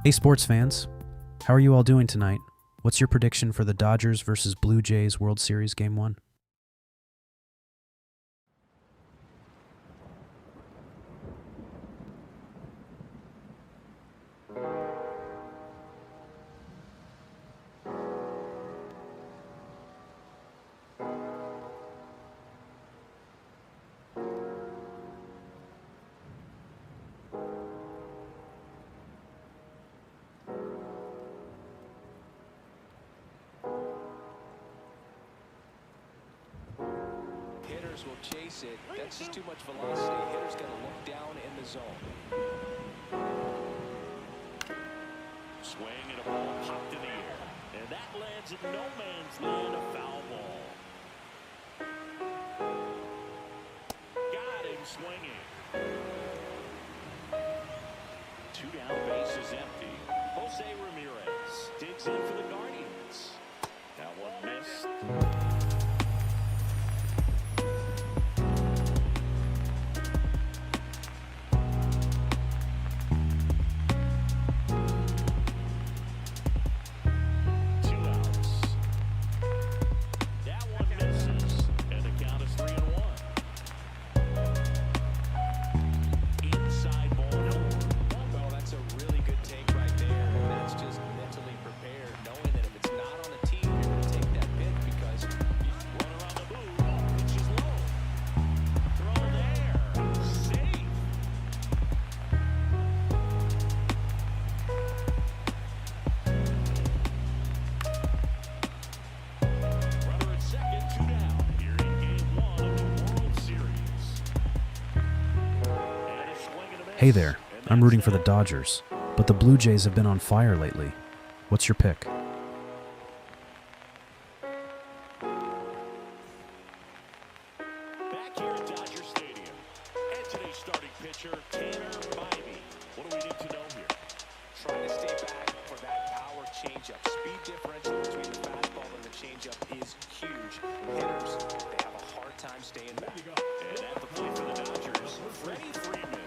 Hey sports fans, how are you all doing tonight? What's your prediction for the Dodgers versus Blue Jays World Series Game 1? Hitters will chase it. That's just too much velocity. Hitter's got to look down in the zone. Swing and a ball popped in the air. And that lands in no man's land, a foul ball. Got him swinging. Two down, base is empty. Jose Ramirez digs in for the Guardians. That one missed. Hey there, I'm rooting for the Dodgers, but the Blue Jays have been on fire lately. What's your pick? Back here at Dodger Stadium, and today's starting pitcher, Tanner Bybee. What do we need to know here? Trying to stay back for that power changeup. Speed differential between the fastball and the changeup is huge. Hitters, they have a hard time staying back. And at the plate for the Dodgers, Freddie Freeman.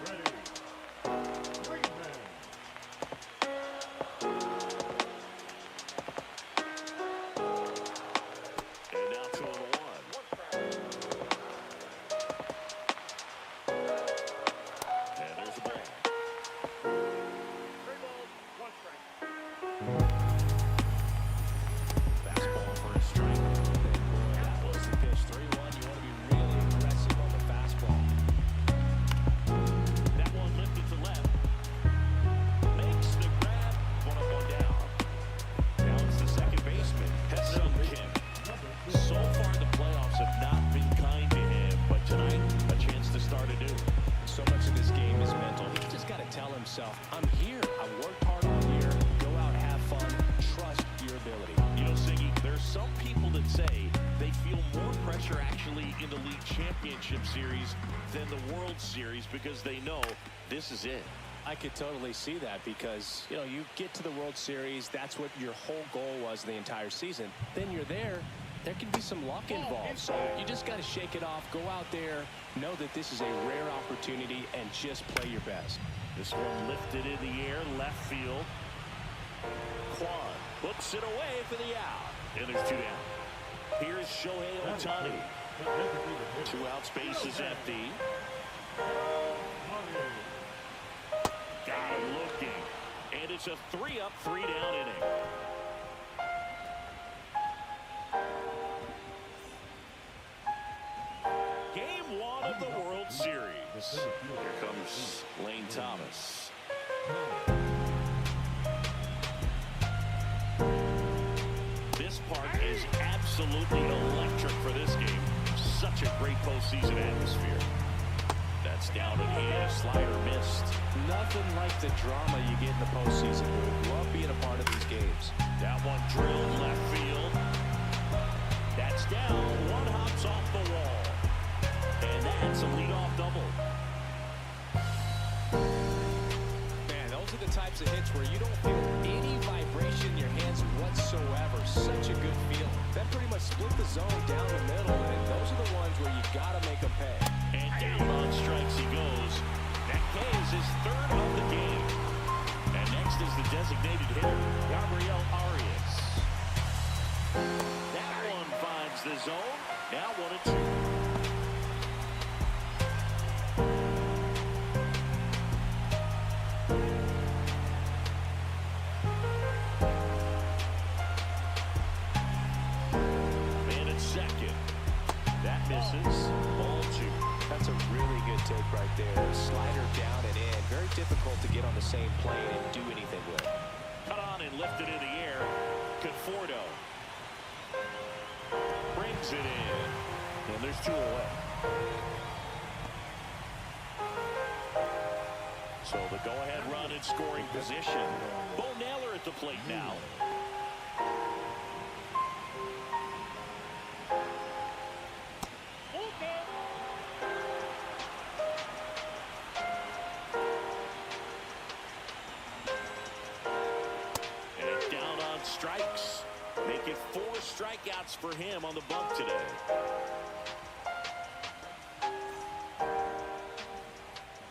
I'm here. I worked hard all year. Go out, have fun, trust your ability. You know, Siggy, there's some people that say they feel more pressure actually in the league championship series than the World Series because they know this is it. I could totally see that because, you know, you get to the World Series, that's what your whole goal was the entire season. Then you're there can be some luck involved. So you just got to shake it off, go out there, know that this is a rare opportunity, and just play your best. This one lifted in the air, left field. Kwan puts it away for the out. And there's two down. Here's Shohei Ohtani. 2 outs, base is empty. Got him looking. And it's a 3-up, 3-down inning. Game 1 of the World Series. Here comes Lane Thomas. This park is absolutely electric for this game. Such a great postseason atmosphere. That's down and in. A slider missed. Nothing like the drama you get in the postseason. We love being a part of these games. That one drilled left field. That's down. One hops off the wall. And that's a leadoff double. Man, those are the types of hits where you don't feel any vibration in your hands whatsoever. Such a good feel. That pretty much split the zone down the middle, and those are the ones where you got to make them pay. And down on strikes he goes. That K is his 3rd of the game. And next is the designated hitter, Gabriel Arias. That one finds the zone. Now 1-2. Misses. Ball 2. That's a really good take right there. Slider down and in. Very difficult to get on the same plane and do anything with. Cut on and lifted in the air. Conforto brings it in. And there's 2 away. So the go-ahead run in scoring position. Bo Naylor at the plate now. Strikes. Make it 4 strikeouts for him on the bump today.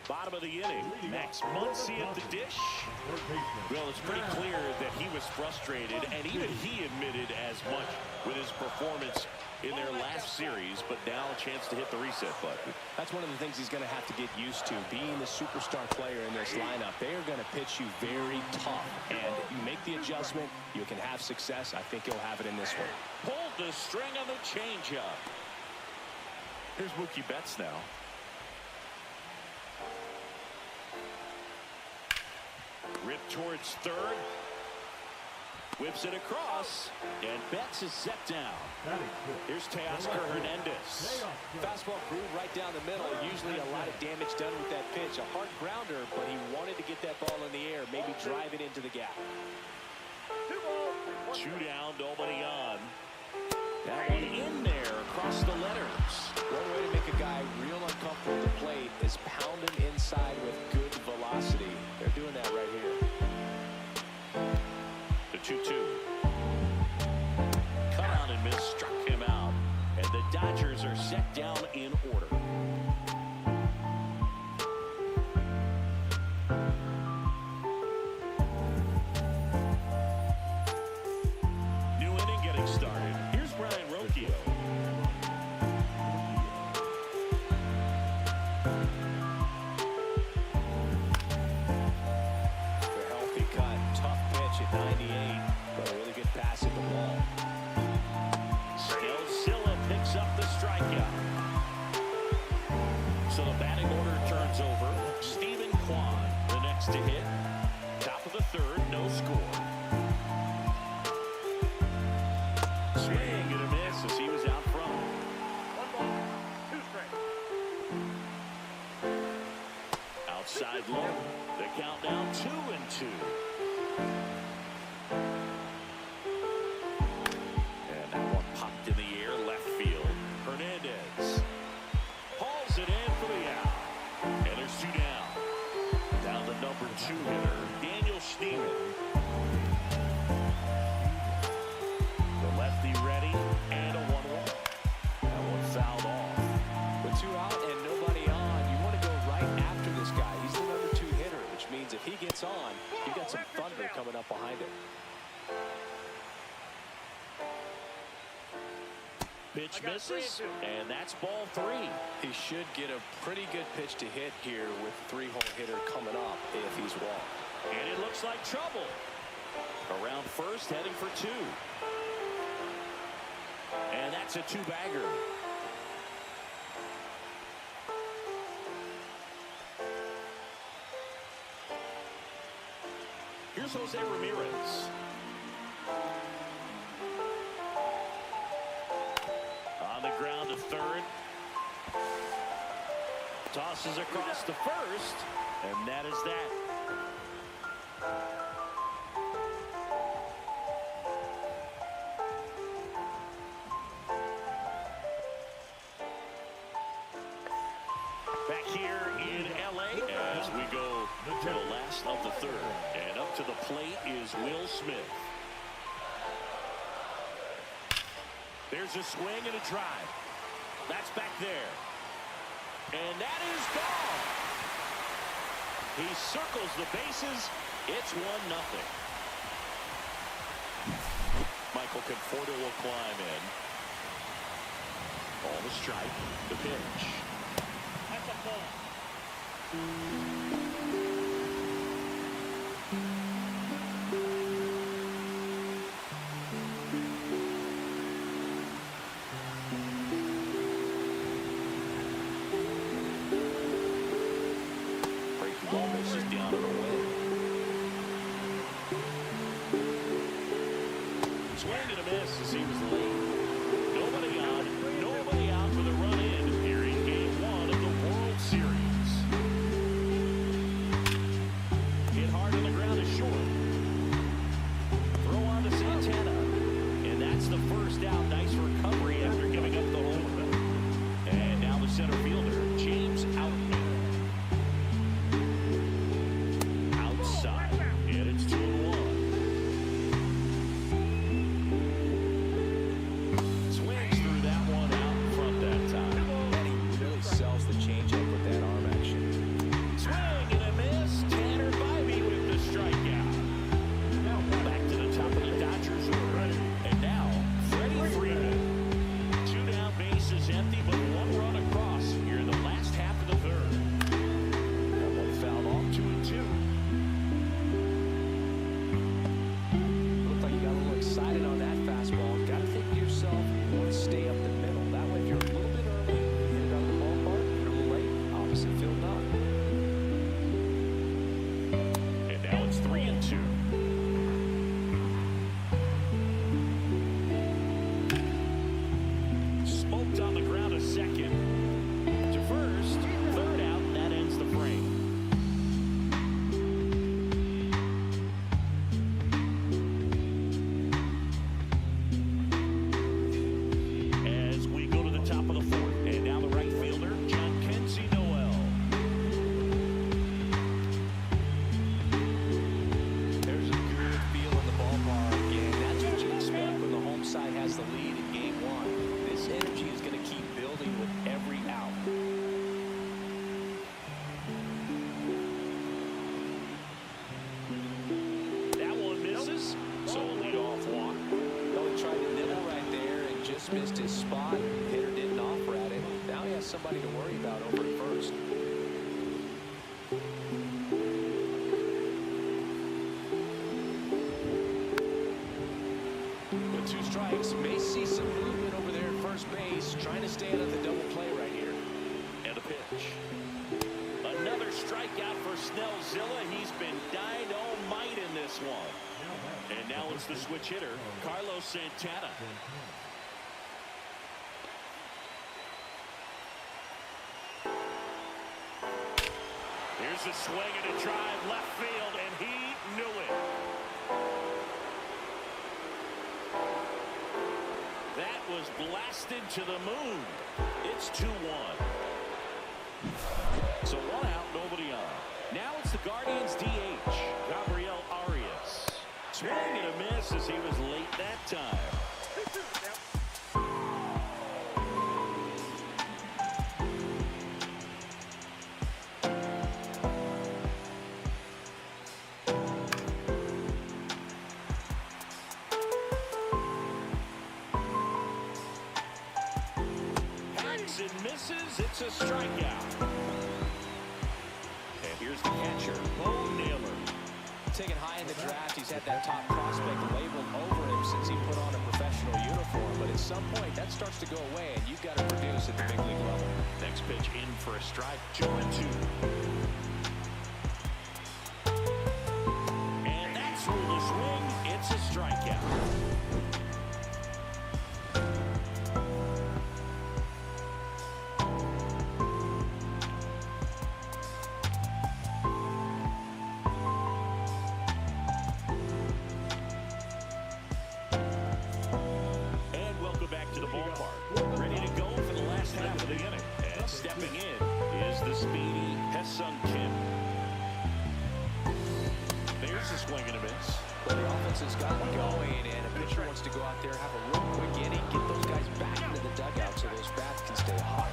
Bottom of the inning. Max Muncy at the dish. Well, it's pretty clear that he was frustrated, and even he admitted as much with his performance in their last series, but now a chance to hit the reset button. That's one of the things he's going to have to get used to. Being the superstar player in this lineup, they are going to pitch you very tough. And you make the adjustment, you can have success. I think he'll have it in this one. Pulled the string on the changeup. Here's Mookie Betts now. Ripped towards third. Whips it across, and Betts is set down. Here's Teoscar Hernandez. Fastball groove right down the middle. Usually a lot of damage done with that pitch. A hard grounder, but he wanted to get that ball in the air, maybe drive it into the gap. 2 down, nobody on. That one in there across the letters. One way to make a guy real uncomfortable at the plate is pound him inside with good velocity. They're doing that right here. The 2-2. Cut on and miss, struck him out. And the Dodgers are set down in order. New inning getting started. Here's Brian Rocchio. The healthy cut, tough pitch at 98, but a really good pass at the ball. Silla picks up the strikeout. So the batting order turns over. Stephen Kwan, the next to hit. Top of the third, no score. Swing and a miss as he was out front. 1 ball, 2 strikes. Outside low. The countdown 2-2. And that one popped in the air, left field. Hernandez hauls it in for the out. And there's 2 down. Down the number 2 hitter, Daniel Schneemann. The lefty ready, and a 1-1. That one fouled off. With 2 out and nobody on, you want to go right after this guy. He's the number 2 hitter, which means if he gets on, you got some thunder coming up behind him. Pitch misses, and that's ball 3. He should get a pretty good pitch to hit here with 3-hole hitter coming up if he's walked. And it looks like trouble. Around first, heading for 2. And that's a 2-bagger. Here's Jose Ramirez. On the ground to third. Tosses across to first. And that is that. Back here in LA as we go to the last of the third. And up to the plate is Will Smith. There's a swing and a drive. That's back there. And that is gone. He circles the bases. It's 1-0. Michael Conforto will climb in. Ball to strike. The pitch. That's a ball. Breaking ball misses down and away. Swing and a miss as he was late. Nobody out for the run-in here in Game 1 of the World Series. Hit hard on the ground is short. Throw on to Santana. And that's the first out. Nice recovery after giving up the home run. And now the center fielder, James Outman. Outside. And it's 2-1. Swings through that one out in front that time. And he really sells the changeup with that arm action. Swing and a miss. Tanner Bybee with the strikeout. Back to the top of the Dodgers order. And now, Freddie Freeman. 2 down, bases empty, but 1 run across here in the last half of the third. That one fouled off 2-2. Looked like you got a little excited on that fastball. Got to think to yourself, you want to stay up the middle. That way, if you're a little bit early, hit it out of the ballpark. If you're a little late, opposite field not. And now it's 3-2. Smoked on the ground a second. To first. Third out, and that ends the frame. As we go to the top of the fourth. And now the right fielder, John Kenzie Noel. There's a good feel in the ballpark, and that's what you expect when the home side has the lead in Game 1. This energy is going to keep building with every out. That one misses. So a leadoff walk. Well, he tried to nibble right there and just missed his spot. Hitter didn't offer at it. Now he has somebody to worry about over at first. With 2 strikes, may see some movement over there at first base, trying to stay out of the double play right here. And a pitch. Another strikeout for Snellzilla. He's been dynamite in this one. And now it's the switch hitter, Carlos Santana. Here's a swing and a drive left field, and he knew it. That was blasted to the moon. It's 2-1. So 1 out, nobody on. Now it's the Guardians DH, Gabriel Arias. Swing and a miss as he was late that time. Hacks and misses. It's a strikeout. And here's the catcher, Bo Naylor. Taken high in the draft, he's had that top prospect labeled over him since he put on a professional uniform. But at some point, that starts to go away, and you've got to produce at the big league level. Next pitch in for a strike, 2-2. And that's ruled a swing. It's a strikeout. Has gotten going, and a pitcher wants to go out there, have a real quick inning, get those guys back into the dugout so those bats can stay hot.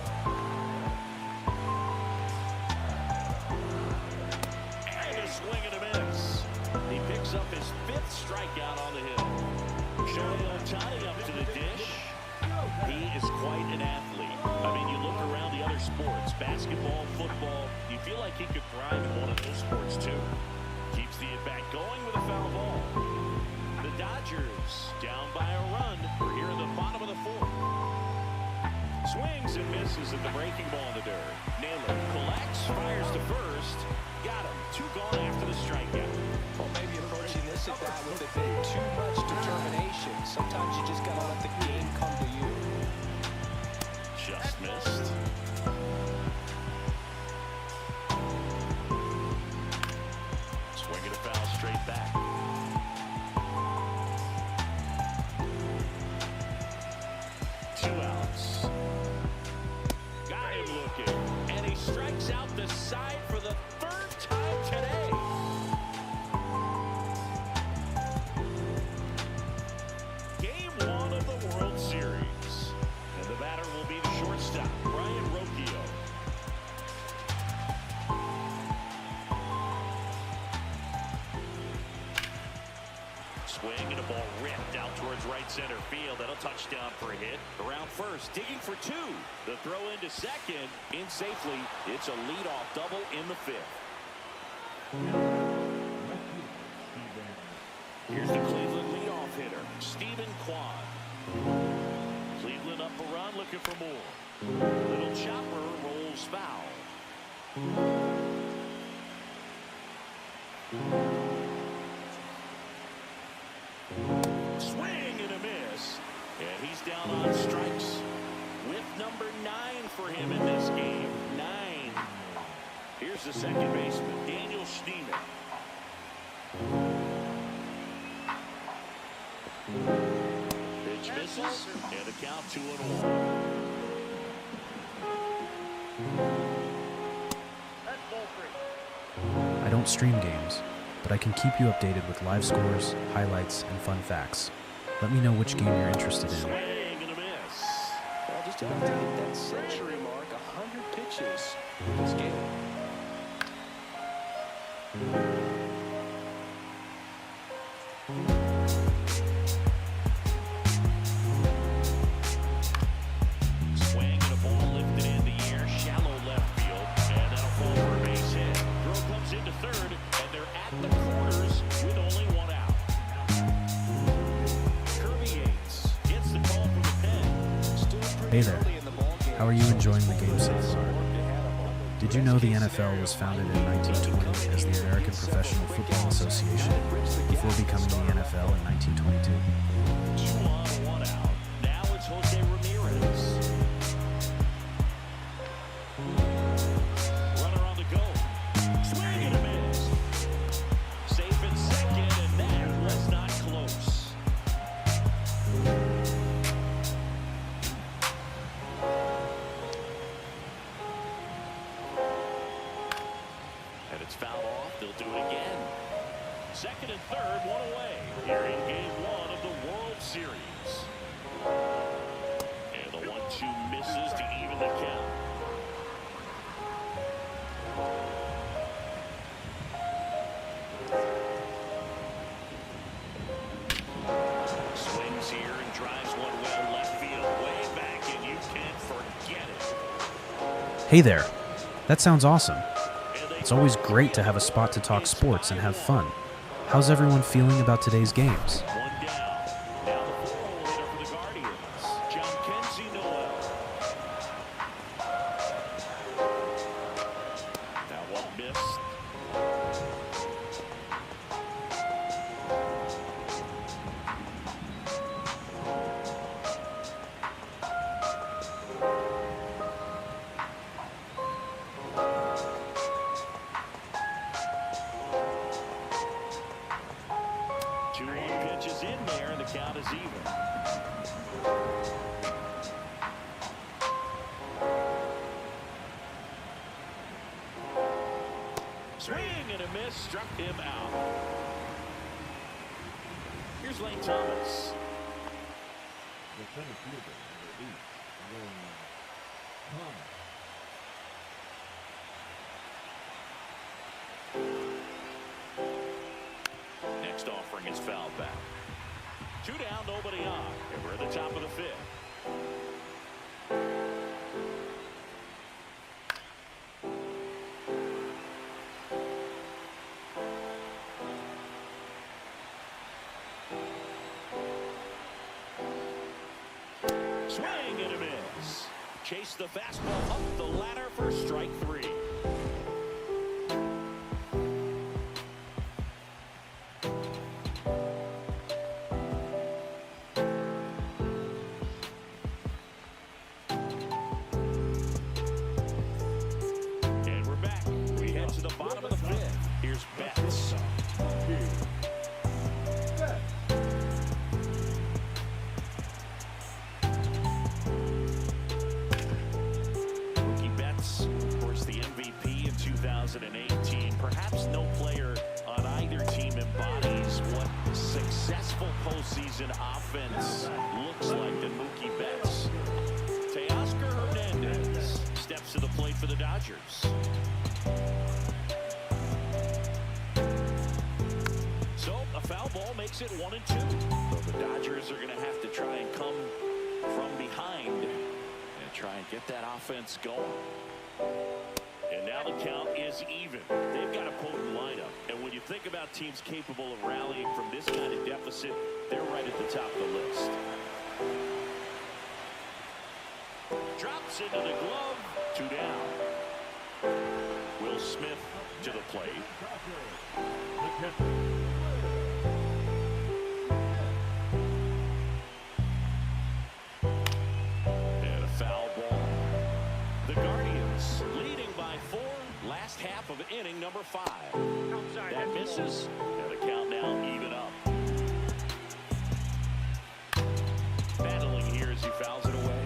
4th strikeout on the hill. Shohei Ohtani up to the dish. He is quite an athlete. I mean, you look around the other sports, basketball, football, you feel like he could thrive in one of those sports too. Keeps the at-bat going with a foul ball. The Dodgers down by a run. We're here in the bottom of the 4th. Swings and misses at the breaking ball in the dirt. Naylor collects, fires to first. Got him. 2 gone after the strikeout. Well, maybe approaching this at bat with a bit too much determination. Sometimes you just got to let the game come to you. Just missed. Swing and a foul straight back. Two outs. Got him looking. And he strikes out the side for the 3rd time today. Game 1 of the World Series. And the batter will be the shortstop, Brian Rocchio. Swing and a ball ripped out towards right center field. That'll touch down for a hit. Around first, digging for 2. The throw into second, in safely. It's a leadoff double in the 5th. Here's the Cleveland leadoff hitter, Stephen Kwan. Cleveland up a run, looking for more. Little chopper rolls foul. Swing and a miss. And he's down on strikes. With number 9 for him in this game. 9. Here's the second baseman, Daniel Schneemann. Pitch misses, and the count 2-1. That's ball 3. I don't stream games, but I can keep you updated with live scores, highlights, and fun facts. Let me know which game you're interested in. Swing and a miss. Well, just about to hit that century mark, 100 pitches in this game. Swing and a ball lifted in the air, shallow left field, and that'll fall for a base hit. Throw comes into 3rd, and they're at the corners with only 1 out. Kirby Yates gets the call from the pen. Hey there. How are you enjoying the game so far? Did you know the NFL was founded in 1920 as the American Professional Football Association before becoming the NFL in 1922? 2 on, 1 out. Now it's Jose Ramirez. Runner on the go. Swing and a miss. Safe in second, and that was not close. And it's fouled off. They'll do it again. Second and 3rd, 1 away. Here in game 1 of the World Series. And the 1-2 misses to even the count. Swings here and drives one well left field. Way back, and you can't forget it. Hey there. That sounds awesome. It's always great to have a spot to talk sports and have fun. How's everyone feeling about today's games? 1 down. Now the 4-hole hitter for the Guardians, John Kenzie Noel. That one missed. Two pitches in there, and the count is even. Swing and a miss, struck him out. Here's Lane Thomas. The center fielder, number 8, Thomas. Next offering he's fouled back. 2 down, nobody on. And we're at the top of the 5th. Swing and a miss. Chase the fastball up the ladder for strike 3. And we're back. We head to the bottom of the 5th. Here's Betts. Of course, the MVP in 2018. Perhaps no player on either team embodies what successful postseason offense looks like than Mookie Betts. Teoscar Hernandez steps to the plate for the Dodgers. So a foul ball makes it 1-2. So the Dodgers are going to have to try and come from behind and try and get that offense going. And now the count is even. They've got a potent lineup. And when you think about teams capable of rallying from this kind of deficit, they're right at the top of the list. Drops into the glove. 2 down. Will Smith to the plate. And a foul ball. The Guardians leading by 4. Last half of inning number 5. That misses. And the count now even up. Battling here as he fouls it away.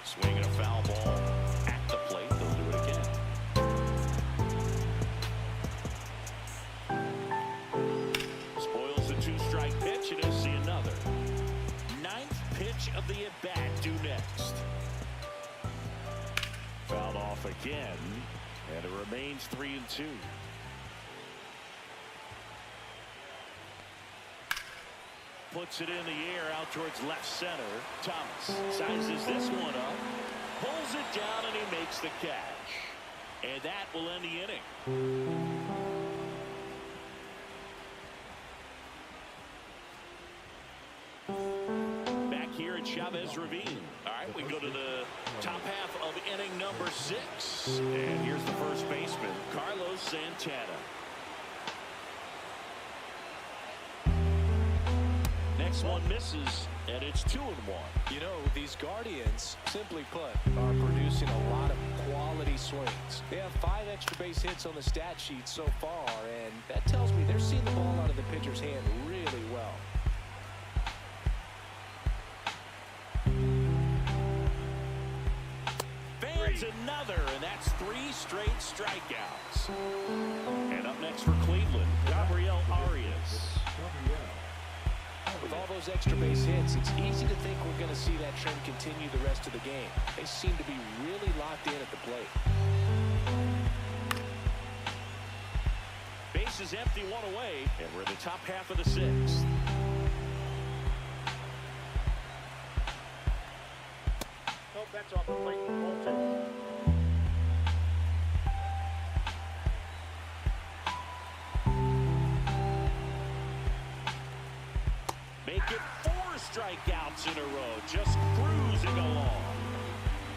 Swinging a foul ball at the plate. They'll do it again. Spoils the 2-strike pitch, and he'll see another. 9th pitch of the at-bat due next. Fouled off again, and it remains 3-2. Puts it in the air out towards left center. Thomas sizes this one up, pulls it down, and he makes the catch. And that will end the inning. Back here at Chavez Ravine. All right, we go to the top half of inning number 6. And here's the first baseman, Carlos Santana. Next one misses, and it's 2-1. You know, these Guardians, simply put, are producing a lot of quality swings. They have 5 extra base hits on the stat sheet so far, and that tells me they're seeing the ball out of the pitcher's hand really well. Fans another, and that's 3 straight strikeouts. And up next for Cleveland, Gabriel Arias. With all those extra base hits, it's easy to think we're going to see that trend continue the rest of the game. They seem to be really locked in at the plate. Base is empty, 1 away, and we're in the top half of the 6th. Nope, that's off the plate. Ball 2. Make it 4 strikeouts in a row, just cruising along.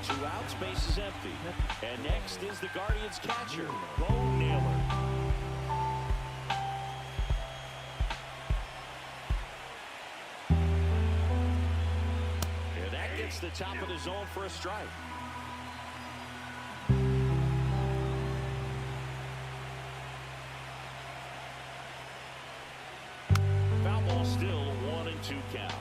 2 outs, base is empty. And next is the Guardians catcher, Bo Naylor. And that gets the top of the zone for a strike. Foul ball still 1-2 count.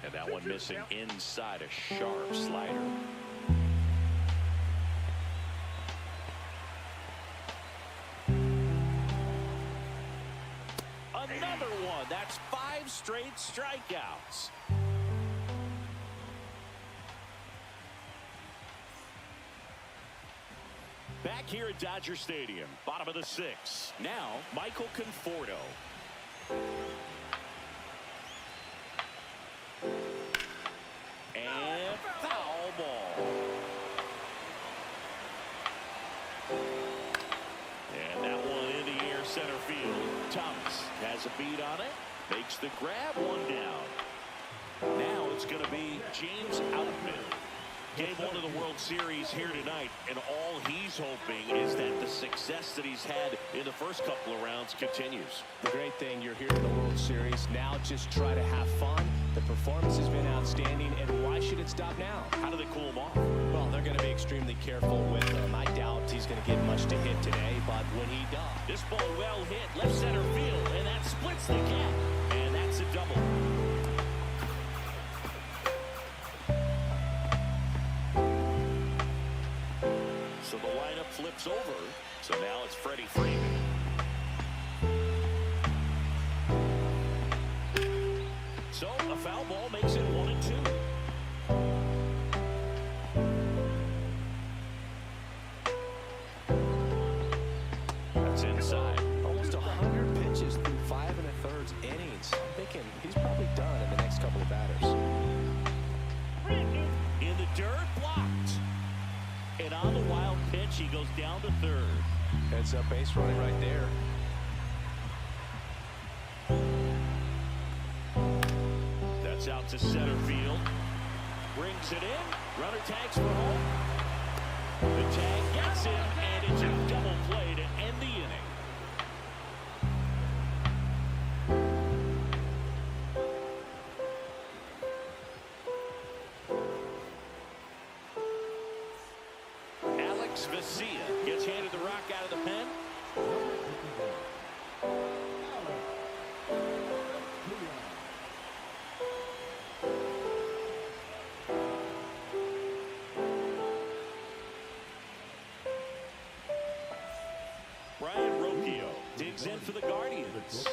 And that one missing inside a sharp slider. Another one. That's 5 straight strikeouts. Back here at Dodger Stadium, bottom of the 6th. Now, Michael Conforto. And foul ball. And that one in the air center field. Thomas has a beat on it. Makes the grab, one down. Now it's going to be James Outman. Game 1 of the World Series here tonight, and all he's hoping is that the success that he's had in the first couple of rounds continues. The great thing, you're here in the World Series. Now just try to have fun. The performance has been outstanding, and why should it stop now? How do they cool him off? Well, they're going to be extremely careful with him. I doubt he's going to get much to hit today, but when he does. This ball well hit, left center field, and that splits the gap. And that's a double. So the lineup flips over. So now it's Freddie Freeman. So a foul ball makes it 1-2. That's inside. Almost 100 pitches through 5 1/3 innings. I'm thinking he's probably done in the next couple of batters. In the dirt, blocked. And on the wild pitch, he goes down to third. Heads up base running right there. That's out to center field. Brings it in. Runner tags for home. The tag gets him, and it's a double play to end the inning. Alex Vesia gets handed the rock out of the pen. Brian Rocchio digs in for the Guardians.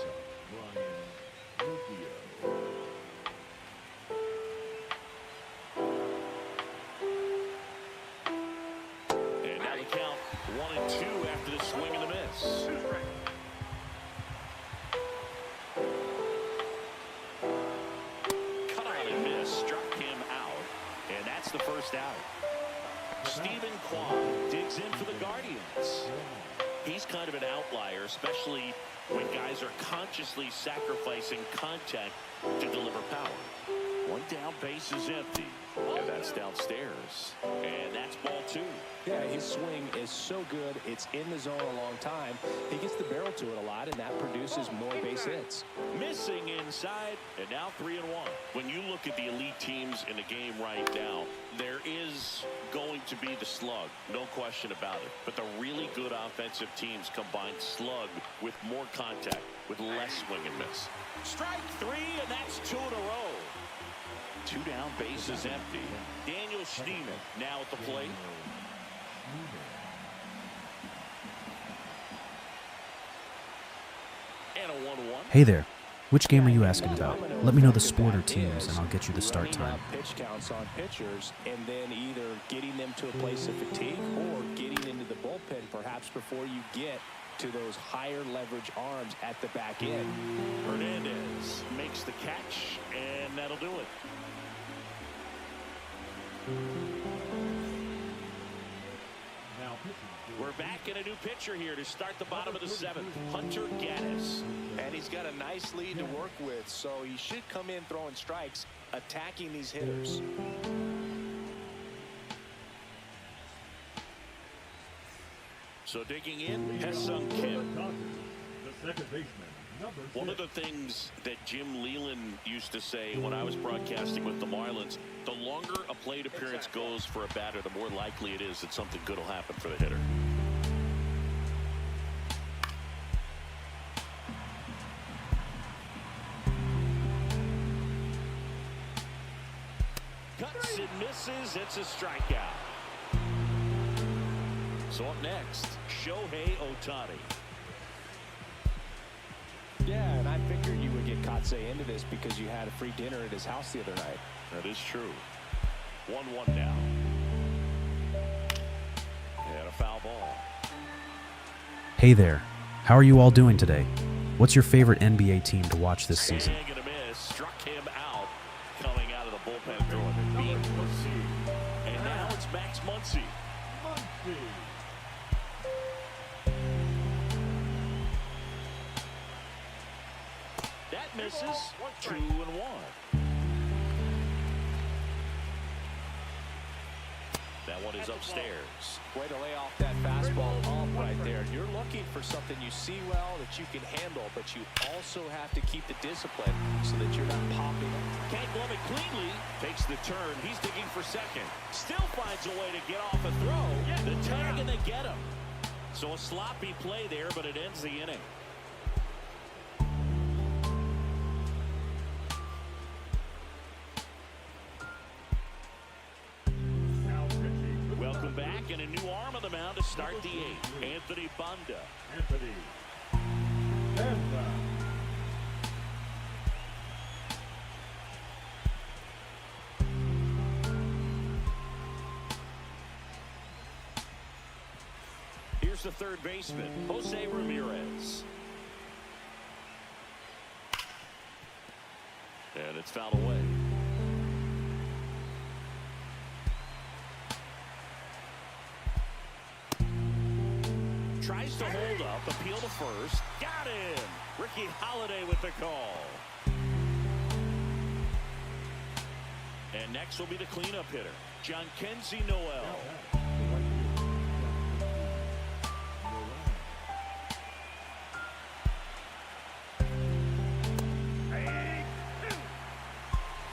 And now the count 1-2 after the swing and the miss. Cut on and miss, struck him out, and that's the first out. Stephen Kwan digs in for the Guardians. He's kind of an outlier, especially when guys are consciously sacrificing contact to deliver power. One down, base is empty. And that's downstairs. And that's ball 2. Yeah, his swing is so good. It's in the zone a long time. He gets the barrel to it a lot, and that produces more base hits. Missing inside, and now 3-1. When you look at the elite teams in the game right now, there is going to be the slug, no question about it. But the really good offensive teams combine slug with more contact, with less swing and miss. Strike 3, and that's 2 in a row. 2 down, base is empty. Daniel Schneemann now at the plate. And a 1-1. Hey there. Which game are you asking about? Let me know the sport or teams, and I'll get you the start time. Pitch counts on pitchers, and then either getting them to a place of fatigue or getting into the bullpen perhaps before you get to those higher leverage arms at the back end. Hernandez makes the catch, and that'll do it. We're back in a new pitcher here to start the bottom of the 7th. Hunter Gaddis. And he's got a nice lead to work with, so he should come in throwing strikes, attacking these hitters. So digging in, Ha-Seong Kim. The second baseman. One of the things that Jim Leland used to say when I was broadcasting with the Marlins, the longer a plate appearance goes for a batter, the more likely it is that something good will happen for the hitter. Cuts and misses. It's a strikeout. So up next, Shohei Ohtani. Yeah, and I figured you would get Katse into this because you had a free dinner at his house the other night. That is true. 1-1 now. And a foul ball. Hey there. How are you all doing today? What's your favorite NBA team to watch this season? Swing and a miss. Struck him out. Coming out of the bullpen throwing it. Beat. And now it's Max Muncy. That misses. 2-1. That one is upstairs. Way to lay off that fastball off right there. You're looking for something you see well that you can handle, but you also have to keep the discipline so that you're not popping. Can't glove it cleanly. Takes the turn. He's digging for second. Still finds a way to get off a throw. The tag and they get him. So a sloppy play there, but it ends the inning. Welcome back, and a new arm on the mound to start the eighth. Anthony Banda. Here's the third baseman, Jose Ramirez. And it's fouled away. Tries to hold up, appeal to first. Got him! Ricky Holiday with the call. And next will be the cleanup hitter, John Kenzie Noel.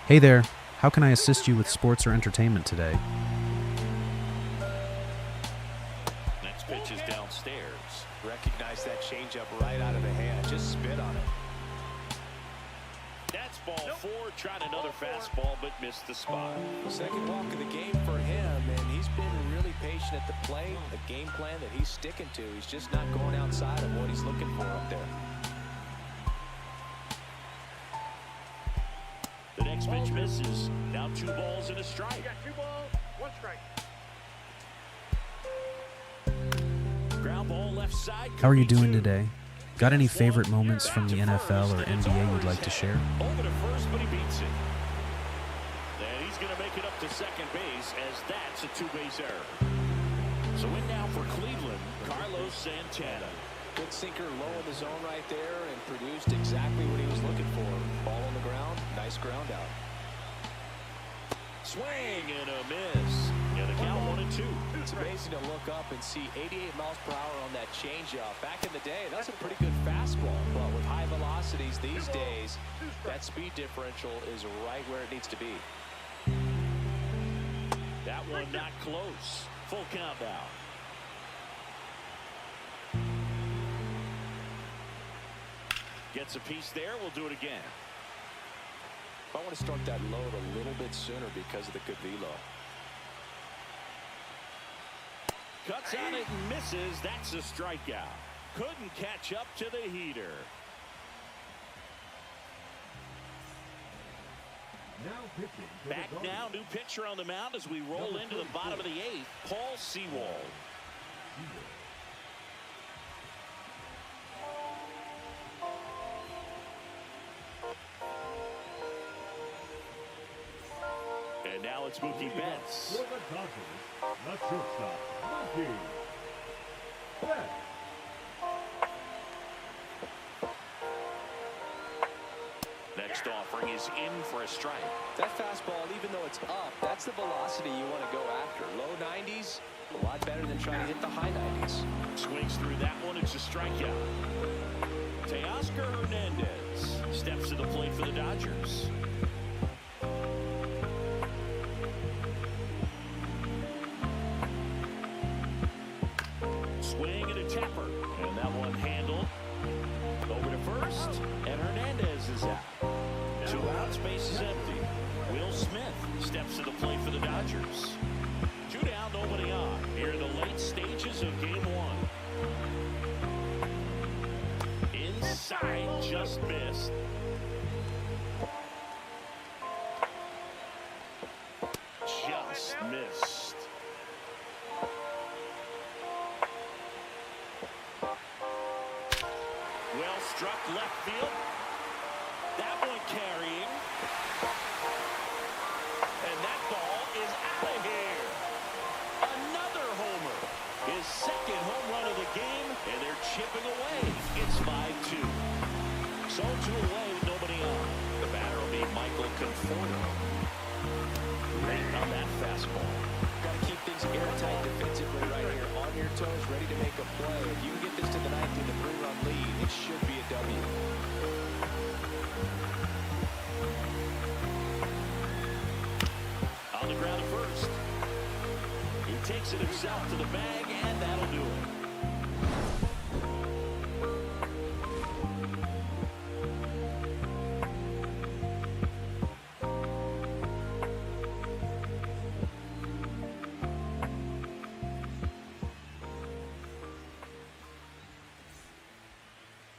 Hey there. How can I assist you with sports or entertainment today? Next pitch is downstairs. Recognize that changeup right out of the hand. Just spit on it. That's ball four. Tried another fastball, but missed the spot. Second walk of the game for him, and he's been really patient at the plate. The game plan that he's sticking to. He's just not going outside of what he's looking for up there. The next pitch misses. Now 2 balls and a strike. You got 2 balls, 1 strike. Ground ball left side. How are you doing today? Got any favorite moments from the NFL or NBA you'd like to share? Over to first, but he beats it. And he's going to make it up to second base, as that's a 2-base error. So in now for Cleveland, Carlos Santana. Good sinker low in the zone right there and produced exactly what he was looking for. Ball on the ground, nice ground out. Swing and a miss. Yeah, the count 1-2. It's amazing to look up and see 88 miles per hour on that changeup. Back in the day, that's a pretty good fastball. But with high velocities these days, that speed differential is right where it needs to be. That one not close. Full count now. Gets a piece there. We'll do it again. I want to start that load a little bit sooner because of the good velo. Cuts on it and misses. That's a strikeout. Couldn't catch up to the heater. Back now, new pitcher on the mound as we roll into the bottom of the 8th, Paul Sewald. And now it's Mookie Betts. For the Dodgers, the shortstop, Mookie Betts. Next offering is in for a strike. That fastball, even though it's up, that's the velocity you want to go after. Low 90s, a lot better than trying to hit the high 90s. Swings through that one. It's a strikeout. Teoscar Hernandez steps to the plate for the Dodgers. Swing and a tapper. And that one handled. Over to first. And Hernandez is out. 2 outs, base is empty. Will Smith steps to the plate for the Dodgers. 2 down, nobody on. Here in the late stages of game 1. Inside, just missed. Just missed. Well struck left field. That one carrying. And that ball is out of here. Another homer. His second home run of the game, and they're chipping away. It's 5-2. So 2 away with nobody on. The batter will be Michael Conforto. Late on that fastball. Got to keep things airtight defensively right here. On your toes, ready to make a play. If you can get this to the ninth with a 3-run lead, it should be a W. On the ground at first. He takes it himself to the bag, and that'll do it.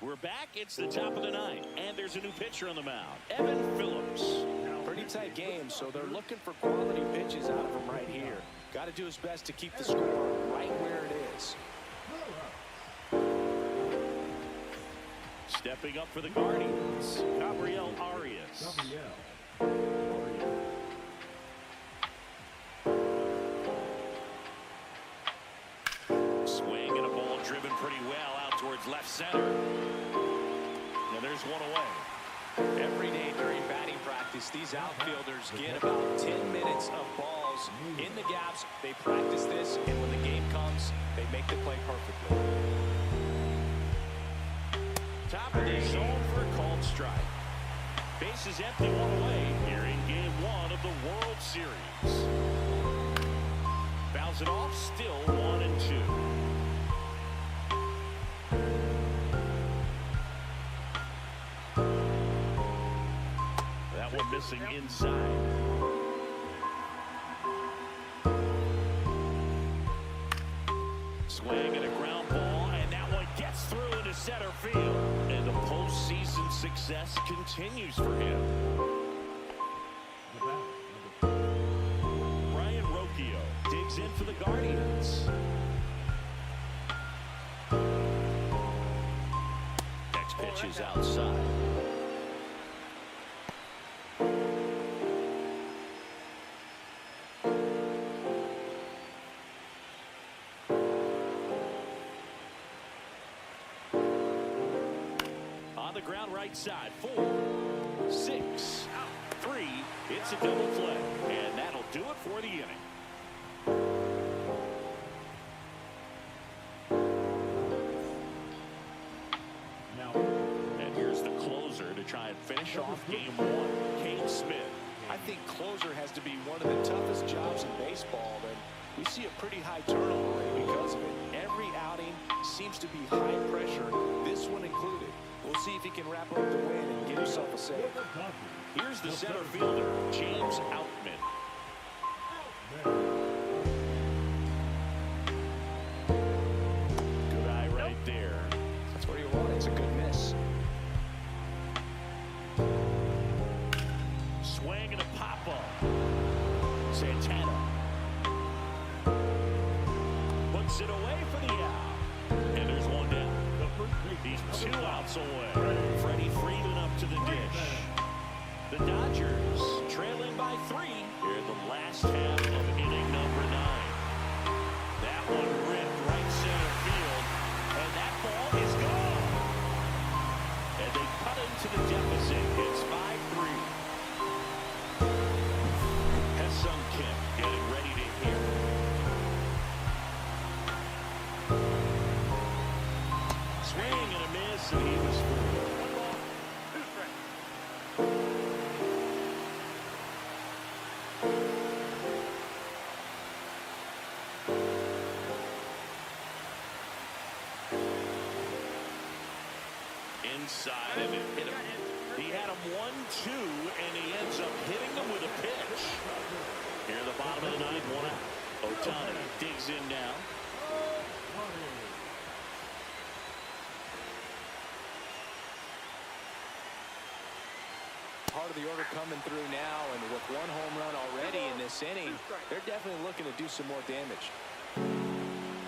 We're back. It's the top of the ninth, and there's a new pitcher on the mound, Evan Phillips. Pretty tight game, so they're looking for quality pitches out of him right here. Got to do his best to keep the score right where it is. Stepping up for the Guardians, Gabriel Arias. Swing and a ball driven pretty well out towards left center. And there's one away. Every day during batting practice, these outfielders get about 10 minutes of balls in the gaps. They practice this, and when the game comes, they make the play perfectly. Top of the zone for a called strike. Base is empty, one away here in Game 1 of the World Series. Fouls it off, still 1-2. That one missing inside. Swing and a ground ball, and that one gets through into center field. And the postseason success continues for him. Ryan Rocchio digs in for the Guardians. Next pitch is outside. On the ground right side, 4, 6, 3. It's a double play, and that'll do it for the inning. And here's the closer to try and finish off Game 1, Kane Smith. I think closer has to be one of the toughest jobs in baseball, and we see a pretty high turnover rate because of it. Every outing seems to be high pressure, this one included. We'll see if he can wrap up the win and get himself a save. Here's the center fielder, James Outman. Good eye right there. That's where you want it. It's a good miss. Swing and a pop-up. Santana puts it away for the out. And there's one down. He's 2 outs away. Freddie Freeman up to the dish. The Dodgers trailing by 3 here in the last half of inning number 9. That one ripped right center field, and that ball is gone. And they cut into the deficit. It's 5-3. Ha-Seong Kim getting ready to hit. Swing and a miss, and he was through. Inside of it. Hit him. He had him 1-2, and he ends up hitting him with a pitch. Here at the bottom of the 9th, 1 out. Ohtani digs in now. of the order coming through now, and with one home run already in this inning, they're definitely looking to do some more damage.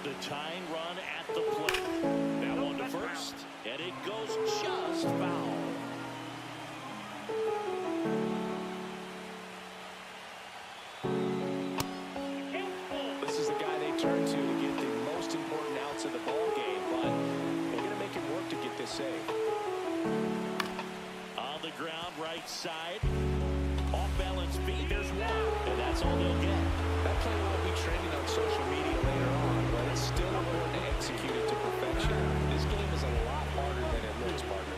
The tying run at the plate. That one to first, and it goes just foul. This is the guy they turn to get the most important outs of the ball game, but they're going to make it work to get this save. On the ground, right side. Off balance feet, there's one, and that's all they'll get. That play won't be trending on social media later on, but it's still important to execute it to perfection. This game is a lot harder than it looks, partner.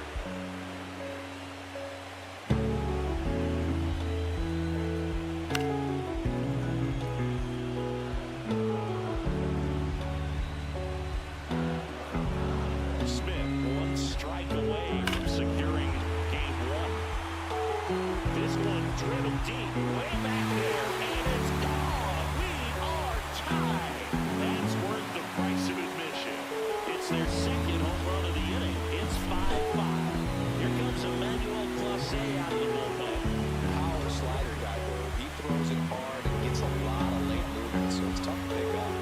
Smith, one strike away from securing game one. This one drilled deep, way back there, and it's gone. We are tied. That's worth the price of admission. It's their second home run of the inning. It's 5-5. Here comes Emmanuel Clase out of the bullpen. Power slider guy, though. He throws it hard and gets a lot of late movement, so it's tough to pick up.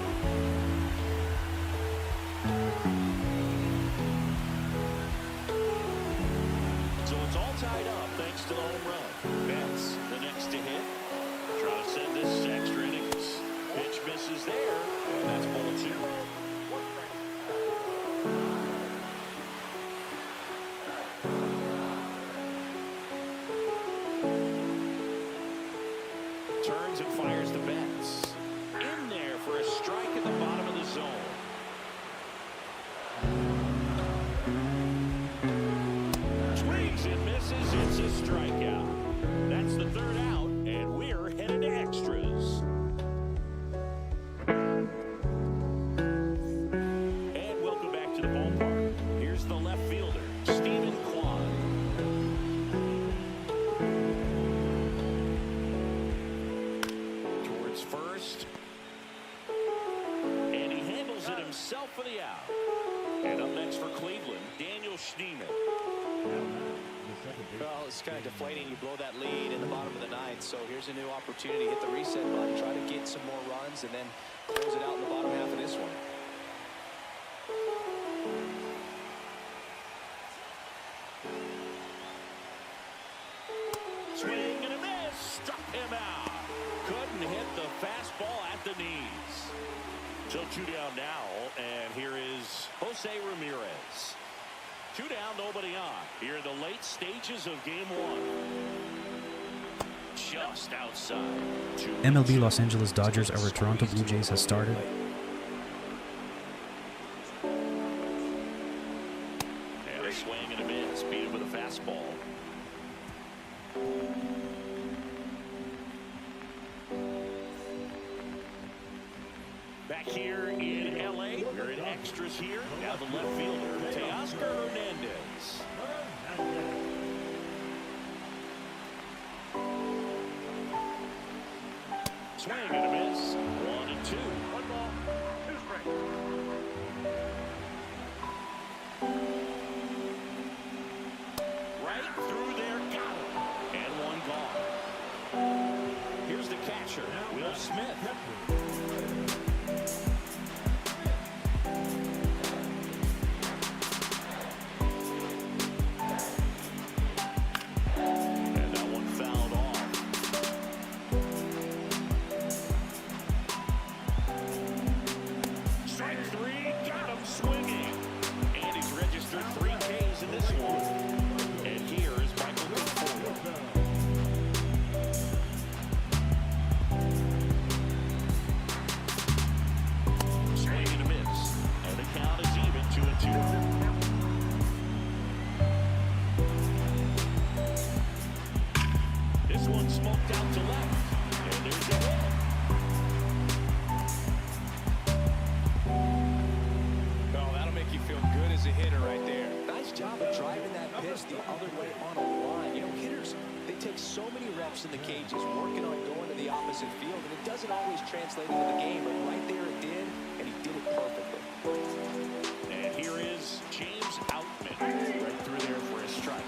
So it's all tied up thanks to the home run. Betts the next to hit. Try to send this extra innings. Pitch misses there, and that's ball two. Turns and fires the Betts. In there for a strike at the bottom of the zone. Swings and misses. It's a strikeout. That's the third out, and we're headed to extras. And welcome back to the ballpark. Here's the left fielder, Stephen Kwan. Towards first. And he handles it himself for the out. And up next for Cleveland, Daniel Schneemann. Well, it's kind of deflating. You blow that lead in the bottom of the ninth, so here's a new opportunity. Hit the reset button, try to get some more runs, and then close it out in the bottom half of this one. Swing and a miss. Struck him out. Couldn't hit the fastball at the knees. So 2 down now, and here is Jose Ramirez. 2 down, nobody on. Here in the late stages of game one. Just outside. MLB Los Angeles Dodgers over Toronto Blue Jays has started. And a swing and a miss. Beat him with a fastball. Back here in L.A., we're in extras here. Now the left fielder, Teoscar Hernandez. Swing and a miss. 1-2. 1 ball, 2 strikes. Right through there, got him. And one gone. Here's the catcher, Will Smith. And that one fouled off. Strike 3, got him swinging. And he's registered 3 Ks in this one. And here is Michael Conforto. Swing and a miss. And the count is even, 2-2. This one smoked out to left. And there's a hit. Oh, that'll make you feel good as a hitter right there. Nice job of driving that pitch the other way on a line. You know, hitters, they take so many reps in the cages working on going to the opposite field, and it doesn't always translate into the game, but right there it did, and he did it perfectly. And here is James Outman. Right through there for a strike.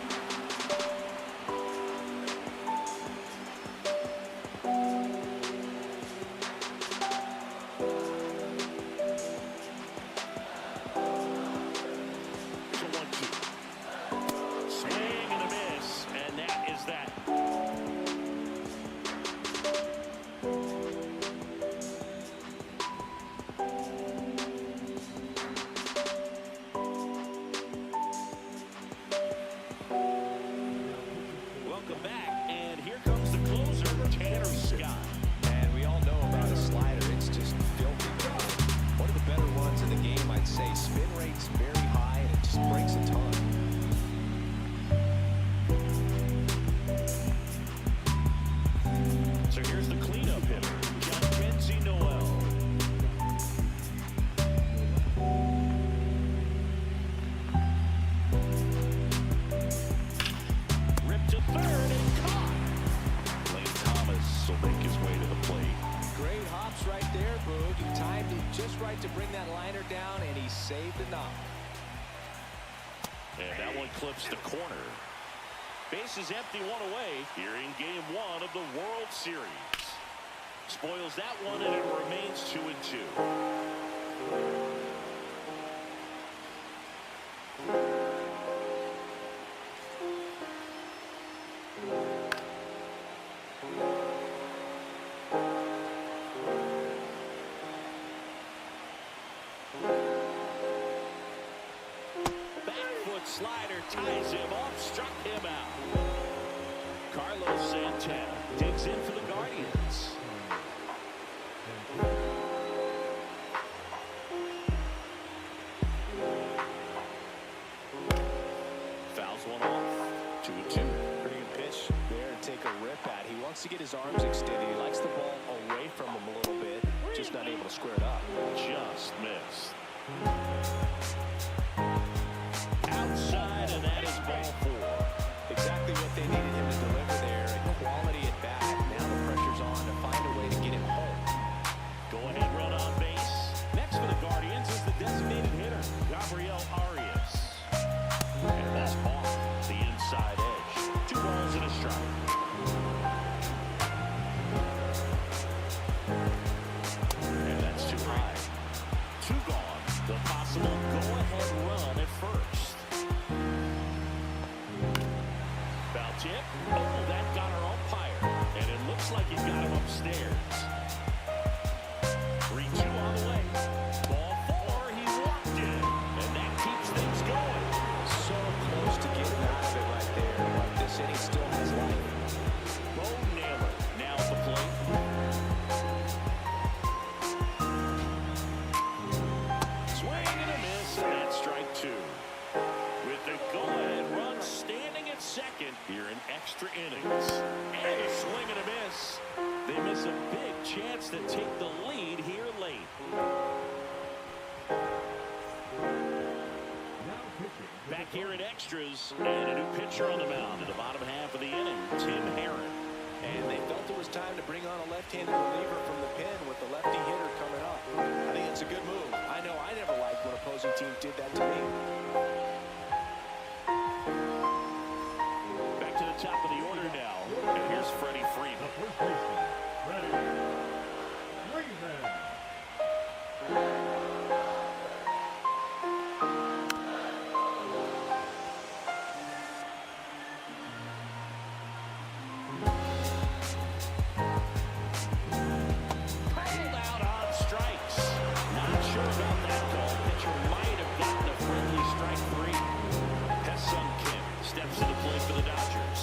he saved enough. And that one clips the corner. Base is empty, one away here in game 1 of the World Series. Spoils that one, and it remains 2-2. Slider ties him up, struck him out. Carlos Santana digs in for the Guardians. Fouls one off. 2-2. Pretty good pitch there to take a rip at. He wants to get his arms extended. He likes the ball away from him a little bit. Just not able to square it up. Just missed. Outside, and that is ball 4. Exactly what they needed him to deliver there. A quality at bat. Now the pressure's on to find a way to get him home. Go ahead, run on base. Next for the Guardians is the designated hitter, Gabriel Arias. And that's off the inside edge. 2 balls and a strike. And that's too high. 2 gone. The possible go-ahead run at first. Foul tip. Oh, that got our umpire. And it looks like he got him upstairs. 3-2 on the way. Ball 4, he walked in. And that keeps things going. So close to getting out of it right there. But this inning still has life. Bo Naylor now at the plate. Swing and a miss, and that's strike 2. With the go-ahead run standing at second here in extra innings. And a swing and a miss. They miss a big chance to take the lead here late. Back here at extras, and a new pitcher on the mound in the bottom half of the inning, Tim Herron. And they felt it was time to bring on a left-handed reliever from the pen with the lefty hitter coming up. I think it's a good move. I know I never liked when opposing teams did that to me. Back to the top of the order now, and here's Freddie Freeman. The first baseman, Freddie Freeman. Pulled out on strikes. Not sure about that call. Pitcher might have gotten a friendly strike 3. Ha-Seong Kim steps to the plate for the Dodgers.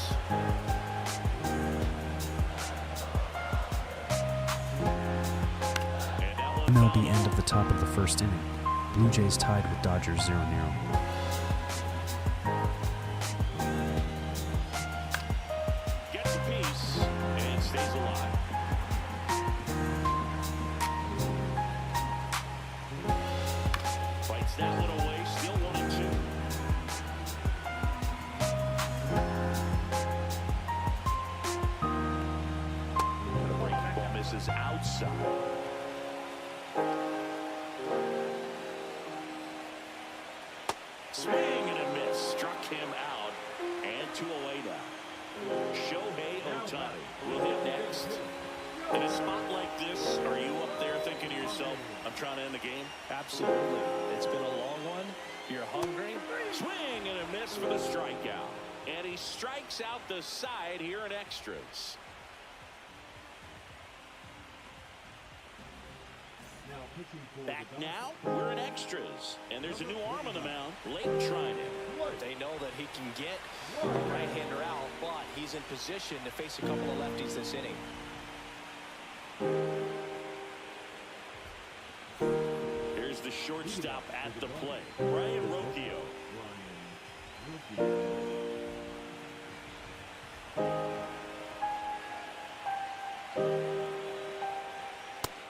And that one MLB fouled end off. of the top of the first inning. Blue Jays tied with Dodgers 0-0. Gets a piece and stays alive. Fights that one away, still 1-2. The breaking ball misses outside. Swing and a miss, struck him out, and 2 away now. Shohei Ohtani will hit next. In a spot like this, are you up there thinking to yourself, I'm trying to end the game? Absolutely. It's been a long one. You're hungry. Swing and a miss for the strikeout. And he strikes out the side here in extras. Back now, we're in extras. And there's a new arm on the mound, Lake Trinan. They know that he can get the right-hander out, but he's in position to face a couple of lefties this inning. Here's the shortstop at the plate, Brian Rocchio.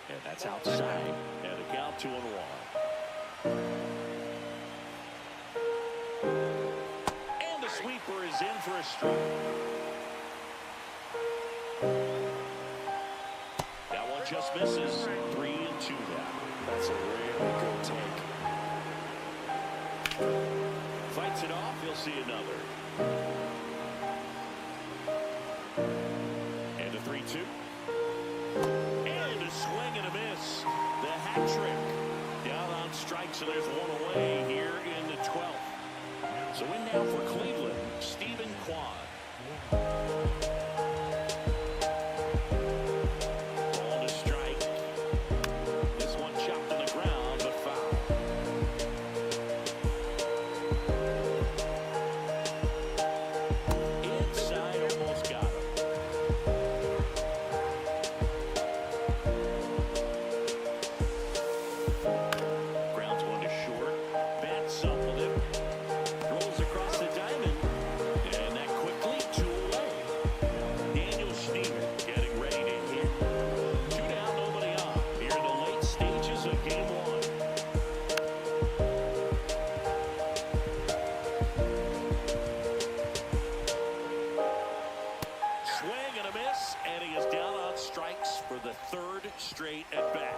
And that's outside. And a count 2-1. And the sweeper is in for a strike. That one just misses. 3-2 now. That's a really good take. Fights it off. He'll see another. And a 3-2. And a swing and a miss. The hat trick. Down on strikes, so there's one away here in the 12th. So in now for Cleveland, Stephen Kwan. Ball to strike. This one chopped to the ground, but foul. Inside, almost got him. Grounds one to short. Bats up with him. Rolls across the diamond. And that quickly, 2 away. Daniel Steven getting ready to hit. 2 down, nobody on. Here in the late stages of game 1. Swing and a miss, and he is down on strikes for the 3rd straight at bat.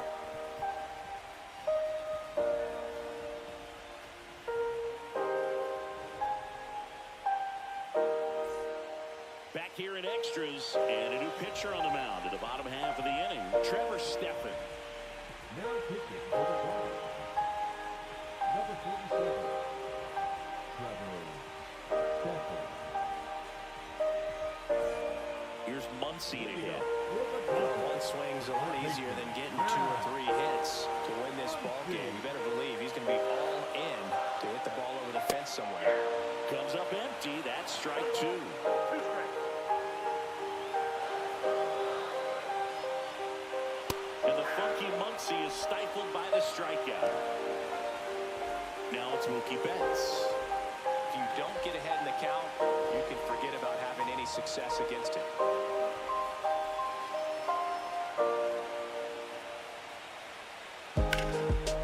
Back here in extras, and a new pitcher on the mound in the bottom half of the inning, Trevor Stephan. Now pitching for the Brewers. Number 47, Trevor Stephan. Here's Muncy to hit. One swing's a lot easier than getting 2 or 3 hits to win this ball game. You better believe he's going to be all in to hit the ball over the fence somewhere. Comes up empty. That's strike 2. And the funky Muncy is stifled by the strikeout. Now it's Mookie Betts. If you don't get ahead in the count, you can forget about having any success against it.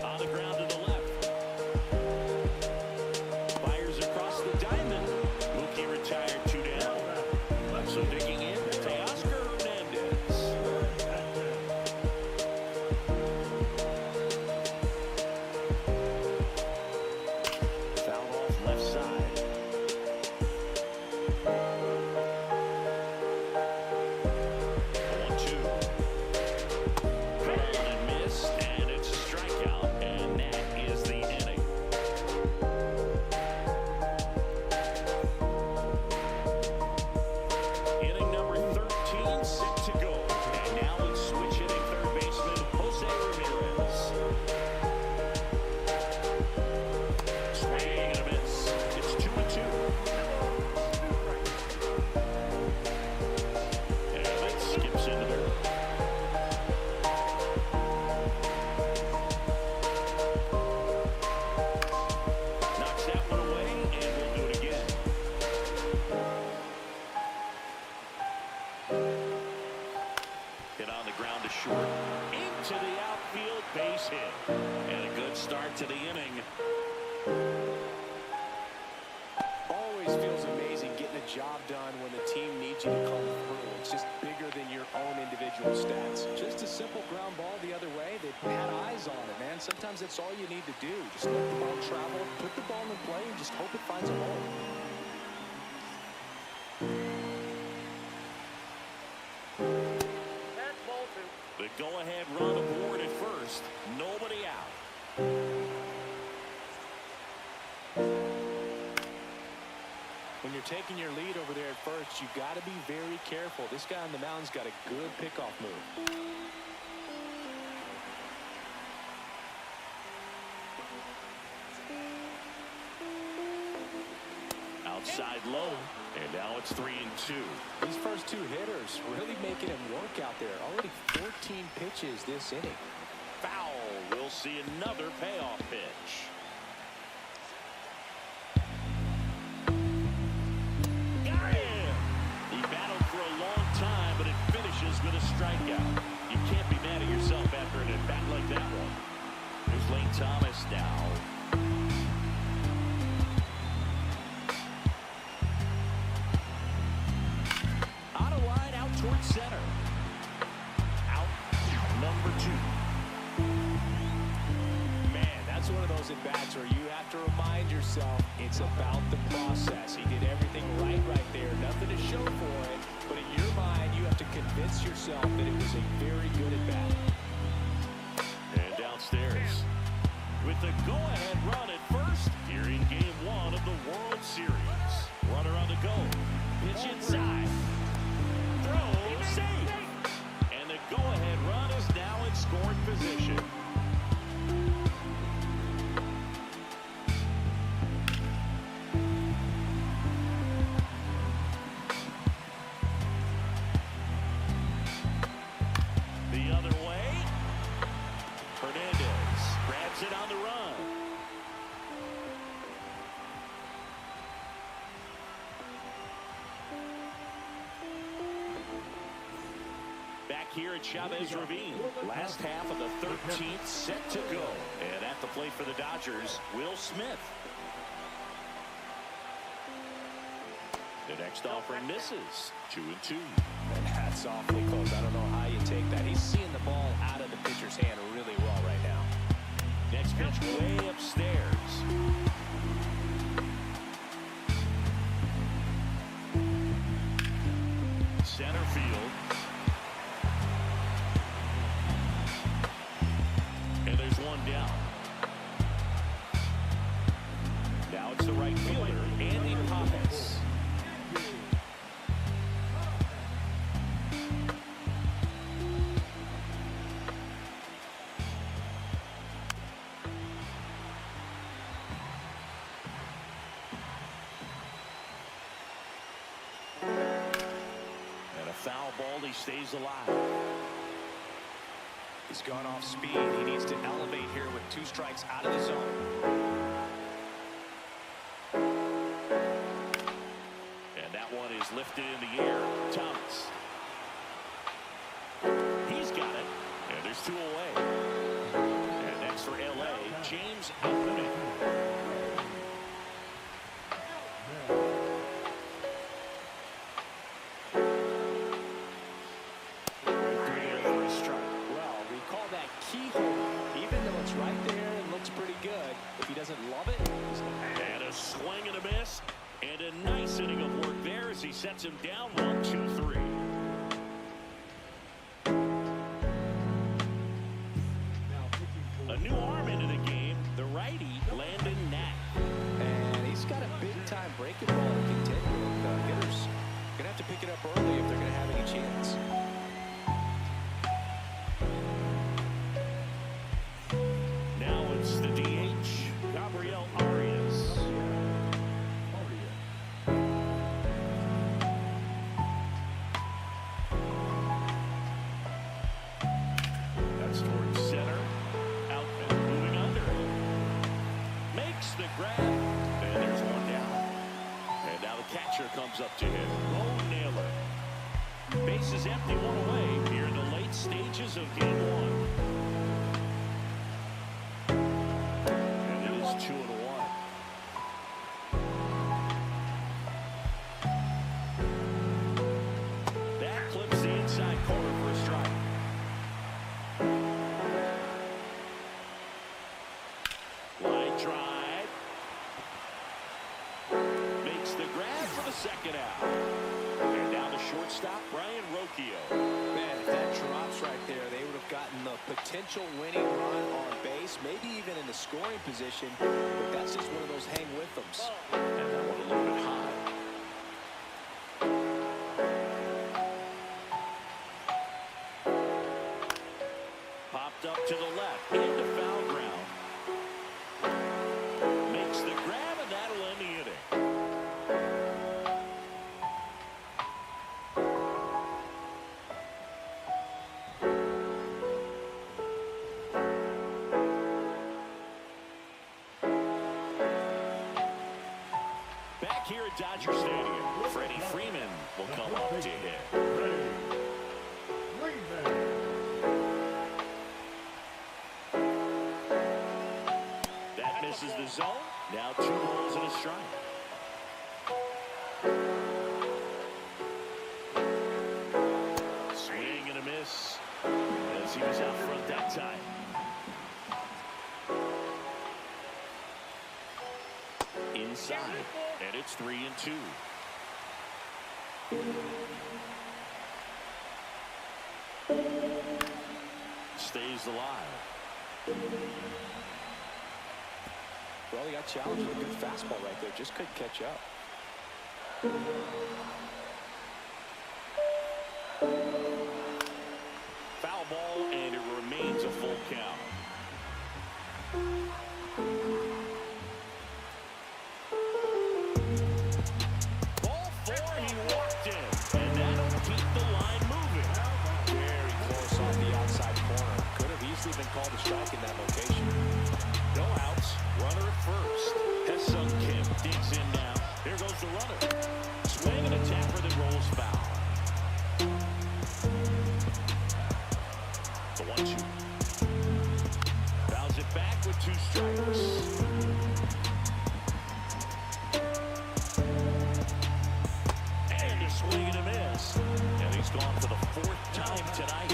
On the ground to the left. Fires across the diamond. Mookie retired 2 down. So digging in, Teoscar Hernandez. Foul off left side. 1-2. Called and missed, and it's a strikeout, and that is the inning. Inning number 13 set to go. And now it's switch hitting third baseman Jose Ramirez. Swing and a miss. It's 2-2. And that skips into there. Knocks that one away, and we'll do it again. Hit on the ground to short. Into the outfield, base hit. And a good start to the inning. Always feels amazing getting a job done when the team needs you to come through. It's just bigger than your own individual stats. Just a simple ground ball the other way. They had eyes on it, man. Sometimes that's all you need to do. Just let the ball travel, put the ball in play, and just hope it finds a hole. That's ball 2. The go-ahead run aboard at first. Nobody out. When you're taking your lead over there at first, you've got to be very careful. This guy on the mound's got a good pickoff move. Outside low, and now it's 3-2. These first 2 hitters really making him work out there. Already 14 pitches this inning. Foul. We'll see another payoff pitch. Got him! He battled for a long time, but it finishes with a strikeout. You can't be mad at yourself after an at-bat like that one. There's Lane Thomas now. On a line out towards center. Out number 2. Man, that's one of those at-bats where you have to remind yourself it's about the process. He did everything right there. Nothing to show for it. But in your mind, you have to convince yourself that it was a very good at-bat. And downstairs with the go-ahead run at first here in Game 1 of the World Series. Runner on the go. Pitch inside. Throw safe. And the go-ahead run is now in scoring position. The other way. Hernandez grabs it on the run. Back here at Chavez Ravine. Last half of the 13th set to go. And at the plate for the Dodgers, Will Smith. The next offering misses. 2-2. And that's awfully close. I don't know how you take that. He's seeing the ball out of the pitcher's hand really well right now. Next pitch way upstairs. Center field. And there's one down. Now it's the right fielder, Andy Pappas. And a foul ball, he stays alive. He's gone off speed. He needs to elevate here with 2 strikes out of the zone. And that one is lifted in the air. Thomas. He's got it. And there's 2 away. And next for L.A., James Outman. Even though it's right there and looks pretty good, if he doesn't love it, And a swing and a miss. And a nice inning of work there as he sets him down 1-2-3. A new arm into the game, the righty, Landon Knack. and he's got a big-time breaking ball to contend with. Hitters going to have to pick it up early if they're going to have any chance. Now it's the DH, Gabriel Arias. That's towards center. Outman moving under. Makes the grab. And there's one down. And now the catcher comes up to him. Lone Naylor. Base is empty, 1 away here in the late stages of Game 1. And it is 2-1. That clips the inside corner for a strike. Line drive. Makes the grab for the second out. And now the shortstop, Brian Rocchio. Man, if that drops right there, they would have gotten the potential winning run on base, maybe even in the scoring position. But that's just one of those hang with thems. And that one a little bit high. Popped up to the left, into foul ground. Makes the grab, and that'll end the inning. Back here at Dodger Stadium, Freddie Freeman will come up to hit. That misses the zone. Now 2 balls and a strike. Swing and a miss as he was out front that time. inside. And it's 3-2. Stays alive. Well, he got challenged with a good fastball right there. Just couldn't catch up. Foul ball, and it remains a full count. Ball 4, he walked in, and that'll keep the line moving. Very close off the outside corner. Could have easily been called a strike in that location. No outs, runner at first. Hesung Kim digs in now. Here goes the runner. Swing and a tapper that rolls foul. The 1-2. Fouls it back with 2 strikes. And a swing and a miss. And he's gone for the 4th time tonight.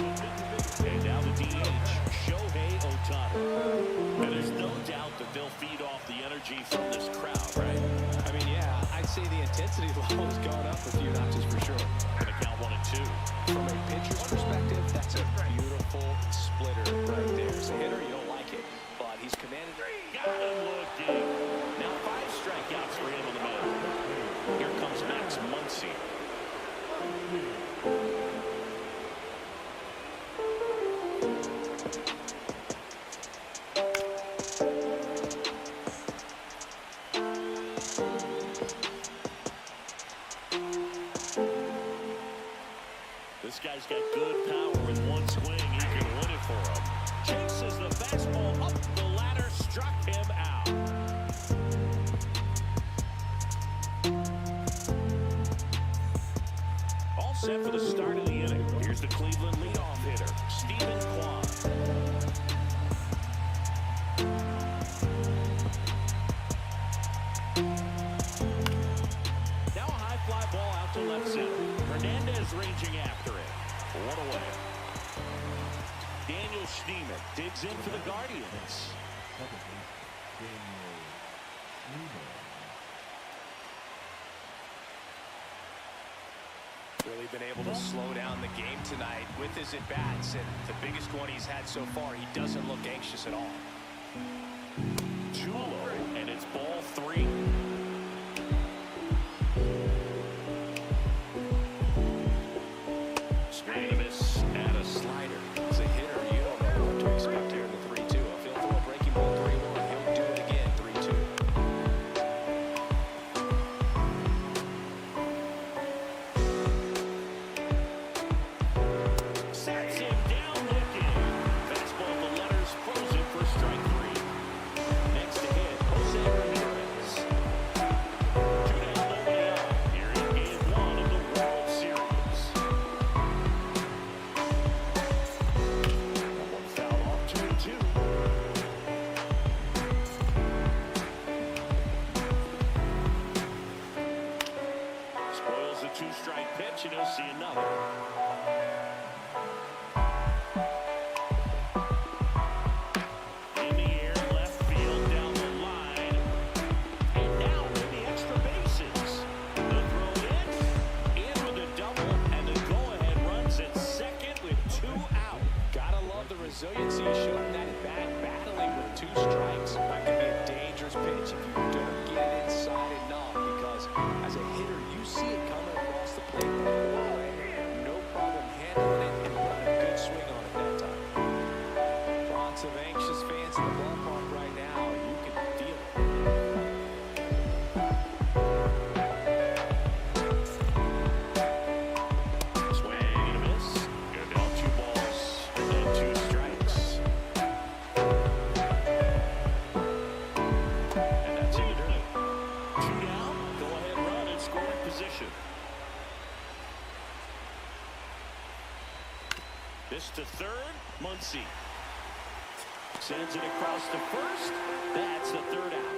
And now the DH, Shohei Ohtani. And there's no doubt that they'll feed off the energy from this crowd, right? I mean, yeah, I'd say the intensity level has gone up a few notches for sure. Gonna count 1-2. From a pitcher's perspective, that's a beautiful splitter right there. As a hitter, you don't like it, but he's commanded. Got him looking. Now 5 strikeouts for him in the middle. Here comes Max Muncy. This guy's got good power. With one swing, he can win it for him. Chases the fastball up the ladder, struck him out. All set for the start of the inning. Here's the Cleveland leadoff hitter, Stephen Kwan. Now a high fly ball out to left center. Hernandez ranging after it. 1 away. Daniel Schneemann digs in for the Guardians. Really been able to slow down the game tonight with his at-bats, and the biggest one he's had so far, he doesn't look anxious at all. Too low, and it's ball 3. Swing and a miss and a slider. As a hitter, you don't know what to expect here in the 3-2. If he'll throw a breaking ball 3-1, he'll do it again 3-2. Sets him down looking. Fastball the letters, frozen for strike 3. Next to hit, Jose Ramirez. 2 down, nobody out. Here in game 1 of the World Series. One foul off, 2-2. Spoils the 2-strike pitch, and he'll see another. In the air, left field, down the line. And now with the extra bases. The throw in with a double, and the go-ahead runs at second with 2 out. Gotta love the resiliency he showed in that at-bat, battling with 2 strikes. That could be a dangerous pitch if you don't get it inside enough, because as a hitter, you see it coming across the plate. No problem handling it and putting a good swing on it that time. Lots of anxious fans in the ballpark right now. You can feel it. Swing and a miss. Go down 2 balls and 2 strikes. And that's in the dirt. 2 down, go-ahead run in scoring position. This to third, Muncy. Sends it across to first. That's the 3rd out.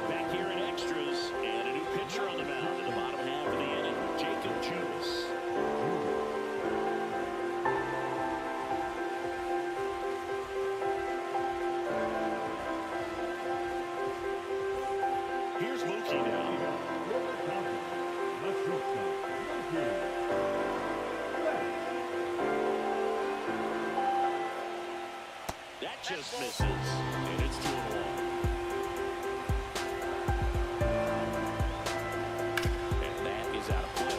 Back here in extras, and a new pitch key down. The shortstop. Lofi. That just misses, and it's 2-1. And that is out of play.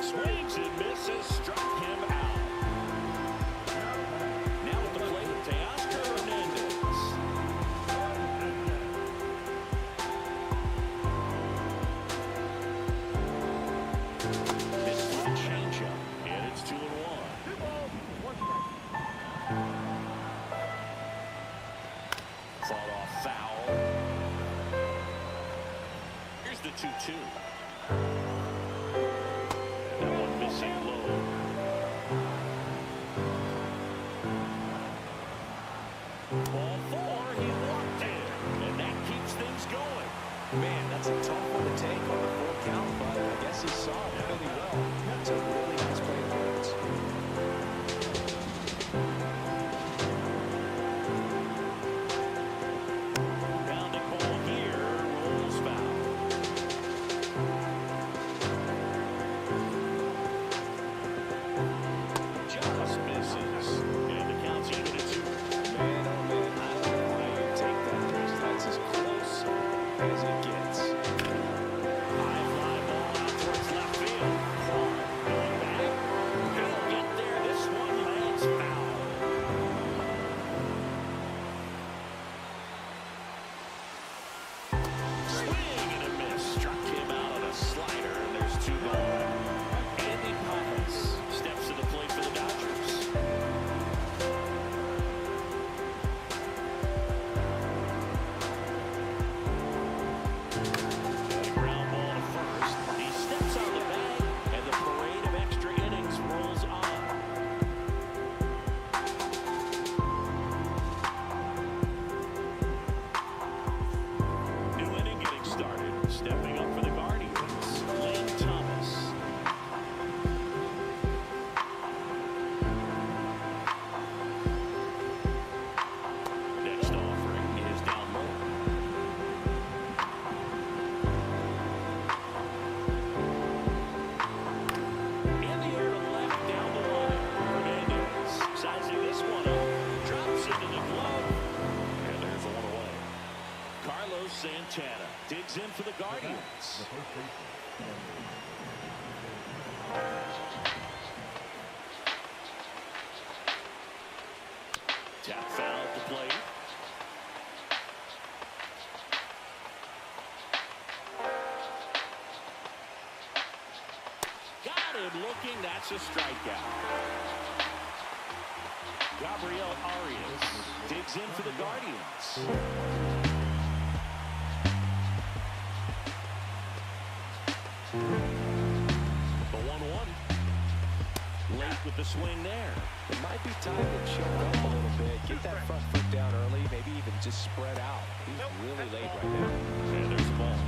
Swings and misses, struck him out. Now at the plate, Teoscar Hernandez. Missed with a changeup, and it's 2-1. Fought off foul. Here's the 2-2. And that one missing low. Ball 4, he walked in, and that keeps things going. Man, that's a tough one to take on the full count, but I guess he saw it really well. That's a really nice play of words. Grounding ball here, rolls foul. Just misses, and the count's even at 2. Man, oh man, I don't know how you take that first. That's as close as it gets. High fly ball out towards left field. Going back. He'll get there. This one lands foul. Swing and a miss. Struck him out on a slider, and there's 2 gone. Andy Pappas steps to the plate for the Dodgers. And a ground ball to first. He steps on the bag, and the parade of extra innings rolls on. New inning getting started. Stepping up for the Guardians, Lane Thomas. Next offering is down low. In the air to left, down the line. Hernandez sizing this one up. Drops into the glove. And there's a 1 away. Carlos Santana digs in for the Guardians. Tap foul at the plate. Got him looking. That's a strikeout. Gabriel Arias digs in for the Guardians. The 1-1. Late with the swing there. It might be time to choke up a little bit, get that front foot down early, maybe even just spread out. He's really late right now. And there's the ball.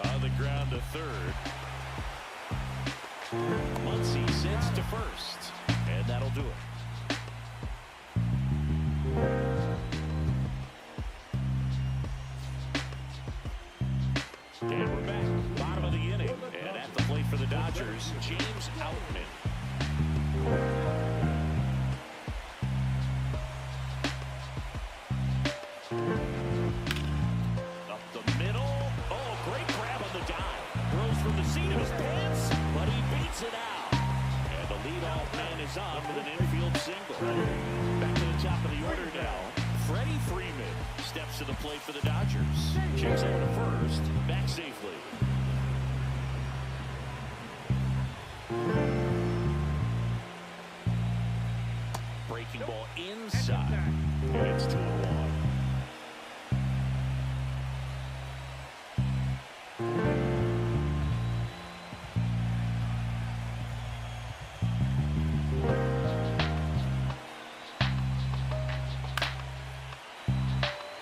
On the ground to third. Muncy sits to first. And that'll do it. And we're back. Bottom of the inning. And at the plate for the Dodgers, James Outman. Up the middle. Oh, great grab on the dive. Throws from the seat of his pants, but he beats it out. And the leadoff man is on with an infield single. Back to the top of the order now. Freddie Freeman steps to the plate for the Dodgers. Checks over to first. Back safely. Breaking ball inside. And it's 2-1.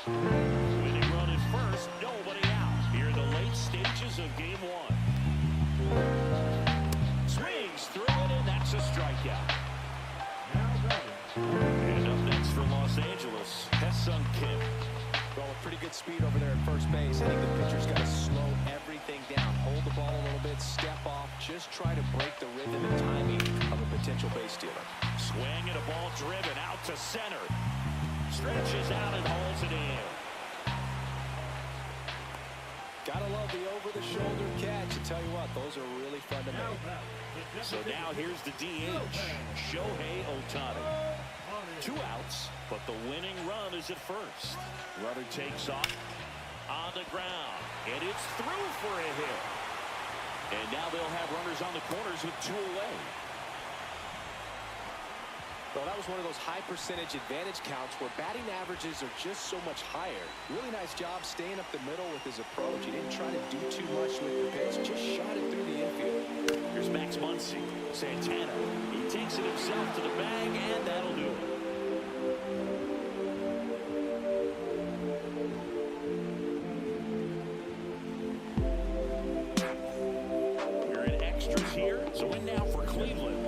Winning run is first, nobody out. try to break the rhythm and timing of a potential base stealer. Swing and a ball driven out to center. Stretches out and holds it in. Gotta love the over-the-shoulder catch. I tell you what, those are really fun to make. So now here's the DH, Shohei Ohtani. 2 outs, but the winning run is at first. Runner takes off on the ground, and it's through for a hit. And now they'll have runners on the corners with 2 away. Well, that was one of those high percentage advantage counts where batting averages are just so much higher. Really nice job staying up the middle with his approach. He didn't try to do too much with the pitch, just shot it through the infield. Here's Max Muncy. Santana, he takes it himself to the bag, and that'll do it. We're in extras here, so in now for Cleveland.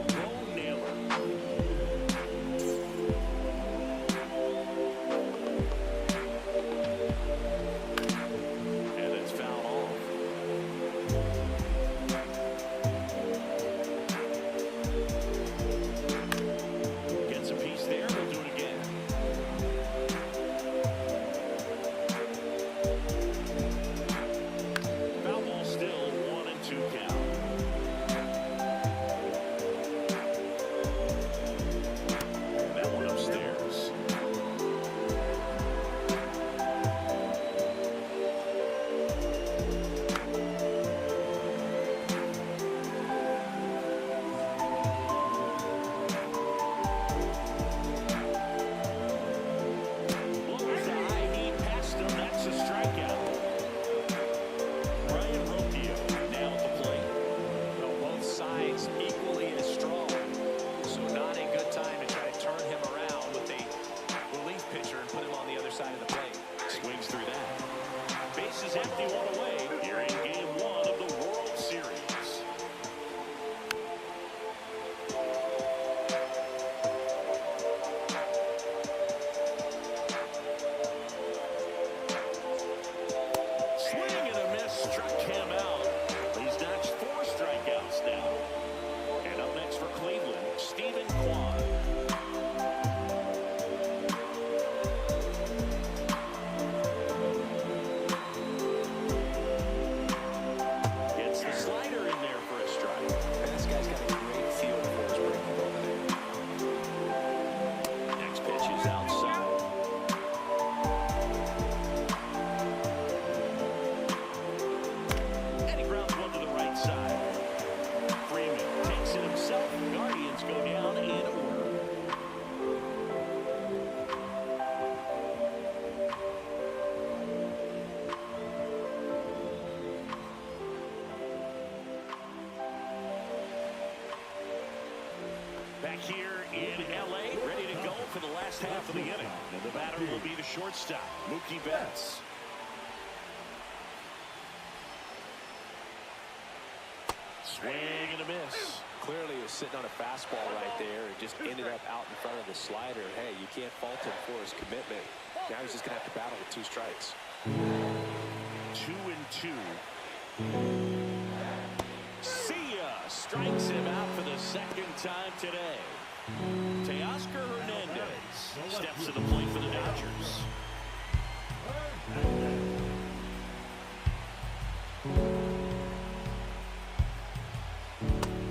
Back here in L.A., ready to go for the last half of the inning. And the batter will be the shortstop, Mookie Betts. Swing and a miss. Clearly he was sitting on a fastball right there and just ended up out in front of the slider. Hey, you can't fault him for his commitment. Now he's just going to have to battle with 2 strikes. 2-2. See ya! Strikes him out for the second time today. Teoscar Hernandez steps to the plate for the Dodgers.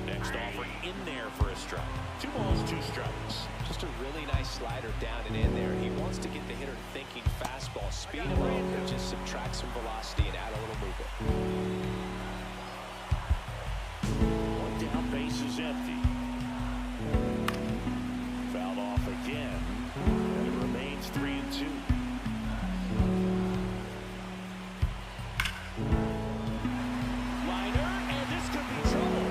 Next offering in there for a strike. 2 balls, 2 strikes. Just a really nice slider down and in there. He wants to get the hitter thinking fastball. Speed him up and just subtract some velocity and add a little movement. 1 down, base is empty. Fouled off again. And it remains 3-2. Liner, and this could be trouble.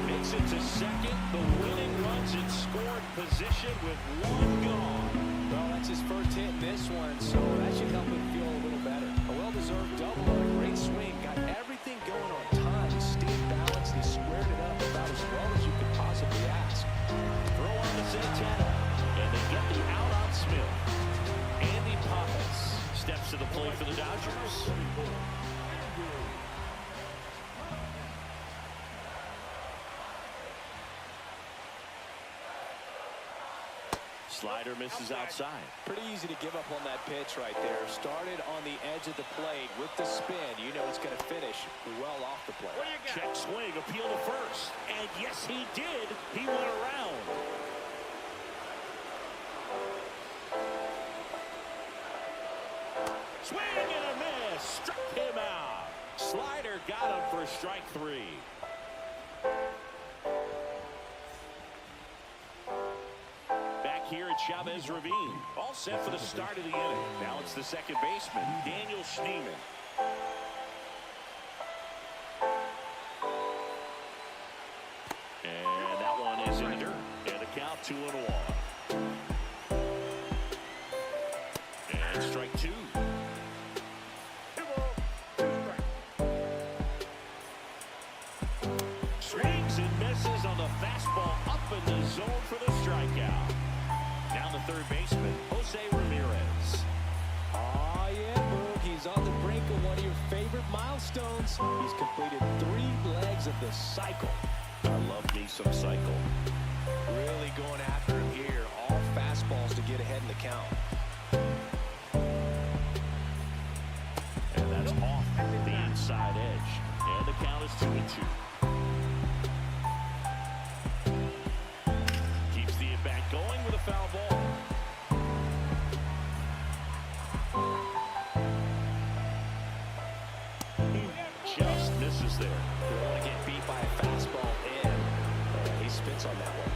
Makes it to second. The winning runs in scoring position with 1 gone. Well, that's his first hit in this one, so that should help him feel a little better. A well-deserved double on a great swing. Got everything going on time. He stayed balanced. He squared it up about as well as you could possibly ask. Throw on to Santana, and they get the out on Smith. Andy Pappas steps to the plate for the Dodgers. Slider misses outside. Pretty easy to give up on that pitch right there. Started on the edge of the plate with the spin. You know it's going to finish well off the plate. Check swing, appeal to first. And yes, he did. He went around. Swing and a miss. Struck him out. Slider got him for strike 3. Back here at Chavez Ravine. All set for the start of the inning. Now it's the second baseman, Daniel Schneemann. And that one is in the dirt. And the count 2-1. And strike 2. Swings and misses on the fastball up in the zone for the strikeout. Now the third baseman, Jose Ramirez. Oh, yeah, Boog. He's on the brink of one of your favorite milestones. He's completed 3 legs of the cycle. I love me some cycle. Really going after him here. All fastballs to get ahead in the count. And that's off the inside edge. And the count is 2-2. Keeps the at-bat going with a foul ball. Just misses there. You don't want to get beat by a fastball in. He spits on that one.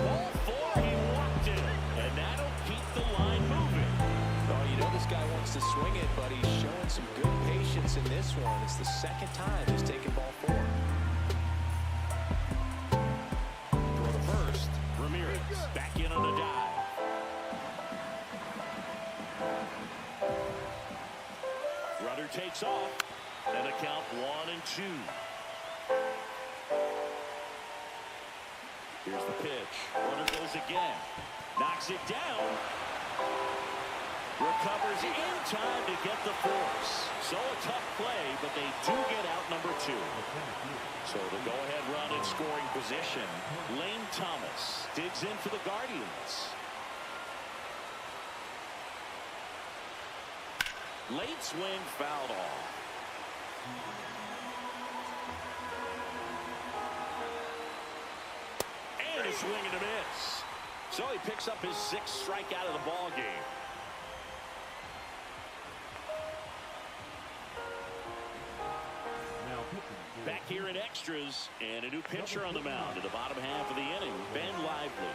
Ball 4, he walked it. And that'll keep the line moving. Oh, you know this guy wants to swing it, but he's showing some good patience in this one. It's the second time he's taken ball 4. For the first, Ramirez back in on the dive. Runner takes off. And a count 1-2. Here's the pitch. Runner goes again. Knocks it down. Recovers in time to get the force. So a tough play, but they do get out number 2. So the go-ahead run in scoring position. Lane Thomas digs in for the Guardians. Late swing fouled off. And a swing and a miss. So he picks up his 6th strikeout of the ball game. Back here in extras, and a new pitcher on the mound in the bottom half of the inning, Ben Lively.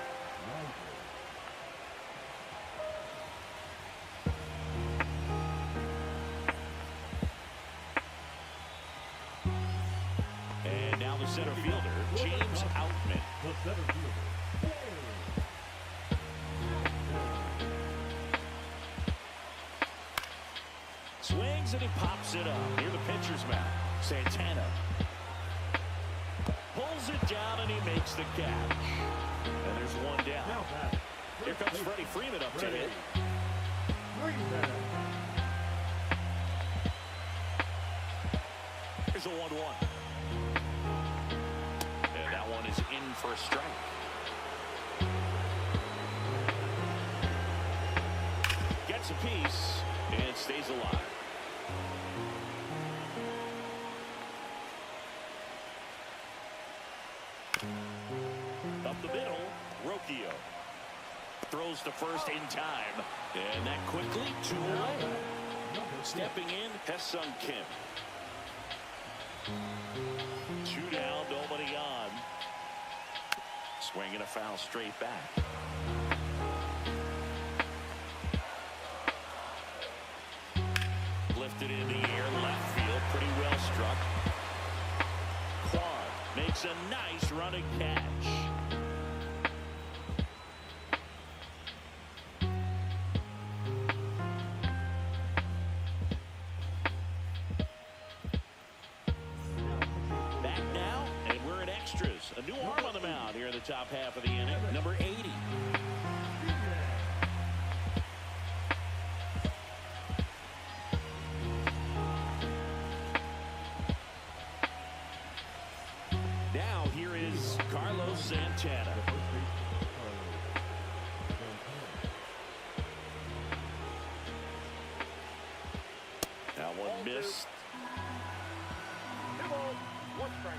And now the center fielder, James Outman. Swings and he pops it up near the pitcher's mound. Santana pulls it down and he makes the catch. And there's one down. Here comes Freddie Freeman up to hit. Here's a 1-1. And that one is in for a strike. Gets a piece and stays alive. Up the middle, Rocchio throws to first in time, and that quickly 2 away. Stepping in, Hesung Kim. 2 down, nobody on. Swinging a foul straight back. Lifted in the air, left field, pretty well struck. Quan makes a nice running catch. Back now, and we're in extras. A new arm on the mound here in the top half of the inning, number 80. Now here is Carlos Santana. Missed. 2 balls, 1 strike.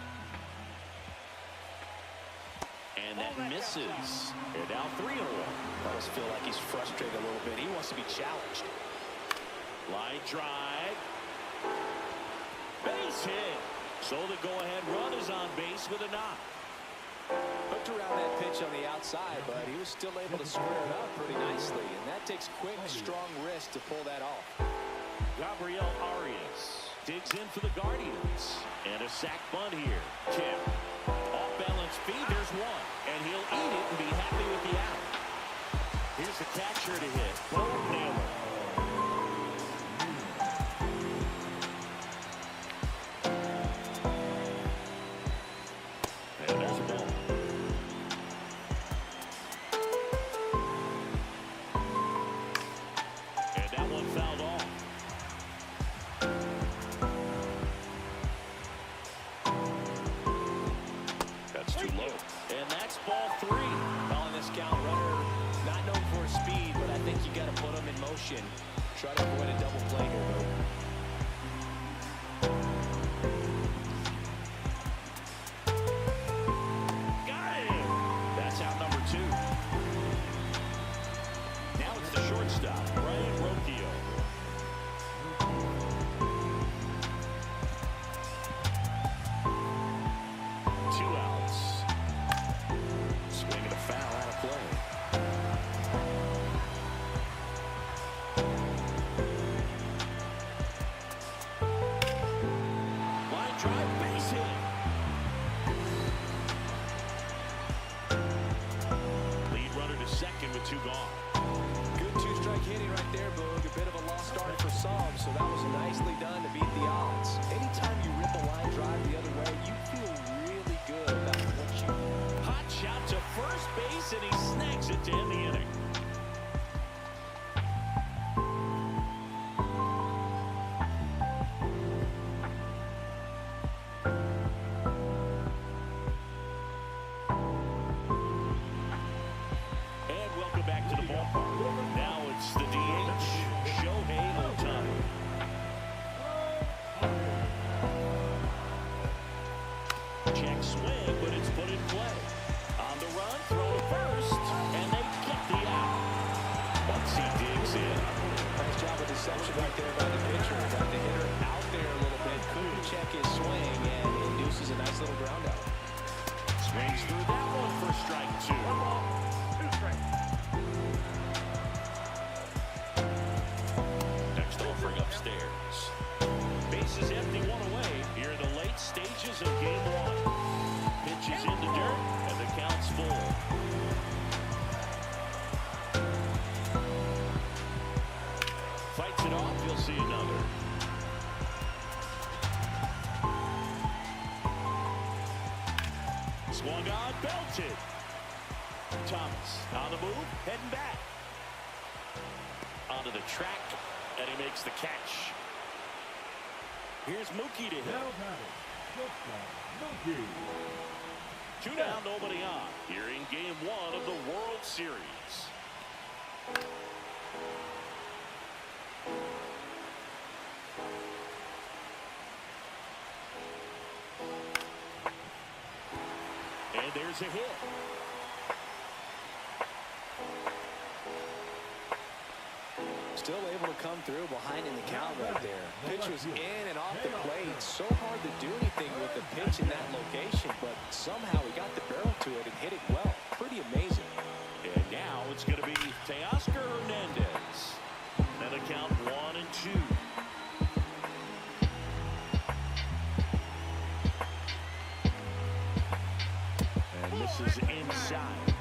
And that misses. And now 3-1. I almost feel like he's frustrated a little bit. He wants to be challenged. Line drive. Base hit. So the go-ahead run is on base with a knock. Hooked around that pitch on the outside, but he was still able to square it up pretty nicely. And that takes quick, strong wrist to pull that off. Gabriel Arias digs in for the Guardians. And a sac bunt here. Kim. Off-balance feed. There's one. And he'll eat it and be happy with the out. Here's the catcher to hit. Bo Naylor. And there's a ball. And that one fouled off. That's too low. And that's ball 3. Calling this count, runner not known for his speed, but I think you got to put him in motion. Try to avoid a double play here, though. Got him. That's out number 2. Now it's the shortstop, Brian Rocchio. Two outs. Swinging a foul out of play. Line drive, base hit. Lead runner to second with 2 gone. Good 2-strike hitting right there, Boog. A bit of a lost start for some, so that was nicely done to beat the odds. Anytime you rip a line drive the other way, you feel really good about what you... Hot shot to first base, and he snags it to end the inning. And welcome back to the ballpark. Now it's the DH, Shohei Ohtani. Check swing, but it's put in play. On the run, throw to first, and they get the out. Once he digs in. Nice job of deception right there by the pitcher. Got the hitter out there a little bit. Couldn't check his swing, and induces a nice little ground out. Swings through that one for strike 2. 1 ball, 2 strikes. Next offering upstairs. Base is empty, 1 away. Here in the late stages of game 1. Pitch is in the dirt, and the count's full. Fights it off, you'll see another. Swung on, belted. Thomas on the move, heading back. Onto the track, and he makes the catch. Here's Mookie to hit. Now batting, shortstop, Mookie. 2 down, nobody on. Here in game 1 of the World Series. And there's a hit. Still able to come through behind in the count right there. Pitch was in and off the plate. So hard to do anything with the pitch in that location, but somehow he got the barrel to it and hit it well. Pretty amazing. And now it's going to be Teoscar Hernandez. And a count 1 and 2. And this is inside.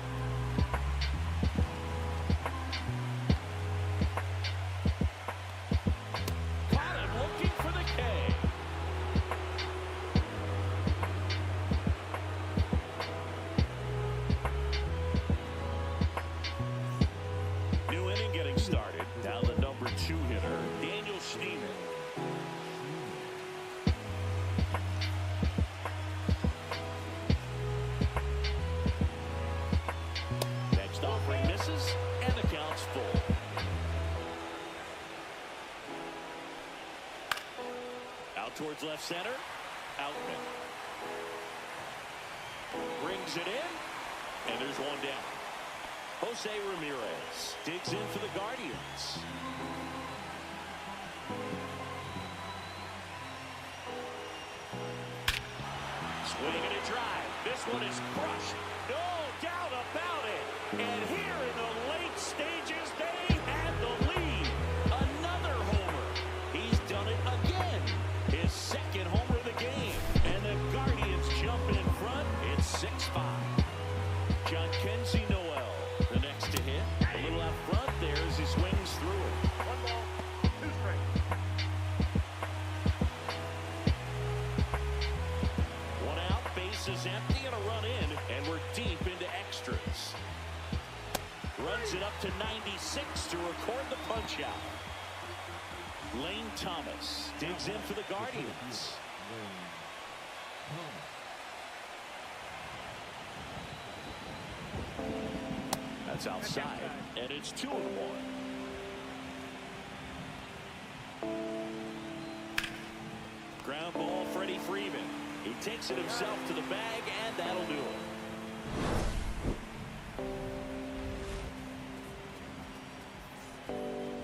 Caught him looking for the K. New inning getting started. Now the number 2 hitter, Daniel Schneemann. Next offering misses, and the count's full. towards left center. Outman brings it in, and there's one down. Jose Ramirez digs in for the Guardians. Swing and a drive. This one is crushed. No doubt about it. And here in the late stages, they had the lead. Another homer. He's done it again. His second homer of the game. And the Guardians jump in front. It's 6-5. John Kenzie Noel, the next to hit. A little out front there as he swings through it. 1 ball, 2 strikes. One out, base is empty, and a run in, and we're deep into extras. Runs it up to 96 to record the punch out. Lane Thomas digs in for the Guardians. That's outside, and it's 2-1. Ground ball, Freddie Freeman. He takes it himself to the bag, and that'll do it.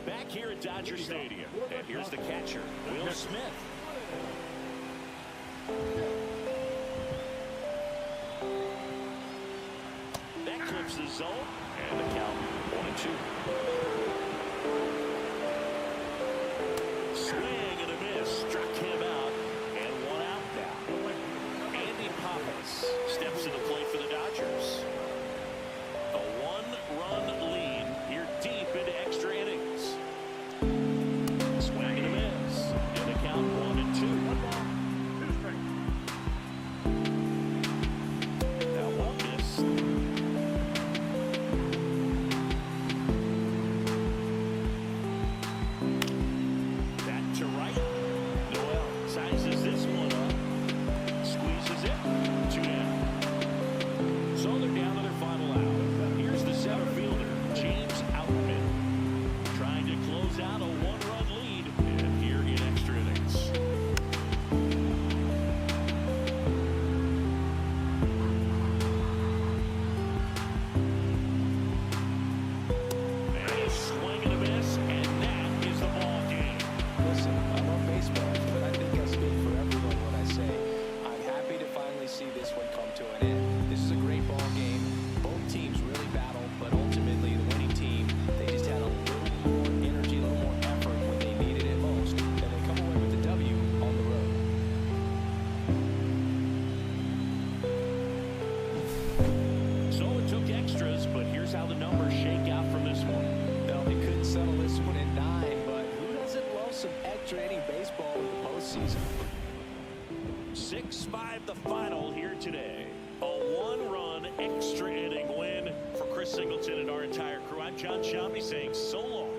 Back here at Dodger Stadium, and here's the catcher, Will Smith. That clips the zone, and the count 1-2. Swing and a miss, struck him out, and one out now. Andy Pappas steps to the plate for the Dodgers. A 1-run lead here deep into extra innings. Swing and a miss, and the count 1-2. 1 ball, 2 strikes. That one missed. Back to right. Noel sizes this one up. Squeezes it. 2 down. So they're down to their final out. Here's the center fielder, James Outman, trying to close out a 1-run lead. And here in extra innings. And a swing and a miss, and that is the ball game. Listen, I love baseball, but I think I speak for everyone when I say I'm happy to finally see this one come to an end. This is a great ball game. Both teams really battled, but ultimately the winning team, they just had a little more energy, a little more effort when they needed it most, and they come away with the W on the road. So it took extras, but here's how the numbers shake out from this one. No, they couldn't settle this one in 9, but who doesn't love some extra inning baseball in the postseason? 6-5 the final here today. A 1-run extra inning win for Chris Singleton and our entire crew. I'm John Shambi saying so long.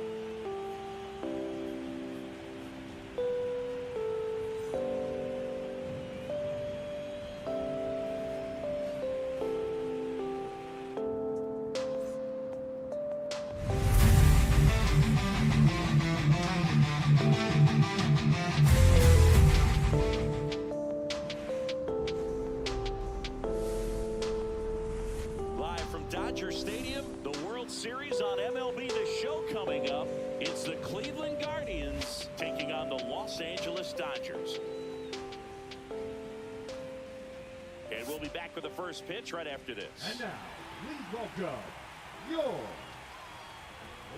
Live from Dodger Stadium, the World Series on MLB The Show coming up. It's the Cleveland Guardians taking on the Los Angeles Dodgers. And we'll be back with the first pitch right after this. And now, please welcome your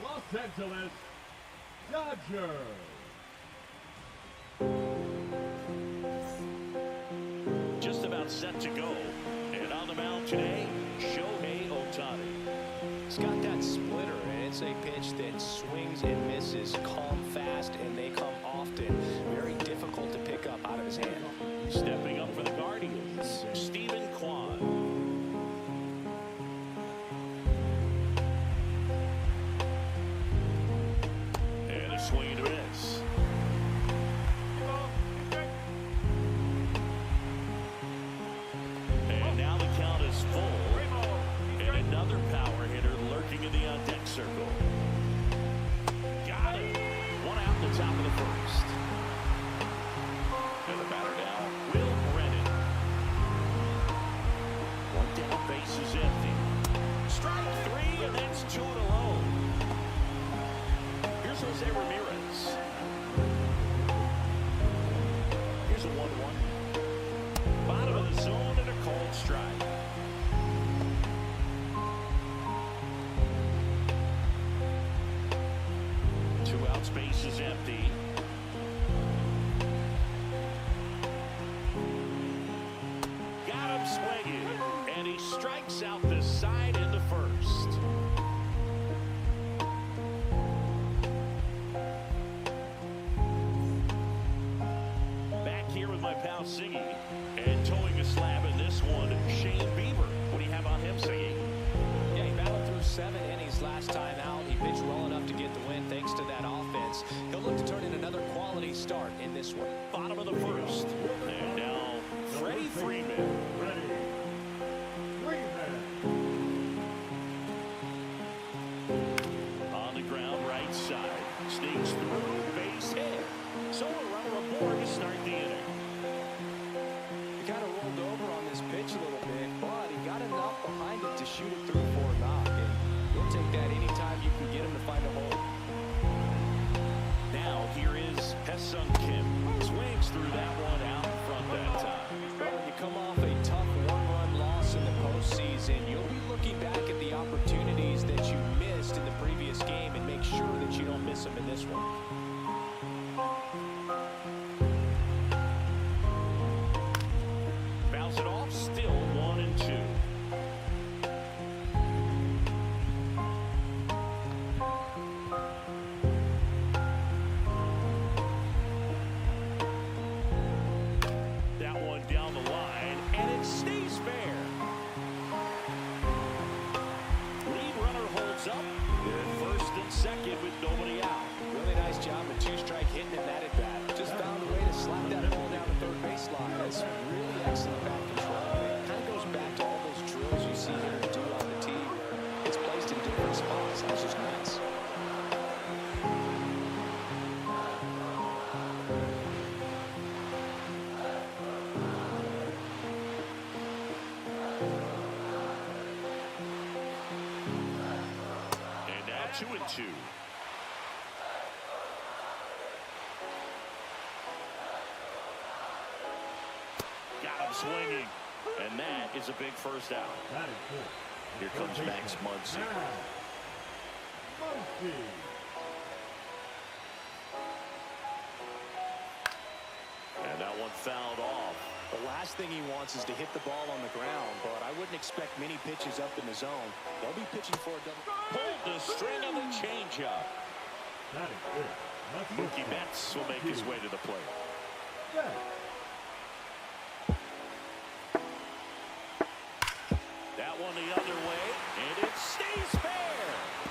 Los Angeles Dodgers. Just about set to go. And on the mound today, Shohei Ohtani. He's got that splitter, and it's a pitch that swings and misses, come fast, and they come often. Very difficult to pick up out of his hand. Stepping up for the Guardians, Stephen Kwan. And a swing and a miss. 2 balls, 2 strikes. And now the count is full. 3 balls, 3 And strikes. another power hitter lurking in the on-deck circle. Got it. One out in the top of the first. Singy. And towing a slab in this one, Shane Bieber. What do you have on him, Singy? Yeah, he battled through 7 innings last time out. He pitched well enough to get the win thanks to that offense. He'll look to turn in another quality start in this one. Bottom of the first. And now Freddie Freeman. On the ground, right side. Sneaks through, base hit. So a runner aboard to start the inning. He kind of rolled over on this pitch a little bit, but he got enough behind it to shoot it through for a knock. And you'll take that anytime you can get him to find a hole. Now here is Haesung Kim. Swings through that one out in front that time. Well, when you come off a tough one-run loss in the postseason, you'll be looking back at the opportunities that you missed in the previous game and make sure that you don't miss them in this one. Bounce it off, still 1-2. That one down the line, and it stays fair. Lead runner holds up. And first and second with nobody out. Really nice job with 2-strike hitting in that at bat. Just found a way to slap that ball down the third baseline. That's really excellent bat control. It kind of goes back to all those drills you see hitters do on the tee where it's placed in different spots. That's just nice. And now 2-2. Got him swinging. And that is a big first out. That is good. Here comes Max Muncy. Muncy. And that one fouled off. The last thing he wants is to hit the ball on the ground, but I wouldn't expect many pitches up in the zone. They'll be pitching for a double. Pulled the string of the changeup. That is good. That's Mookie Betts will make his way to the plate. Good. That one the other way, and it stays fair.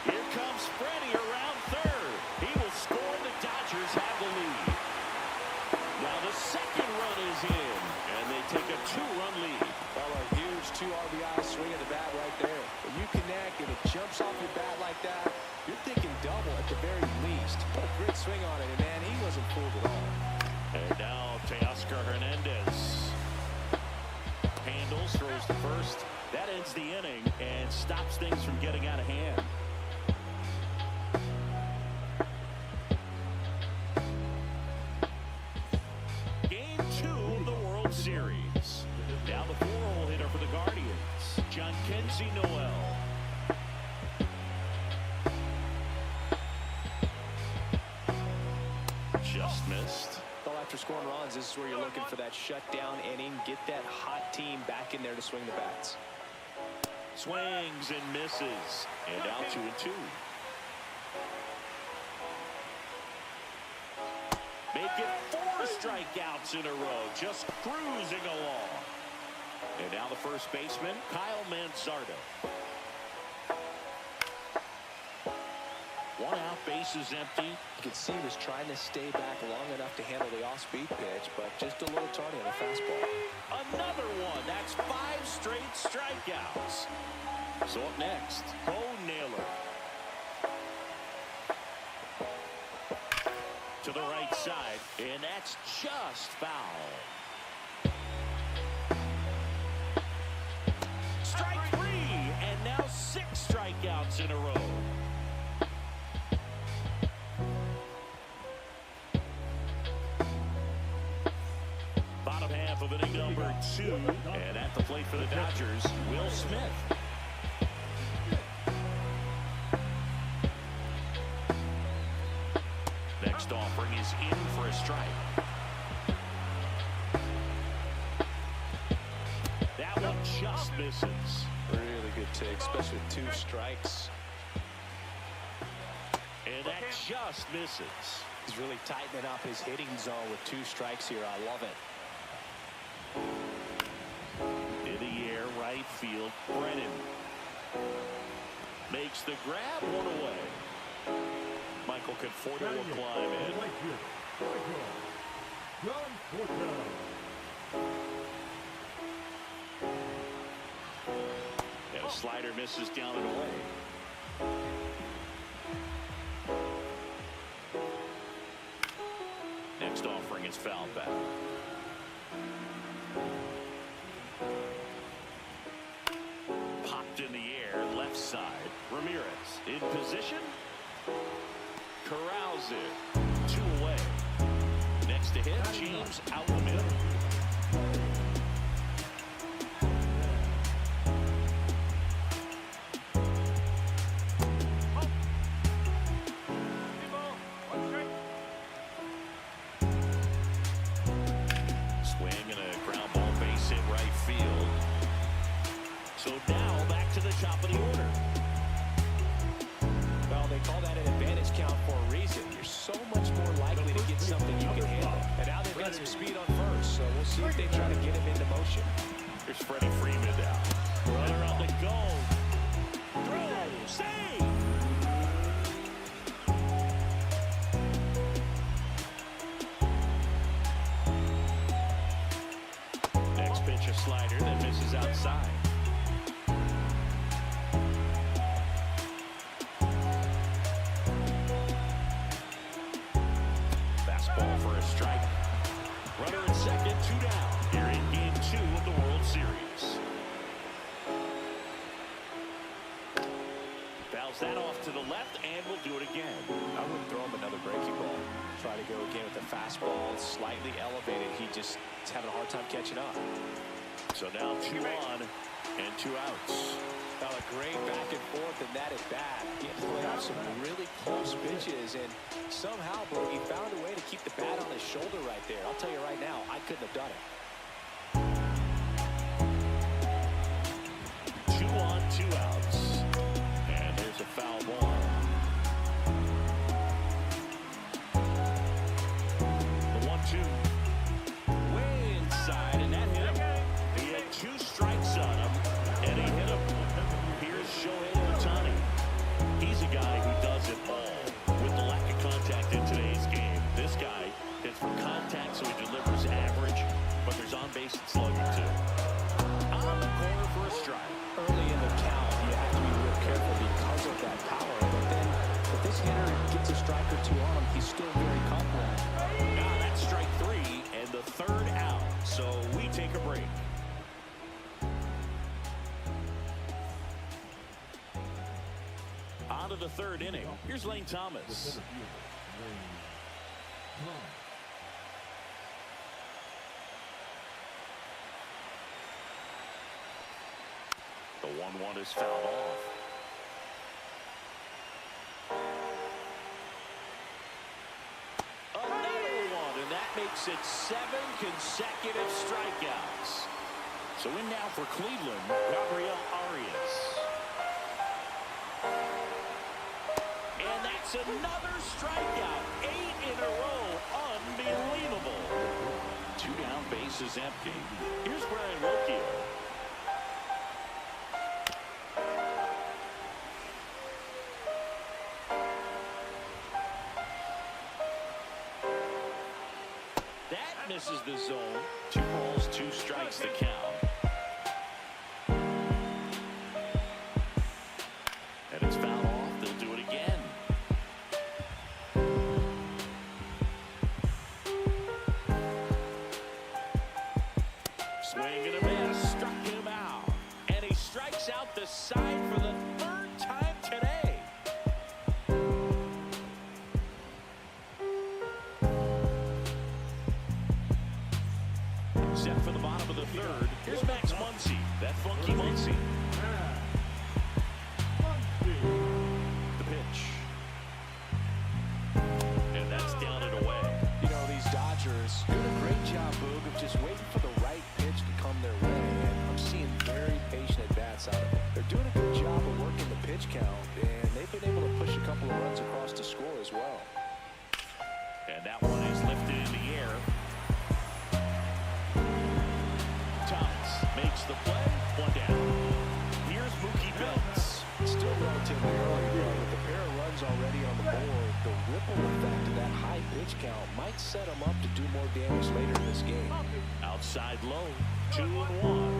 Here comes Freddie around third. He will score. The Dodgers have the lead. Now the second run is in, and they take a 2-run lead. Well, a huge 2 RBI swing of the bat right there. When you connect and it jumps off your bat like that, you're thinking double at the very least. What a great swing on it, and man, he wasn't fooled at all. And now Teoscar Hernandez handles, throws to first. That ends the inning and stops things from getting out of hand. Game 2 of the World Series. Now the 4-hole hitter for the Guardians, Jhonkensy Noel. Just missed. Well, after scoring runs, this is where you're looking for that shutdown inning. Get that hot team back in there to swing the bats. Swings and misses. And out 2-2. Make it 4 strikeouts in a row. Just cruising along. And now the first baseman, Kyle Manzardo. 1 out, bases empty. You could see he was trying to stay back long enough to handle the off-speed pitch, but just a little tardy on the fastball. Another one. That's 5 straight strikeouts. So up next, Bo Naylor. To the right side, and that's just foul. Strike 3, and now 6 strikeouts in a row. Bottom half of inning number 2, and at the plate for the Dodgers, Will Smith. Next offering is in for a strike. That one just misses. Really good take, especially with 2 strikes. And that just misses. He's really tightening up his hitting zone with 2 strikes here. I love it. In the air, right field. Brennan makes the grab, one away. Michael Conforto will climb in. And a slider misses down and away. Next offering is fouled back. Popped in the air, left side. Ramirez in position. Corrals it. 2 away. Next to hit, James out the middle. Swing and a ground ball base hit right field. So now back to the top of the order. Well, they call that an advantage count for a reason. You're so much more likely to get something you can handle. And now they've got some speed on first, so we'll see if they try to get him into motion. Here's Freddie Freeman down. Runner on the go. Throw. Save. Next pitch, a slider that misses outside. Fastball for a strike. Runner at second, 2 down. Here in game 2 of the World Series. Fouls that off to the left, and we'll do it again. I wouldn't throw him another breaking ball. Try to go again with the fastball, slightly elevated. He just is having a hard time catching up. So now 2 on and 2 outs. Well, a great back and forth, and that at bat. He played off some really close pitches, and somehow, Boogie found a way to keep the bat on his shoulder right there. I'll tell you right now, I couldn't have done it. 2 on, 2 outs. And there's a foul ball. The 1-2. Way inside, and that hit him. He had 2 strikes on him, and he hit him. Here's Shohei Ohtani. He's a guy who does it all. With the lack of contact in today's game, this guy hits for contact, so he delivers average, but there's on-base and slugging too. On the corner for a strike. Early in the count, you have to be real careful because of that power. But then, if this hitter gets a strike or 2 on him, he's still very confident. Now that's strike 3 and the 3rd out. So we take a break. On to the 3rd inning. Here's Lane Thomas. The 1-1 is fouled off. Another one, and that makes it 7 consecutive strikeouts. So in now for Cleveland, Gabriel Arias. And that's another strikeout. 8 in a row. Unbelievable. 2 down, bases empty. Here's Brian Wilkie. That misses the zone. 2 balls, 2 strikes to count. And it's fouled off. They'll do it again. Swing and a miss. Struck him out. And he strikes out the side for the 3rd time today. Set for the bottom of the 3rd. Here's Max Muncy. That funky Muncy. The pitch. And that's down and away. You know, these Dodgers doing a great job, Boog, of just waiting for the right pitch to come their way. And I'm seeing very patient at-bats out of them. They're doing a good job of working the pitch count, and they've been able to push a couple of runs across to score as well. And that one is lifted in the air. already on the board, the ripple effect of that high pitch count might set him up to do more damage later in this game. Outside low, 2-1.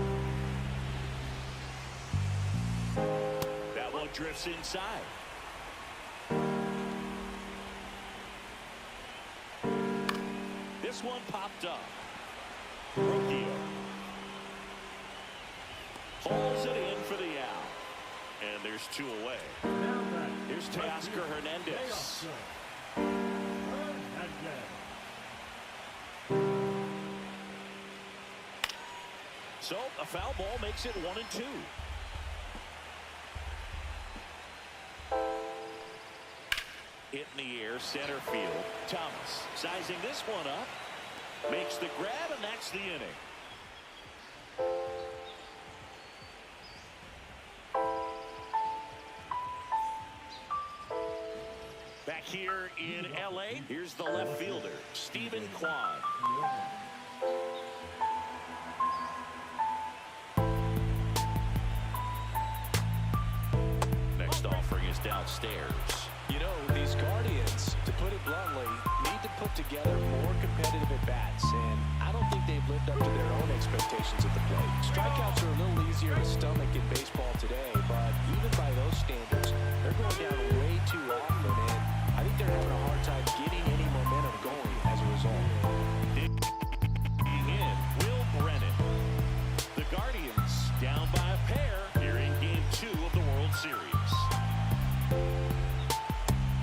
That one drifts inside. This one popped up. Rookie pulls it in for the out. And there's 2 away. Here's Teoscar Hernandez. So a foul ball makes it 1-2. Hit in the air, center field. Thomas sizing this one up. Makes the grab, and that's the inning. Back here in L.A., here's the left fielder, Stephen Kwan. Next offering is downstairs. You know, these Guardians, to put it bluntly, need to put together more competitive at-bats, and I don't think they've lived up to their own expectations at the plate. Strikeouts are a little easier to stomach in baseball today, but even by those standards, they're going down way too often, and I think they're having a hard time getting any momentum going as a result. Digging in, Will Brennan. The Guardians down by a pair here in Game 2 of the World Series.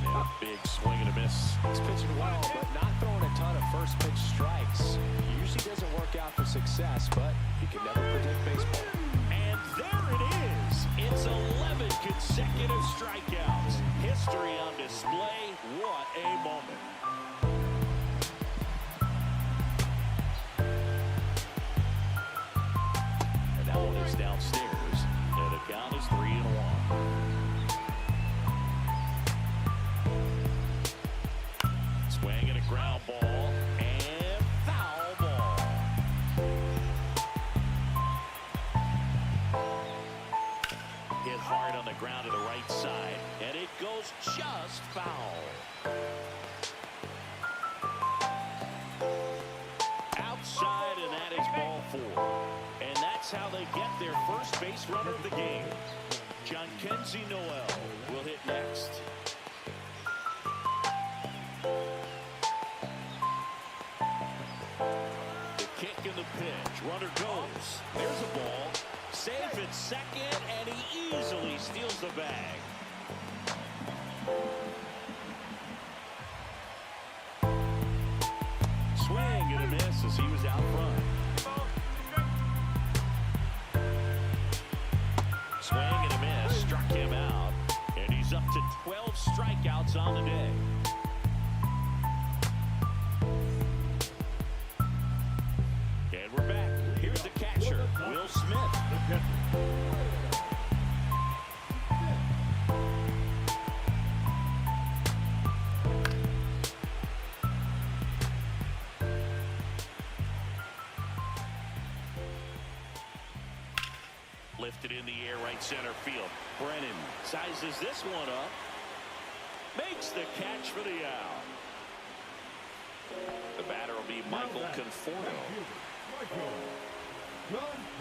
And a big swing and a miss. He's pitching well, but not throwing a ton of first pitch strikes. Usually doesn't work out for success, but you can never predict baseball. And there it is. It's 11 consecutive strikeouts. History on display. What a moment. And that one is downstairs. And the count is 3-1. Swing and a ground ball. And foul ball. Hit hard on the ground to the right side. And it goes just foul. Outside, and that is ball 4. And that's how they get their first base runner of the game. John Kenzie Noel will hit next. The kick and the pitch. Runner goes. There's a ball. Safe at second, and he easily steals the bag. Swing and a miss as he was out front. Swing and a miss. Struck him out. And he's up to 12 strikeouts on the day. And we're back. Here's the catcher, Will Smith. Lifted in the air, right center field. Brennan sizes this one up. Makes the catch for the out. The batter will be Michael Conforto.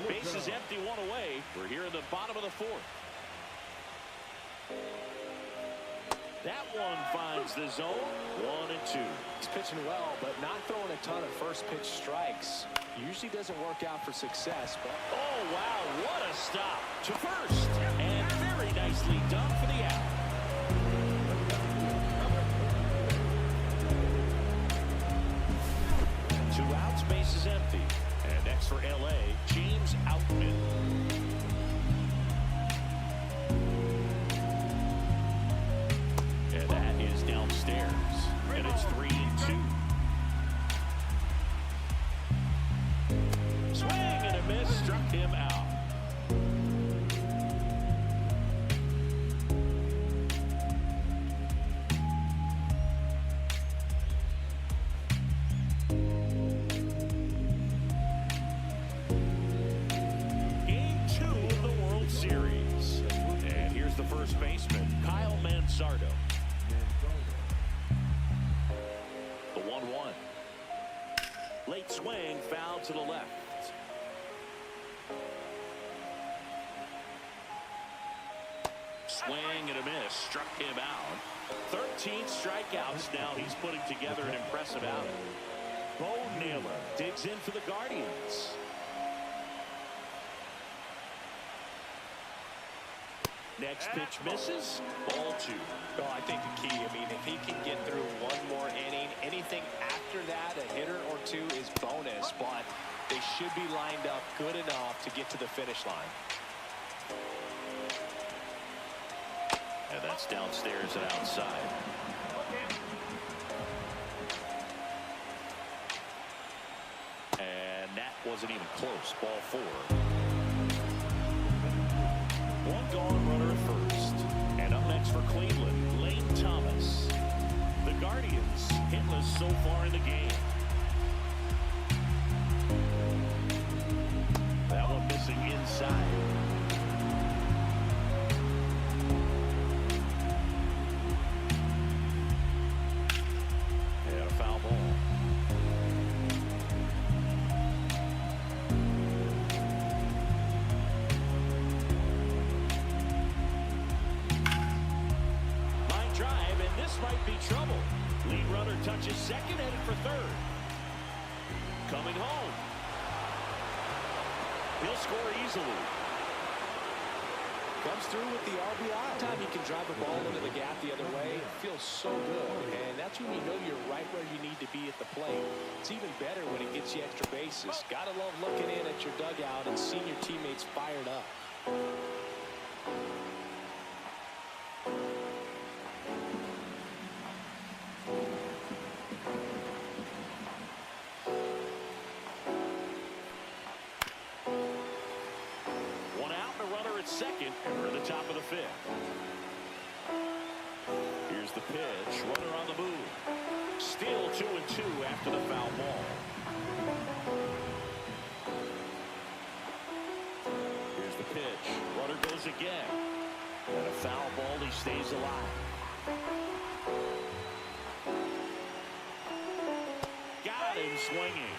Base is empty, 1 away. We're here in the bottom of the 4th. That one finds the zone. 1-2. He's pitching well, but not throwing a ton of first pitch strikes. Usually doesn't work out for success, but oh wow, what a stop to first, and very nicely done for the out. Two outs, base is empty. And next for LA, James Outman. And that is downstairs. And it's 3-2. Swing and a miss, struck him out. Game 2 of the World Series. And here's the first baseman, Kyle Manzardo. swing, foul to the left. Swing and a miss, struck him out. 13 strikeouts now. He's putting together an impressive outing. Bo Naylor digs in for the Guardians. Next pitch misses. Ball 2. Well, I think the key, I mean, if he can get through one more inning, anything after that, a hitter or two is bonus, but they should be lined up good enough to get to the finish line. And that's downstairs and outside. And that wasn't even close. Ball 4. One gone, runner at first. And up next for Cleveland, Lane Thomas. The Guardians hitless so far in the game. That one missing inside. And a foul ball. Might be trouble. Lead runner touches second, headed for third. Coming home. He'll score easily. Comes through with the RBI. Time you can drive a ball into the gap the other way, it feels so good. And that's when you know you're right where you need to be at the plate. It's even better when it gets you extra bases. Gotta love looking in at your dugout and seeing your teammates fired up. Second, and we're at the top of the 5th. Here's the pitch. Runner on the move. Still 2-2 after the foul ball. Here's the pitch. Runner goes again. And a foul ball. He stays alive. Got him swinging.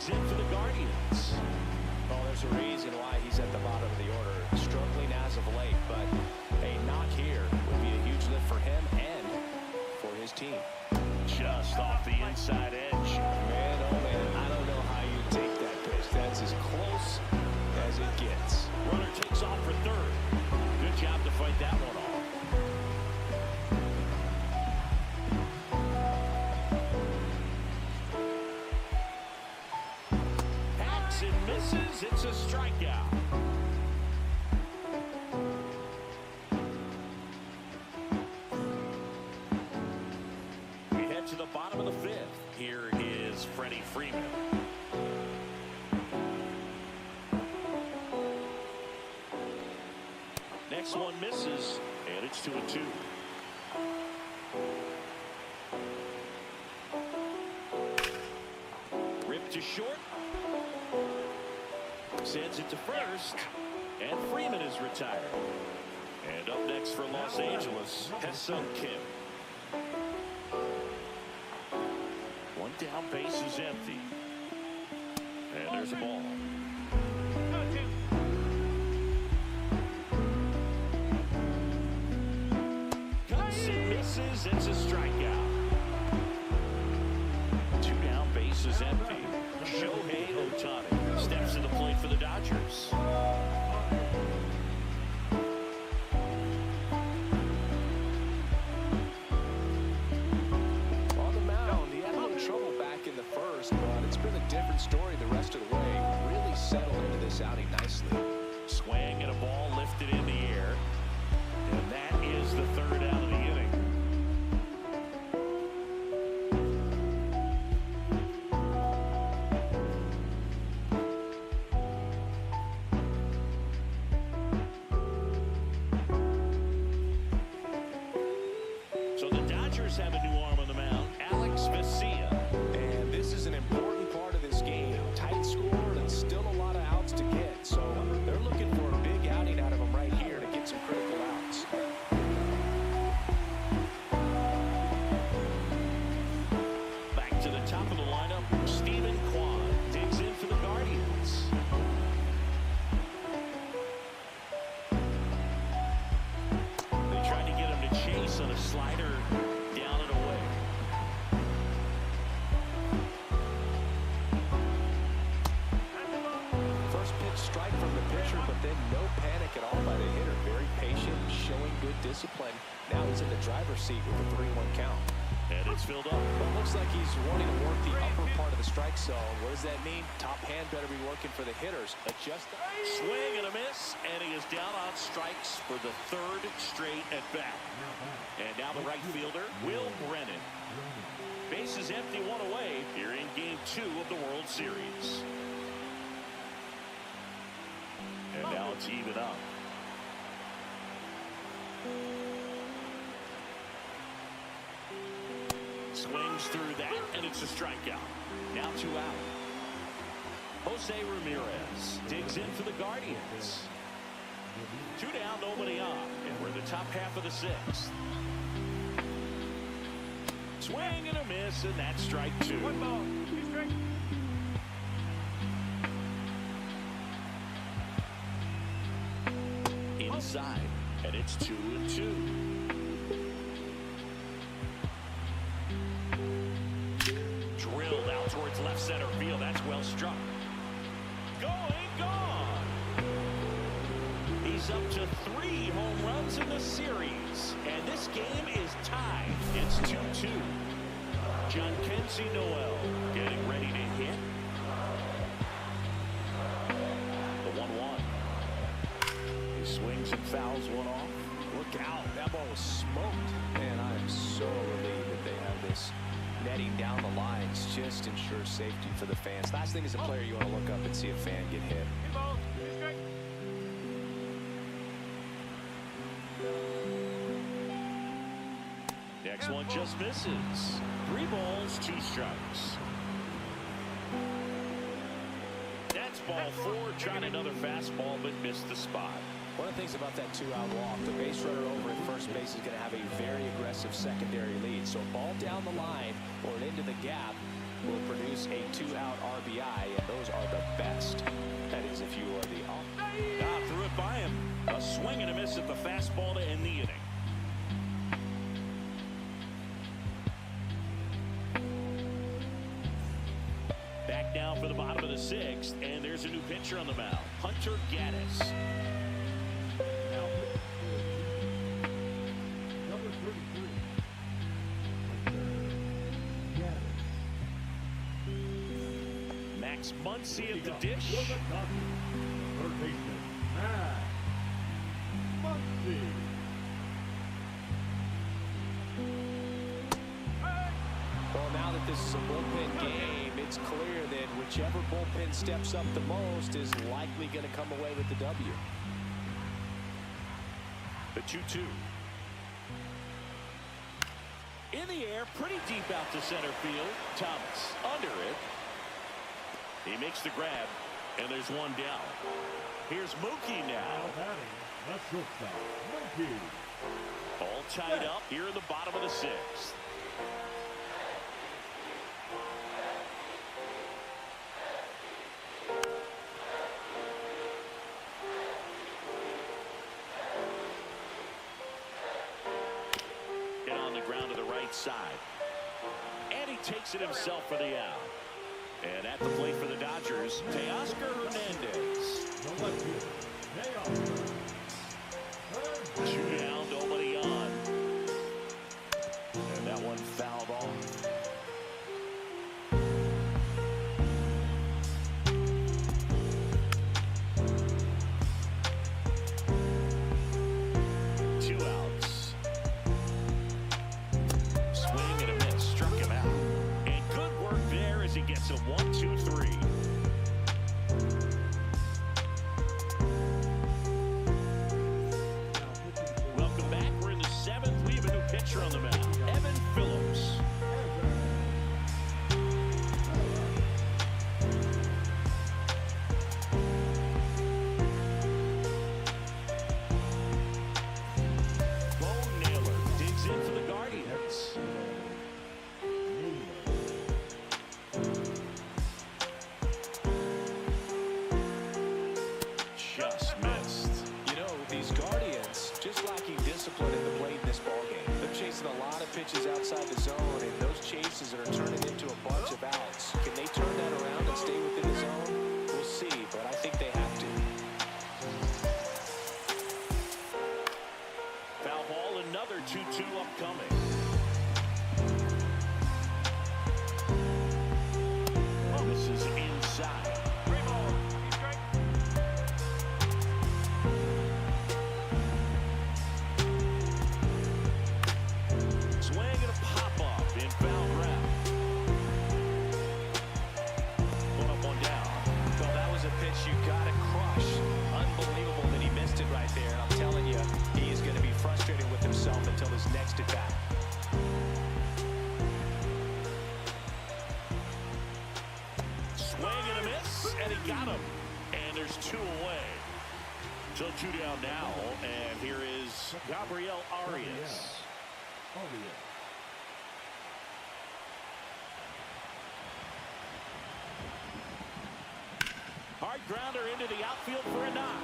In for the Guardians. Well, there's a reason why he's at the bottom of the order. Struggling as of late, but a knock here would be a huge lift for him and for his team. Just off the inside edge. Man, oh man, I don't know how you take that pitch. That's as close as it gets. Runner takes off for third. Good job to fight that one off. It's a strikeout. We head to the bottom of the 5th. Here is Freddie Freeman. Next one misses, and it's 2-2. Ripped to short. Sends it to first, and Freeman is retired. And up next for Los Angeles, Ha-Seong Kim. One down, base is empty. And there's a ball. Cuts and misses, it's a strikeout. 2 down, base is empty. Shohei Ohtani steps to the plate for the Dodgers. On the mound, he had a little trouble back in the first, but it's been a different story the rest of the way. Really settled into this outing nicely. Swing and a ball lifted in the air. And that is the 3rd out of the inning. Have a new arm on the mound, Alex Vesia. And this is an important part of this game. Tight score and still a lot of outs to get. So they're looking for a big outing out of them right here to get some critical outs. slider down and away. First pitch strike from the pitcher, but then no panic at all by the hitter. Very patient, showing good discipline. Now he's in the driver's seat with a 3-1 count. And it's filled up. Well, it looks like he's wanting to work the upper part of the strike zone. What does that mean? Top hand better be working for the hitters. Adjust. Swing and a miss, and he is down on strikes for the 3rd straight at bat. And now the right fielder, Will Brennan. Bases empty, 1 away here in Game 2 of the World Series. And now it's even up. Swings through that, and it's a strikeout. Now 2 out. Jose Ramirez digs in for the Guardians. 2 down, nobody on, and we're in the top half of the 6th. Swing and a miss, and that's strike 2. 1 ball, 2 strikes. Inside, and it's 2-2. Drilled out towards left center field. That's well struck. Going, gone. He's up to 3 home runs in the series, and this game is tied. It's 2-2. Jhonkensy Noel getting ready to hit. The 1-1. He swings and fouls one off. Look out. That ball was smoked. Man, I am so relieved that they have this netting down the lines. Just ensures safety for the fans. Last thing as a player, you want to look up and see a fan get hit. 2 balls, 2 strikes. Next one just misses. 3 balls, 2 strikes. That's ball 4. Trying another fastball, but missed the spot. One of the things about that 2-out walk, the base runner over at first base is going to have a very aggressive secondary lead. So a ball down the line or into the gap will produce a 2-out RBI, and those are the best. That is if you are the off. Threw it by him. A swing and a miss at the fastball to end the inning. Back down for the bottom of the 6th, and there's a new pitcher on the mound, Hunter Gaddis. Number 33. Max Muncy at the dish. Third baseman, Max Muncy. Well, now that this is a bullpen game, it's clear that whichever bullpen steps up the most is likely going to come away with the W. The 2-2. In the air, pretty deep out to center field. Thomas under it. He makes the grab, and there's 1 down. Here's Mookie now. Now batting, the shortstop, Mookie. All tied up here in the bottom of the 6th. Hit on the ground to the right side. And he takes it himself for the out. And at the plate for the Dodgers, Teoscar Hernandez. The left fielder, Teoscar. 2 down, nobody on. And that one fouled off. Two outs. Swing and a miss, struck him out. And good work there as he gets a 1-2-3. lot of pitches outside the zone, and those chases are turning into a bunch of outs. Can they turn that around and stay within the zone? We'll see, but I think they have to. Foul ball, another 2-2 upcoming. Oh, this is inside. Swing and a pop-up in foul ground. One up, one down. Well, that was a pitch you got to crush. Unbelievable that he missed it right there. And I'm telling you, he is going to be frustrated with himself until his next at bat. Swing and a miss, and he got him. And there's 2 away. So 2 down now, and here is Gabriel Arias. Hard grounder into the outfield for a knock.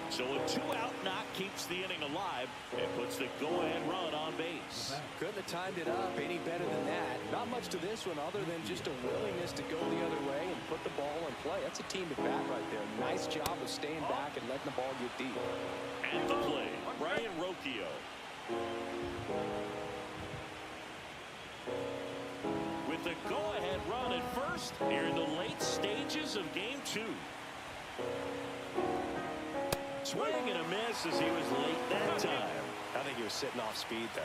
So a 2-out knock keeps the inning alive and puts the go-ahead run on base. Couldn't have timed it up any better than that. Not much to this one other than just a willingness to go the other way and put the ball in play. That's a team at bat right there. Nice job of staying back and letting the ball get deep. At the plate, Brian Rocchio. With the go-ahead run at first here in the late stages of game 2. Swing and a miss as he was late that time. I think he was sitting off speed there.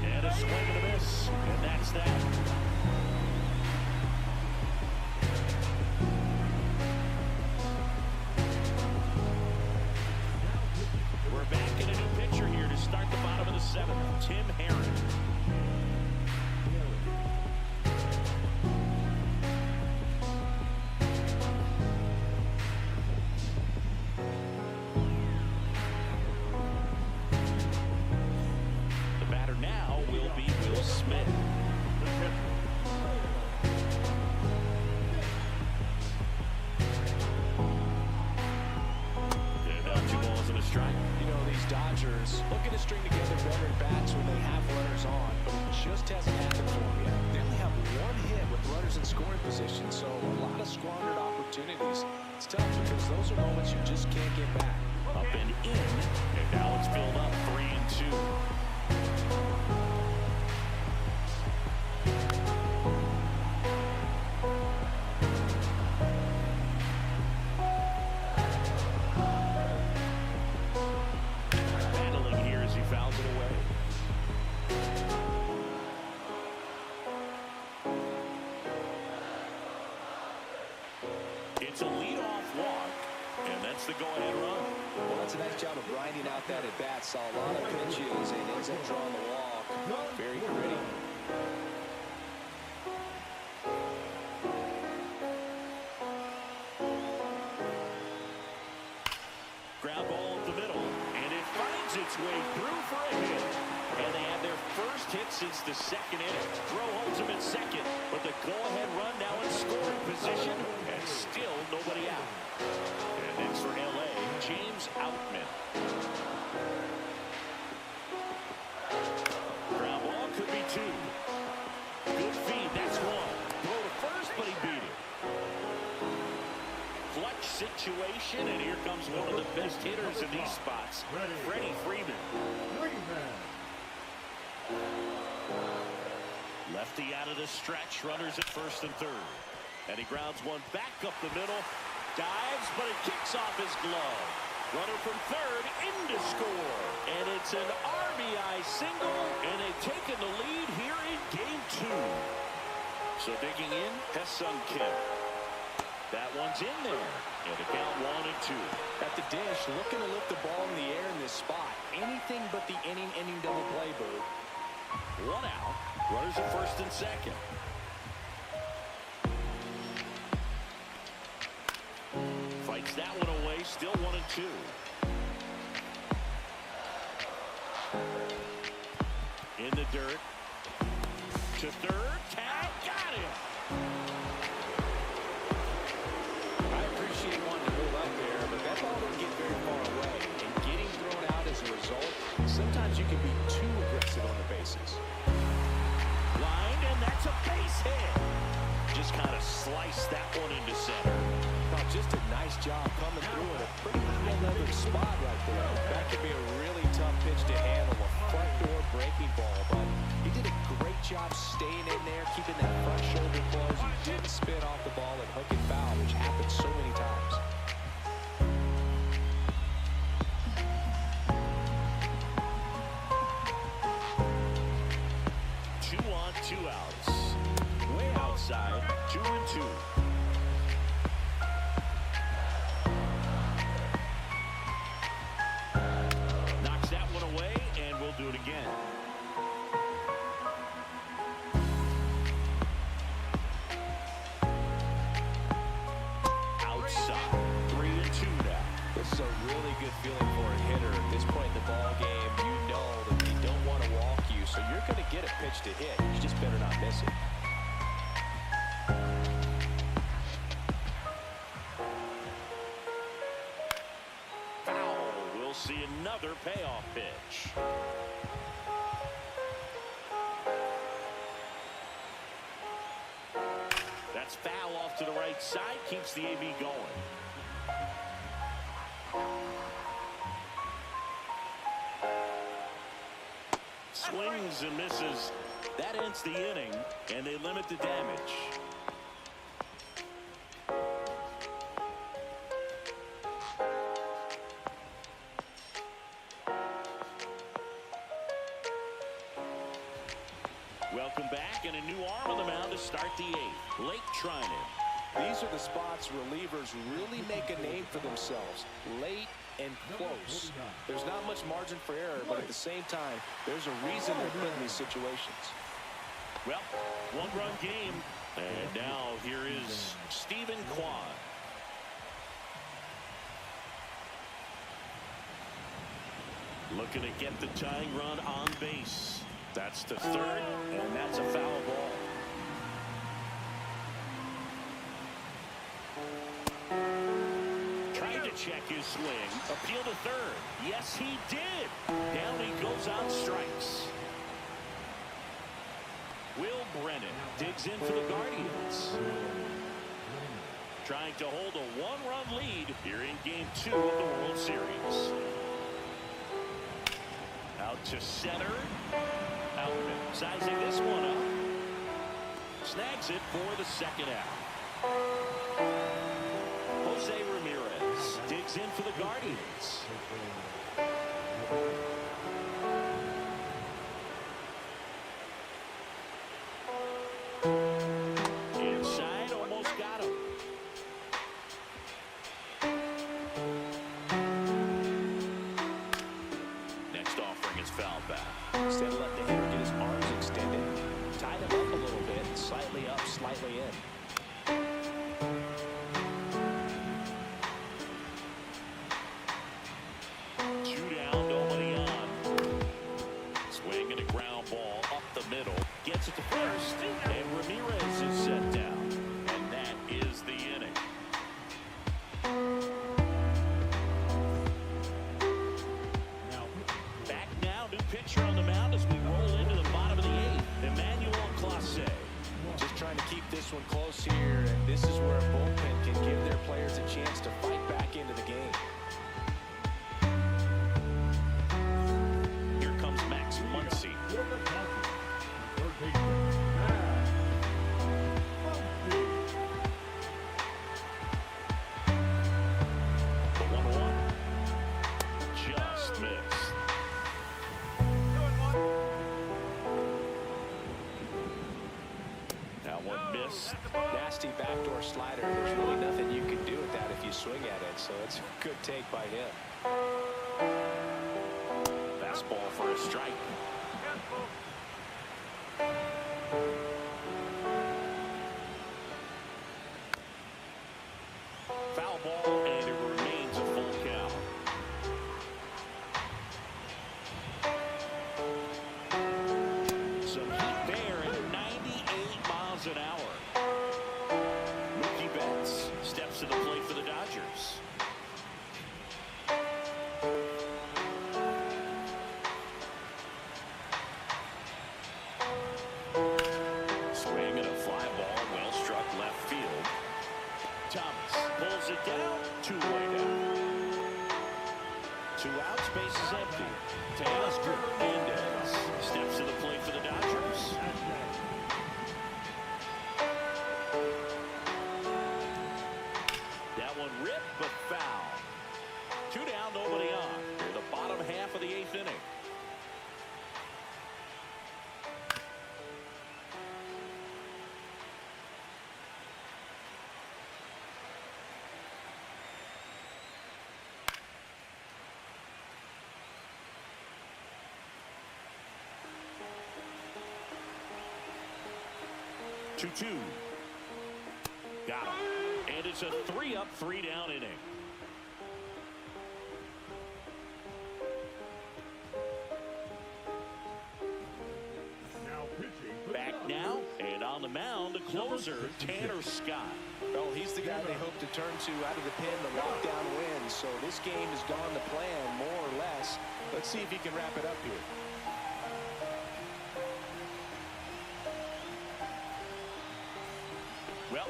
And a swing and a miss, and that's that. We're back in a new pitcher here to start the bottom of the 7th. Tim Herron. The batter now will be Will Smith. And now 2 balls and a strike. You know, these Dodgers looking to string together better bats when they have runners on, but it just hasn't happened for them yet. They only have 1 hit with runners in scoring position, so a lot of squandered opportunities. It's tough because those are moments you just can't get back. Up and in, and now it's filled up 3-2. Battling here as he fouls it away. It's a leadoff walk, and that's the go-ahead run. Well, that's a nice job of grinding out that at bat. Saw a lot of pitches and ends up drawing the walk. Very gritty. Ground ball up the middle, and it finds its way through for a hit. And they have their first hit since the 2nd inning. Throw holds him at second, but the go-ahead run now in scoring position, and still nobody out. And next for L.A., James Outman. Ground ball could be 2. Good feed, that's 1. Throw to first, but he beat it. Clutch situation, and here comes one of the best hitters in these spots, Freddie Freeman. Lefty out of the stretch, runners at first and third. And he grounds one back up the middle, dives, but it kicks off his glove. Runner from third, in to score. And it's an RBI single, and they've taken the lead here in game 2. So digging in, Ha-Seong Kim. That one's in there, and the count 1-2. At the dish, looking to lift the ball in the air in this spot. Anything but the inning double play, Boo. 1 out. Runners at first and second. Fights that one away. Still 1-2. In the dirt. To third, tag, got him. I appreciate wanting to move up there, but that ball didn't get very far away. And getting thrown out as a result, sometimes you can be too aggressive on the bases. Line, and that's a base hit. Just kind of sliced that one into center. Oh, just a nice job coming through in a pretty high-level spot right there. That could be a really tough pitch to handle, a front door breaking ball, but he did a great job staying in there, keeping that front shoulder closed. He didn't spin off the ball and hook it foul, which happens so many times. Two on, two outs. Way outside, 2-2. Knocks that one away, and we'll do it again. Outside, 3-2 now. This is a really good feeling for a hitter at this point in the ball game. You know that they don't want to walk you, so you're going to get a pitch to hit. You just better not miss it. Foul. We'll see another payoff pitch. That's foul off to the right side. Keeps the AB going. Swings and misses. That ends the inning, and they limit the damage. Welcome back, and a new arm on the mound to start the eighth. Lake Trinan. These are the spots relievers really make a name for themselves. Late and close. There's not much margin for error, but at the same time, there's a reason they're put in these situations. Well, one-run game. And now here is Stephen Kwan. Looking to get the tying run on base. That's to third, and that's a foul ball. Tried to check his swing. Appeal to third. Yes, he did. Down he goes on strikes. Will Brennan digs in for the Guardians. Trying to hold a one-run lead here in Game 2 of the World Series. Out to center. Outman sizing this one up. Snags it for the second out. Jose Ramirez digs in for the Guardians. Inside, almost got him. Next offering is foul back. Instead of letting the hitter get his arms extended, tied him up a little bit, slightly up, slightly in. Two down, nobody on. Swing and a ground ball up the middle. Gets it to first, and Ramirez is set down. And that is the inning. Back now, new pitcher on the mound as we roll into the bottom of the eighth. Emmanuel Clase. Just trying to keep this one close here, and this is where a bullpen can give their players a chance to fight back into the game. Here comes Max Muncy. The 1-1. Just missed. That one missed. Nasty backdoor slider. There's really nothing you can do with that if you swing at it, so it's a good take by him. Fastball for a strike. Foul ball, and it remains a full count. Some heat there, and 9 2-2. Got him. And it's a 3-up, 3-down inning. Back now, and on the mound, the closer, Tanner Scott. Well, he's the guy they hope to turn to out of the pen to lock down wins. So this game has gone to plan, more or less. Let's see if he can wrap it up here. Well,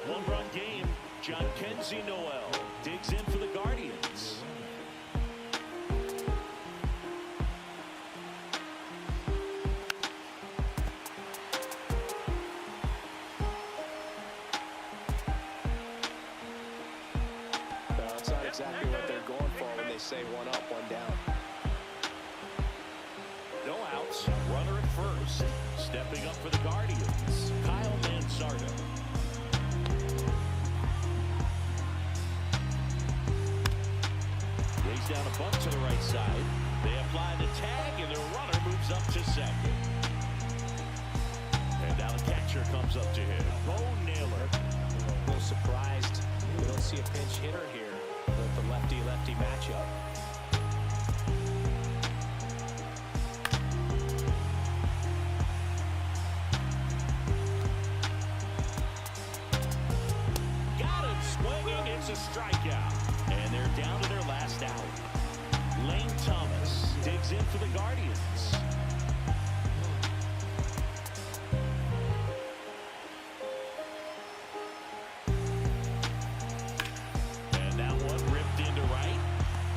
one-run game. John Kenzie Noel digs in for the Guardians. It's not exactly what they're going for when they say one up, one down. No outs. Runner at first. Stepping up for the Guardians, Kyle Mansardo. Lays down a bunt to the right side. They apply the tag, and the runner moves up to second. And now the catcher comes up to him. Bo Naylor. A little surprised we don't see a pinch hitter here with the lefty-lefty matchup. Got him swinging. It's a strikeout. And they're down to their last out. Lane Thomas digs in for the Guardians. And that one ripped into right.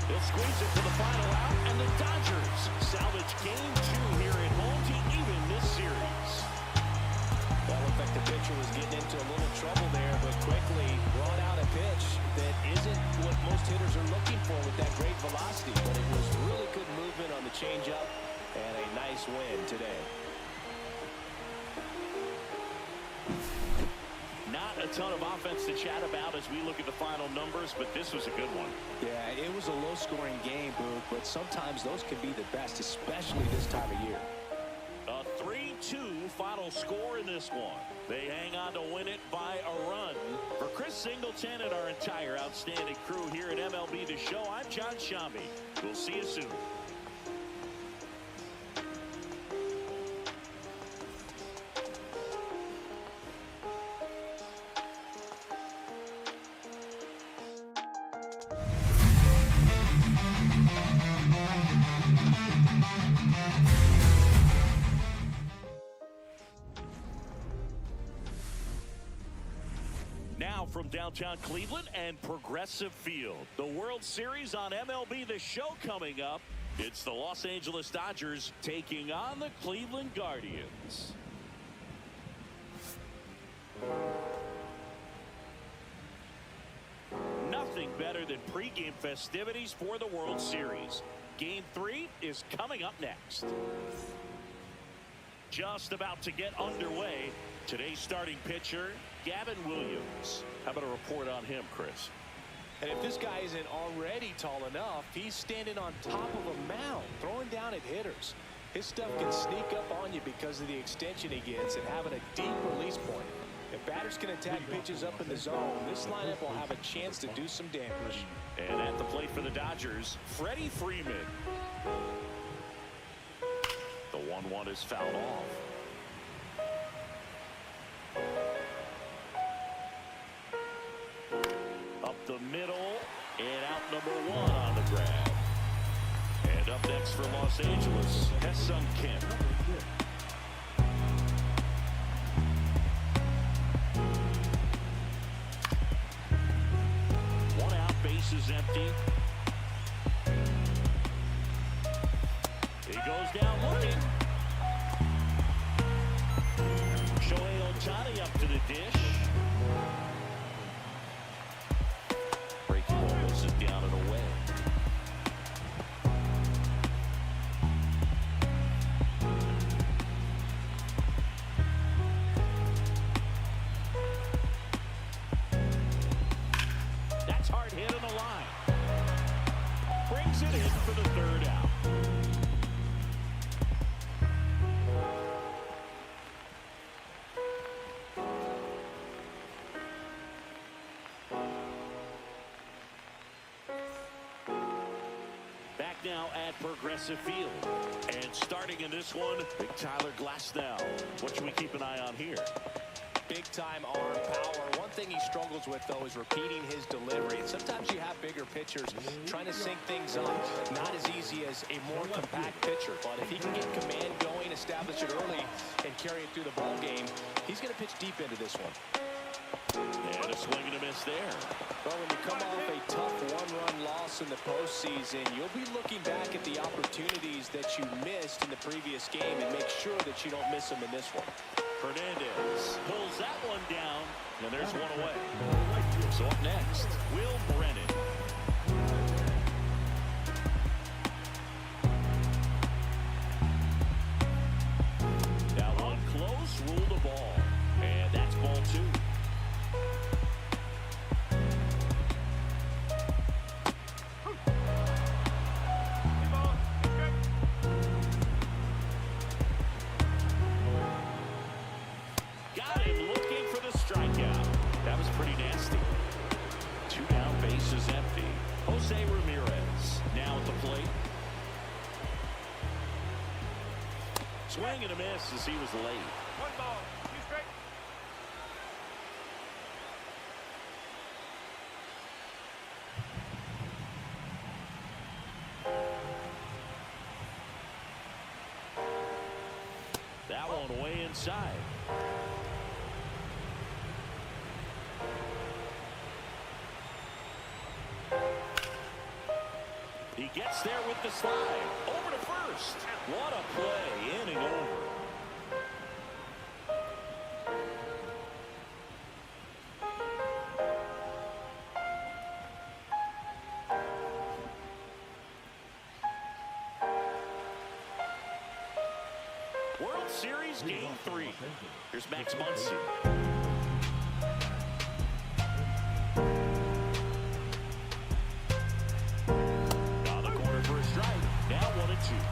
They'll squeeze it for the final out, and the Dodgers salvage game 2 here at home to even this series. That looked like the pitcher was getting into a little trouble there, but quickly brought out a pitch that isn't what most hitters are looking for with that great velocity. But it was really good movement on the changeup and a nice win today. Not a ton of offense to chat about as we look at the final numbers, but this was a good one. Yeah, it was a low-scoring game, Boog, but sometimes those can be the best, especially this time of year. A 3-2 final score in this one. They hang on to win it by a run. For Chris Singleton and our entire outstanding crew here at MLB The Show, I'm John Shambi. We'll see you soon. Now from downtown Cleveland and Progressive Field, the World Series on MLB The Show coming up. It's the Los Angeles Dodgers taking on the Cleveland Guardians. Nothing better than pregame festivities for the World Series. Game 3 is coming up next. Just about to get underway. Today's starting pitcher, Gavin Williams. How about a report on him, Chris? And if this guy isn't already tall enough, he's standing on top of a mound, throwing down at hitters. His stuff can sneak up on you because of the extension he gets and having a deep release point. If batters can attack pitches up in the zone, this lineup will have a chance to do some damage. And at the plate for the Dodgers, Freddie Freeman. The 1-1 is fouled off. Up the middle, and out number 1 on the grab. And up next for Los Angeles, Ha-Seong Kim. One out, base is empty. He goes down looking. Shohei Ohtani up to the dish. Breaking ball misses down and away. That's hard hit on the line. Brings it in for the 3rd out. now at Progressive Field. And starting in this one, Big Tyler Glasnow. What should we keep an eye on here? Big-time arm power. One thing he struggles with, though, is repeating his delivery. And sometimes you have bigger pitchers trying to sync things up. Not as easy as a more compact pitcher. But if he can get command going, establish it early, and carry it through the ball game, he's going to pitch deep into this one. And a swing and a miss there. Well, when you come off a tough one-run loss in the postseason, you'll be looking back at the opportunities that you missed in the previous game and make sure that you don't miss them in this one. Hernandez pulls that one down, and there's one away. So up next, Will Brennan. That one close, ruled the ball, and that's ball 2. Got him looking for the strikeout. That was pretty nasty. 2 down, base is empty. Jose Ramirez now at the plate. Swing and a miss as he was late. 1 ball. 2 straight. That one way inside. He gets there with the slide. Over to first. What a play. Inning over. World Series Game 3. Here's Max Muncy.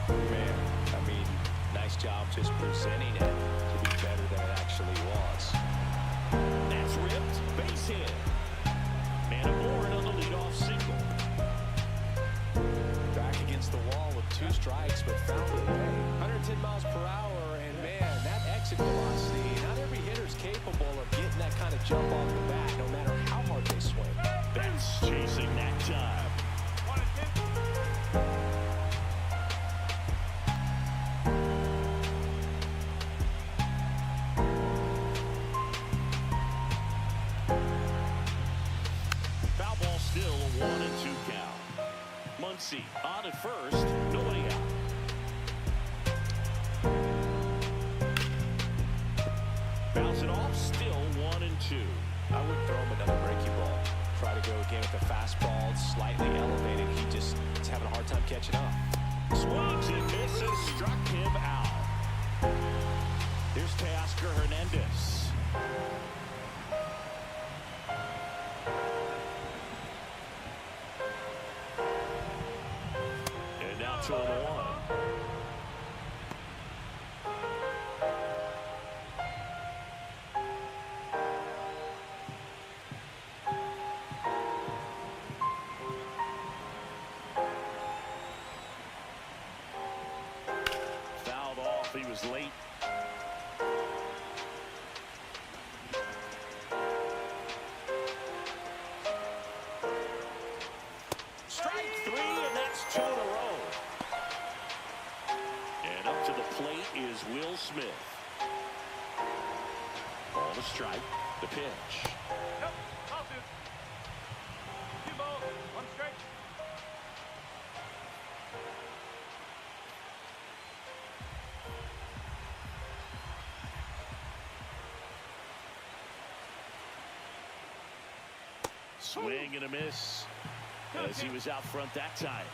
Man, I mean, nice job just presenting it to be better than it actually was. That's ripped. Base hit. Man aboard on the leadoff single. Back against the wall with 2 strikes, but found a way. 110 miles per hour, and man, that exit velocity, not every hitter's capable of getting that kind of jump off the bat, no matter how hard they swing. That's chasing that time. 1 and 10. Foul ball still a 1 and 2 count. Muncy on at first, nobody out. Bounce it off, still 1 and 2. I would throw him another breaking ball. Try to go again with the fastball. It's slightly elevated. He just is having a hard time catching up. Swings and misses, struck him out. Here's Teoscar Hernandez. And now 2-1. Fouled off. He was late. Strike 3, and that's 2 in a row. And up to the plate is Will Smith. Ball to strike. The pitch. Yep. Ball 2. 2 balls. 1 straight. Swing and a miss as he was out front that time.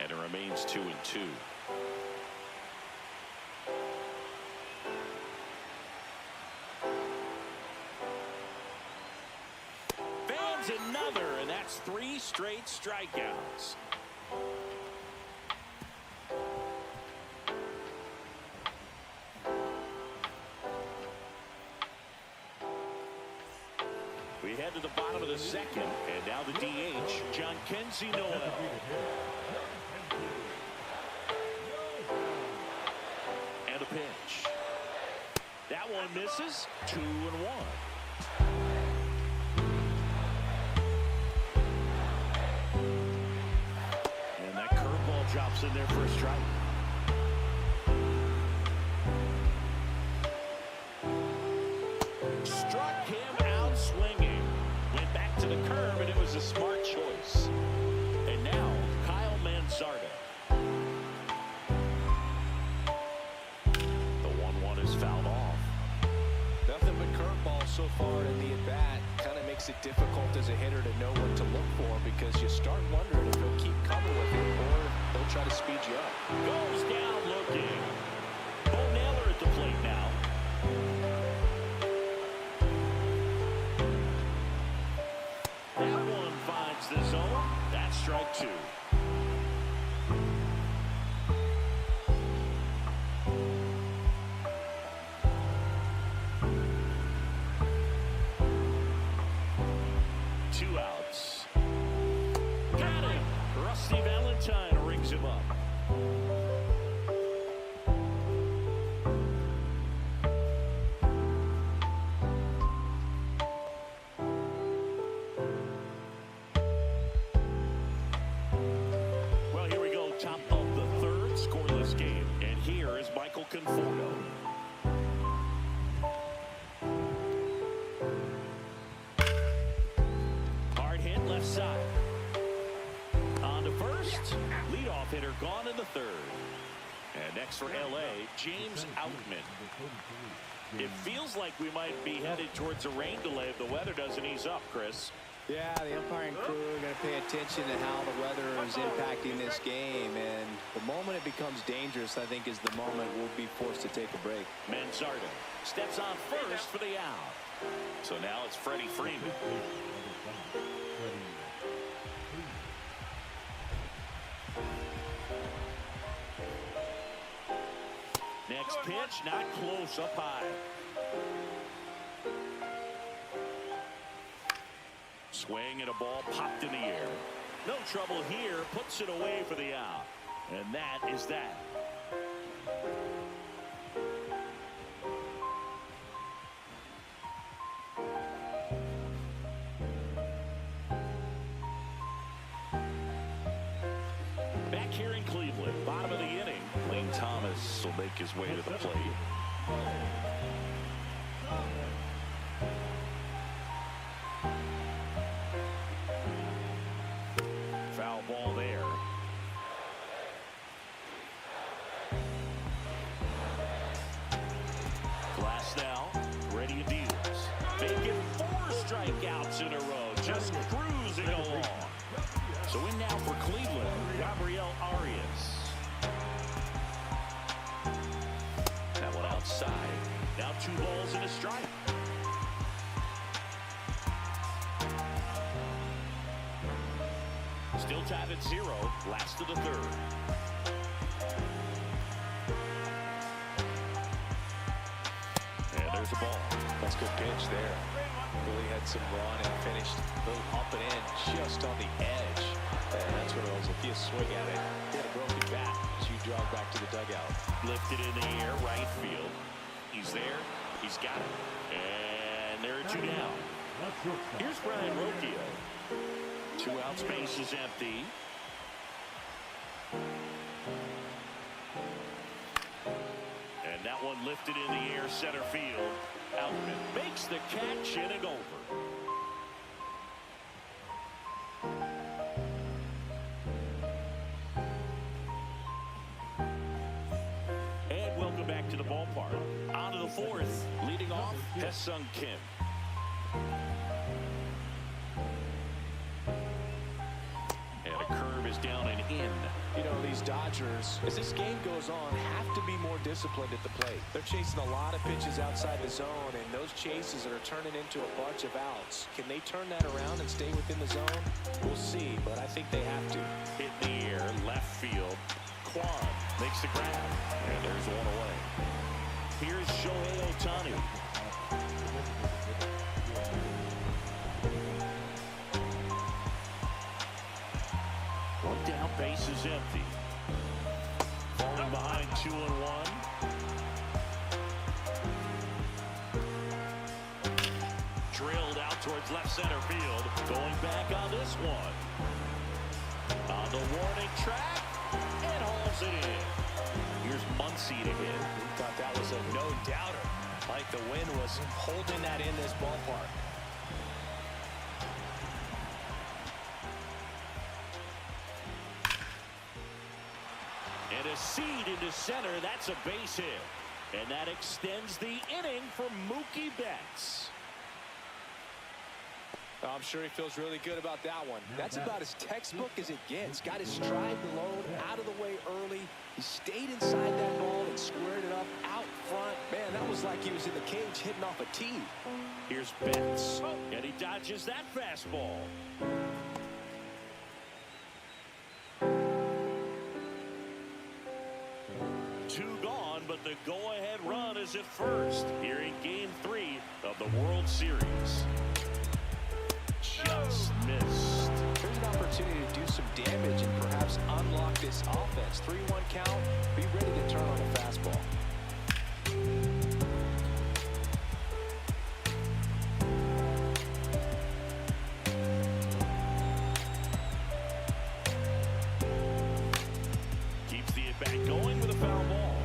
And it remains 2 and 2. Fans another, and that's 3 straight strikeouts. We head to the bottom of the second, and now the DH, John Kenzie Noel. And a pitch. That one misses. 2-1. And that curveball drops in there for a strike. Struck him out swinging. Went back to the curb, and it was a smart choice. And now, Kyle Manzardo. The 1-1 is fouled off. Nothing but curveballs so far in the at-bat. Kind of makes it difficult as a hitter to know what to look for because you start wondering if he'll keep coming with it or he'll try to speed you up. Goes down looking. Bo Naylor at the plate now. That one finds the zone. That's strike 2. Two outs. Got him. Rusty Valentine rings him up. Well, here we go. Top of the third, scoreless game. And here is Michael Conforto. Hard hit left side. On to first. Leadoff hitter gone in the third. And next for LA, James Outman. It feels like we might be headed towards a rain delay if the weather doesn't ease up, Chris. Yeah, the umpiring crew are going to pay attention to how the weather is impacting this game. And the moment it becomes dangerous, I think, is the moment we'll be forced to take a break. Manzardo steps on first for the out. So now it's Freddie Freeman. Next pitch, not close, up high. Swing and a ball popped in the air. No trouble here, puts it away for the out. And that is that. Back here in Cleveland, bottom of the inning, Lane Thomas will make his way to the plate. Foul ball there. Glass now, ready to deals. Making 4 strikeouts in a row, just cruising along. So in now for Cleveland, Gabriel Arias. That one outside. Now 2 balls and a strike. Still tied at 0, last of the third. And there's a ball. That's a good pitch there. Really had some run and finished a little up and in just on the edge. And that's what it was. If you swing at it, hit a broken bat as you jog back to the dugout. Lifted in the air, right field. He's there. He's got it. And there are 2 down. Here's Brian Rocchio. 2 out, space is empty. And that one lifted in the air, center field. Outman makes the catch, inning over. And welcome back to the ballpark. On to the 4th, leading off, Hesung Kim. And a curve is down and in. You know, these Dodgers, as this game goes on, have to be more disciplined at the plate. They're chasing a lot of pitches outside the zone, and those chases are turning into a bunch of outs. Can they turn that around and stay within the zone? We'll see, but I think they have to. Hit in the air, left field. Quan makes the grab, and there's one away. Here's Shohei Ohtani. base is empty. Falling behind 2-1. Drilled out towards left center field. Going back on this one. On the warning track. And hauls it in. Here's Muncy to hit. We thought that was a no-doubter. Like the wind was holding that in this ballpark. And a seed into center. That's a base hit. And that extends the inning for Mookie Betts. I'm sure he feels really good about that one. That's about as textbook as it gets. Got his stride low, out of the way early. He stayed inside that ball and squared it up out front. Man, that was like he was in the cage hitting off a tee. Here's Betts, and he dodges that fastball. Two gone, but the go-ahead run is at first here in Game 3 of the World Series. Just missed. Here's an opportunity to do some damage and perhaps unlock this offense. 3-1 count. Be ready to turn on a fastball. Keeps the at-bat going with a foul ball.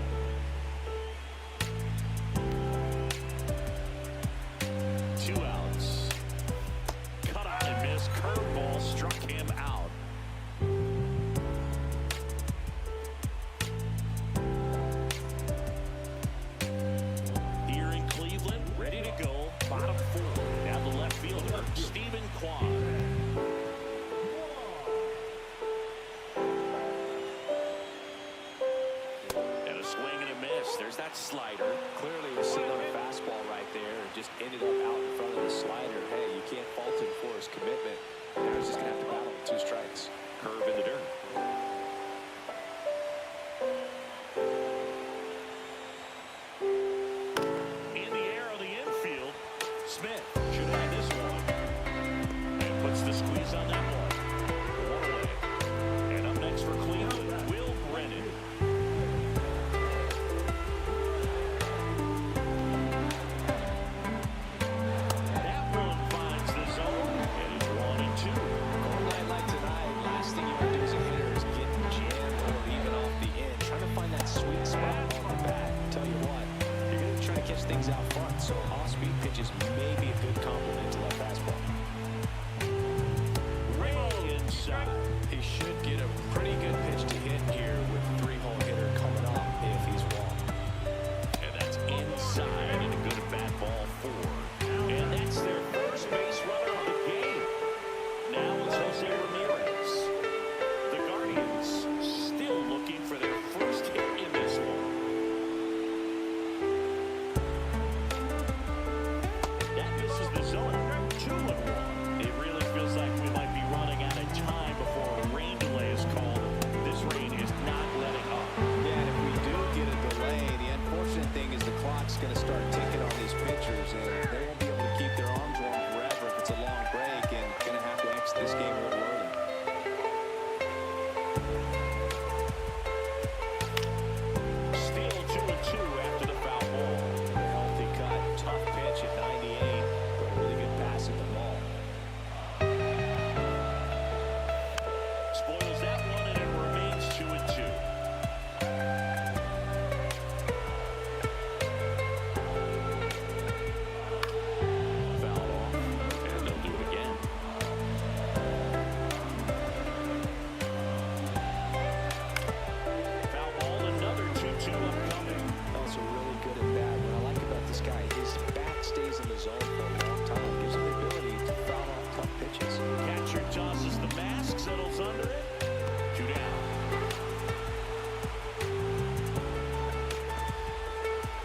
Two outs. Cut out and miss. Curveball struck him out. Here in Cleveland, ready to go. Bottom four. Now the left fielder, Stephen Kwan. And a swing and a miss. There's that slider. Clearly he was sitting on a fastball right there and just ended up out in front of the slider. Hey, you can't fault him for his commitment. Now he's just going to have to battle with 2 strikes. Curve in the dirt. In the air on the infield, Smith should have this one. And puts the squeeze on that one. One away. And up next for Cleveland, Will Brennan. That one finds the zone, and it's 1-2. On a night like tonight, last thing you want to do as a hitter is get jammed or even off the end. Trying to find that sweet spot on the bat. Tell you what, you're going to try to catch things out front, so off-speed pitches may be a good complement to that fastball. Way inside. He should get a pretty good pitch to hit here with a 3-hole hitter coming up if he's wrong. And that's inside and a good bat ball 4. And that's their first base runner of the game. Now it's Jose Ramirez. The Guardians still looking for their first hit in this one. That misses the zone. 2-1. It really feels like we might be running out of time before a rain delay is called. This rain is not letting up. Yeah, and if we do get a delay, the unfortunate thing is the clock's going to start ticking on these pitchers, and they won't be able to keep their arms warm forever if it's a long break, and going to have to exit this game a little early. Steal 2-2 after the foul ball. A healthy cut, tough pitch at 98, but a really good pass at the ball. Spoils that one, and it remains 2-2. Fouled off, and they'll do it again. Foul ball, another 2-2 upcoming. Also really good at bat. What I like about this guy, his bat stays in the zone for a long time. Gives him the ability to foul off tough pitches. Catcher tosses the mask, settles under it. 2 down.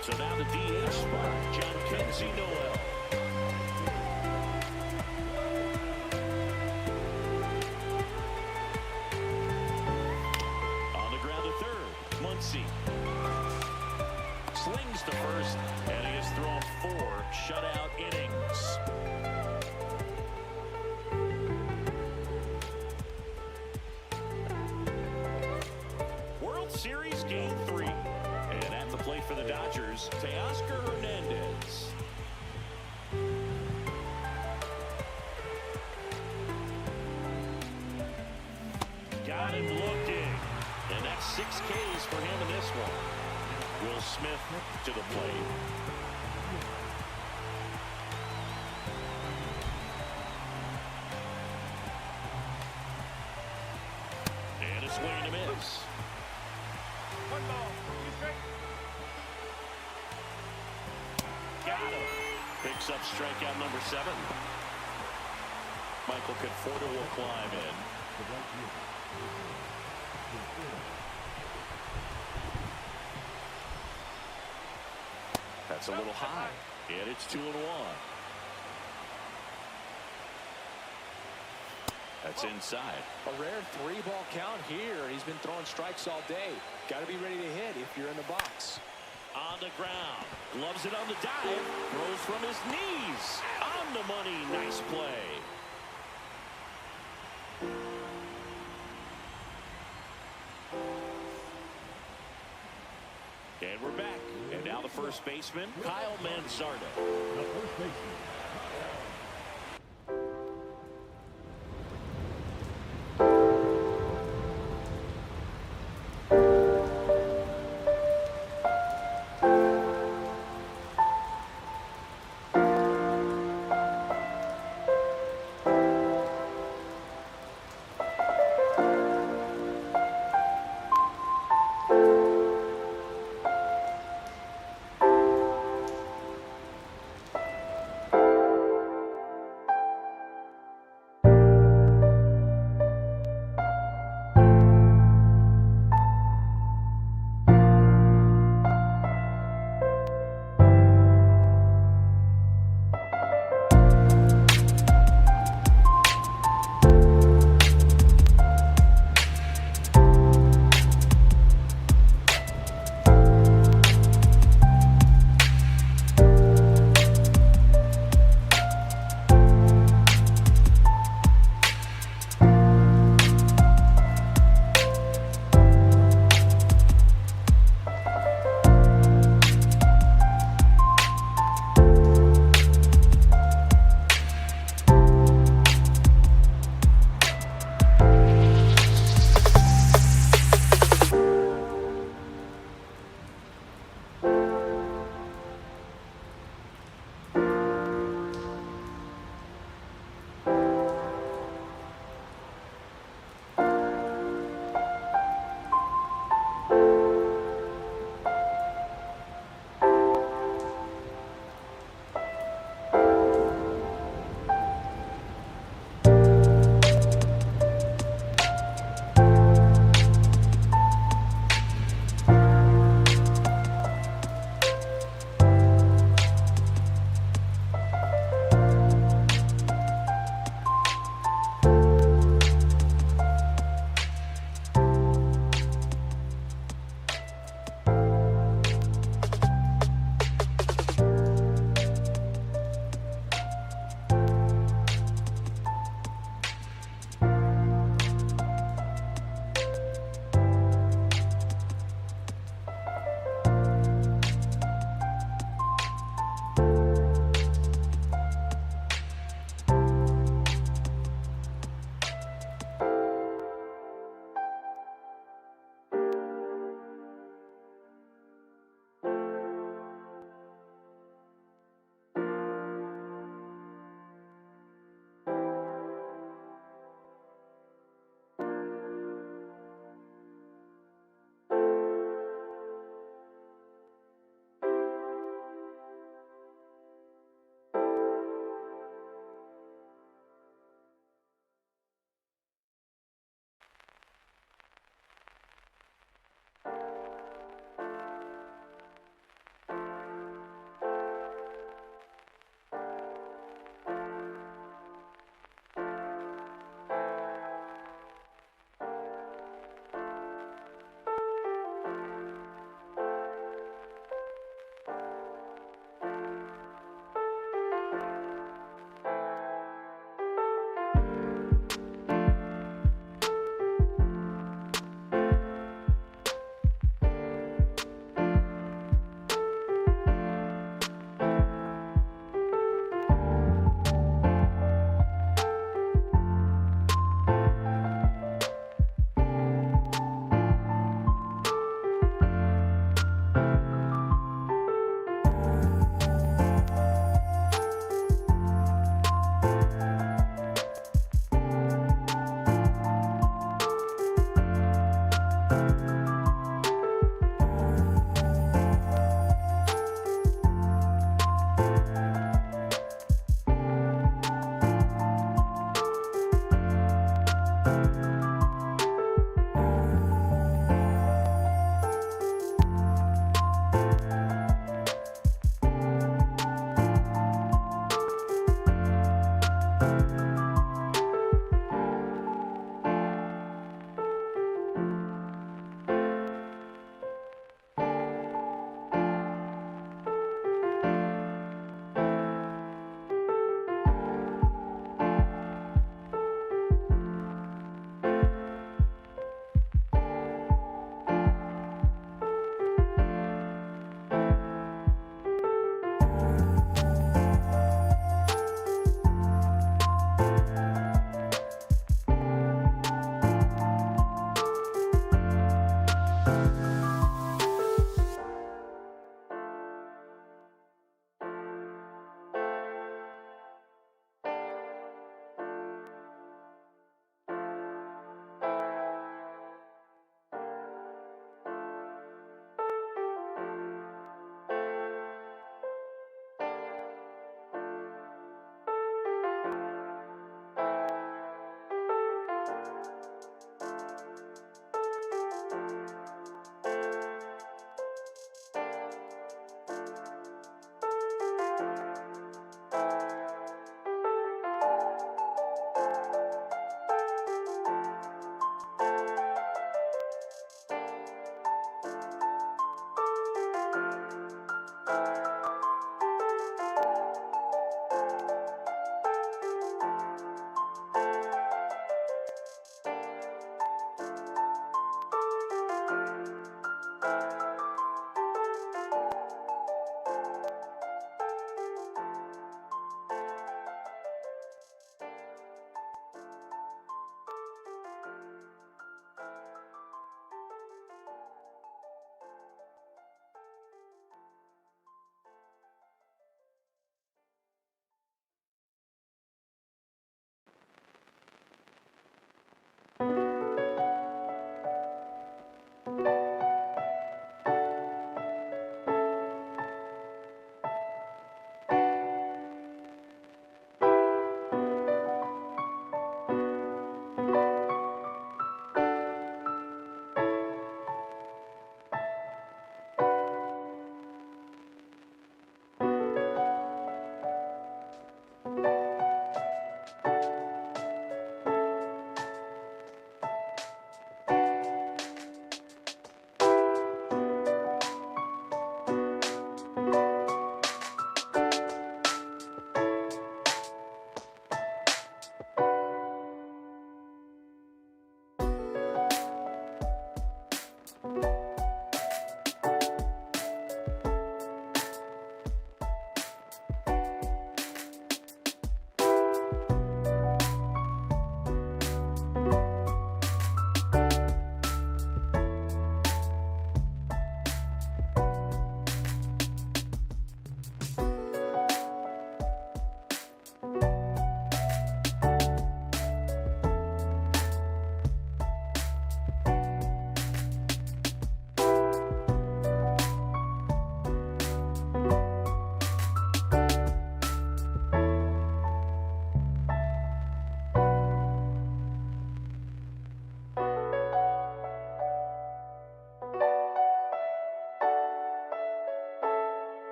So now the DH spot, John Kenzie Noel. On the ground to third, Muncy. Slings to first, and he has thrown 4 shutout innings. It's game 3. And at the plate for the Dodgers, Teoscar Hernandez. Got him looking. And that's 6 Ks for him in this one. Will Smith to the plate. And a swing and a miss. 1 ball, 2 strikes. Got him. Picks up strikeout number 7. Michael Conforto will climb in. That's a little high. And it's 2-1. That's inside. A rare 3-ball count here. He's been throwing strikes all day. Got to be ready to hit if you're in the box. On the ground. Gloves it on the dive. Throws from his knees. On the money. Nice play. And we're back. And now the first baseman, Kyle Manzardo. The first baseman.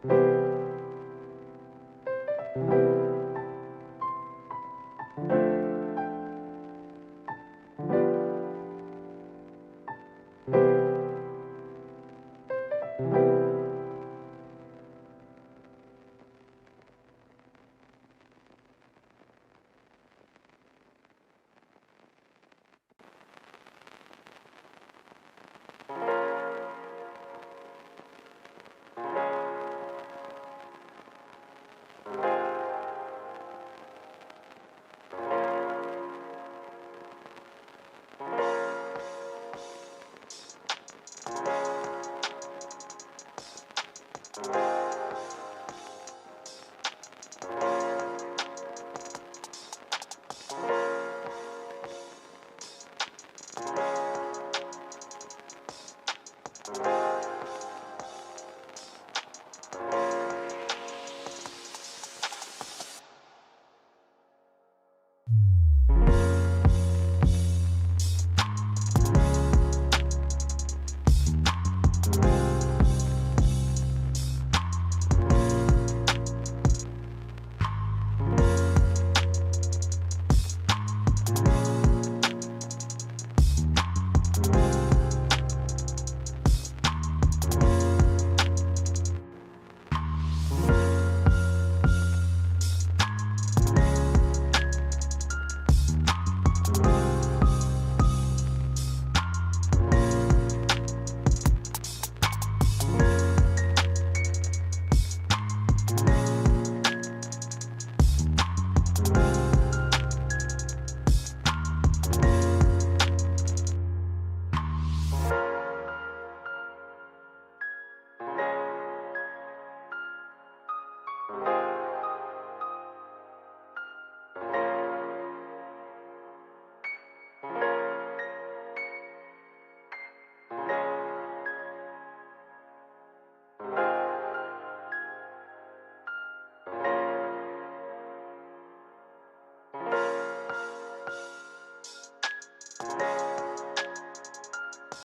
you.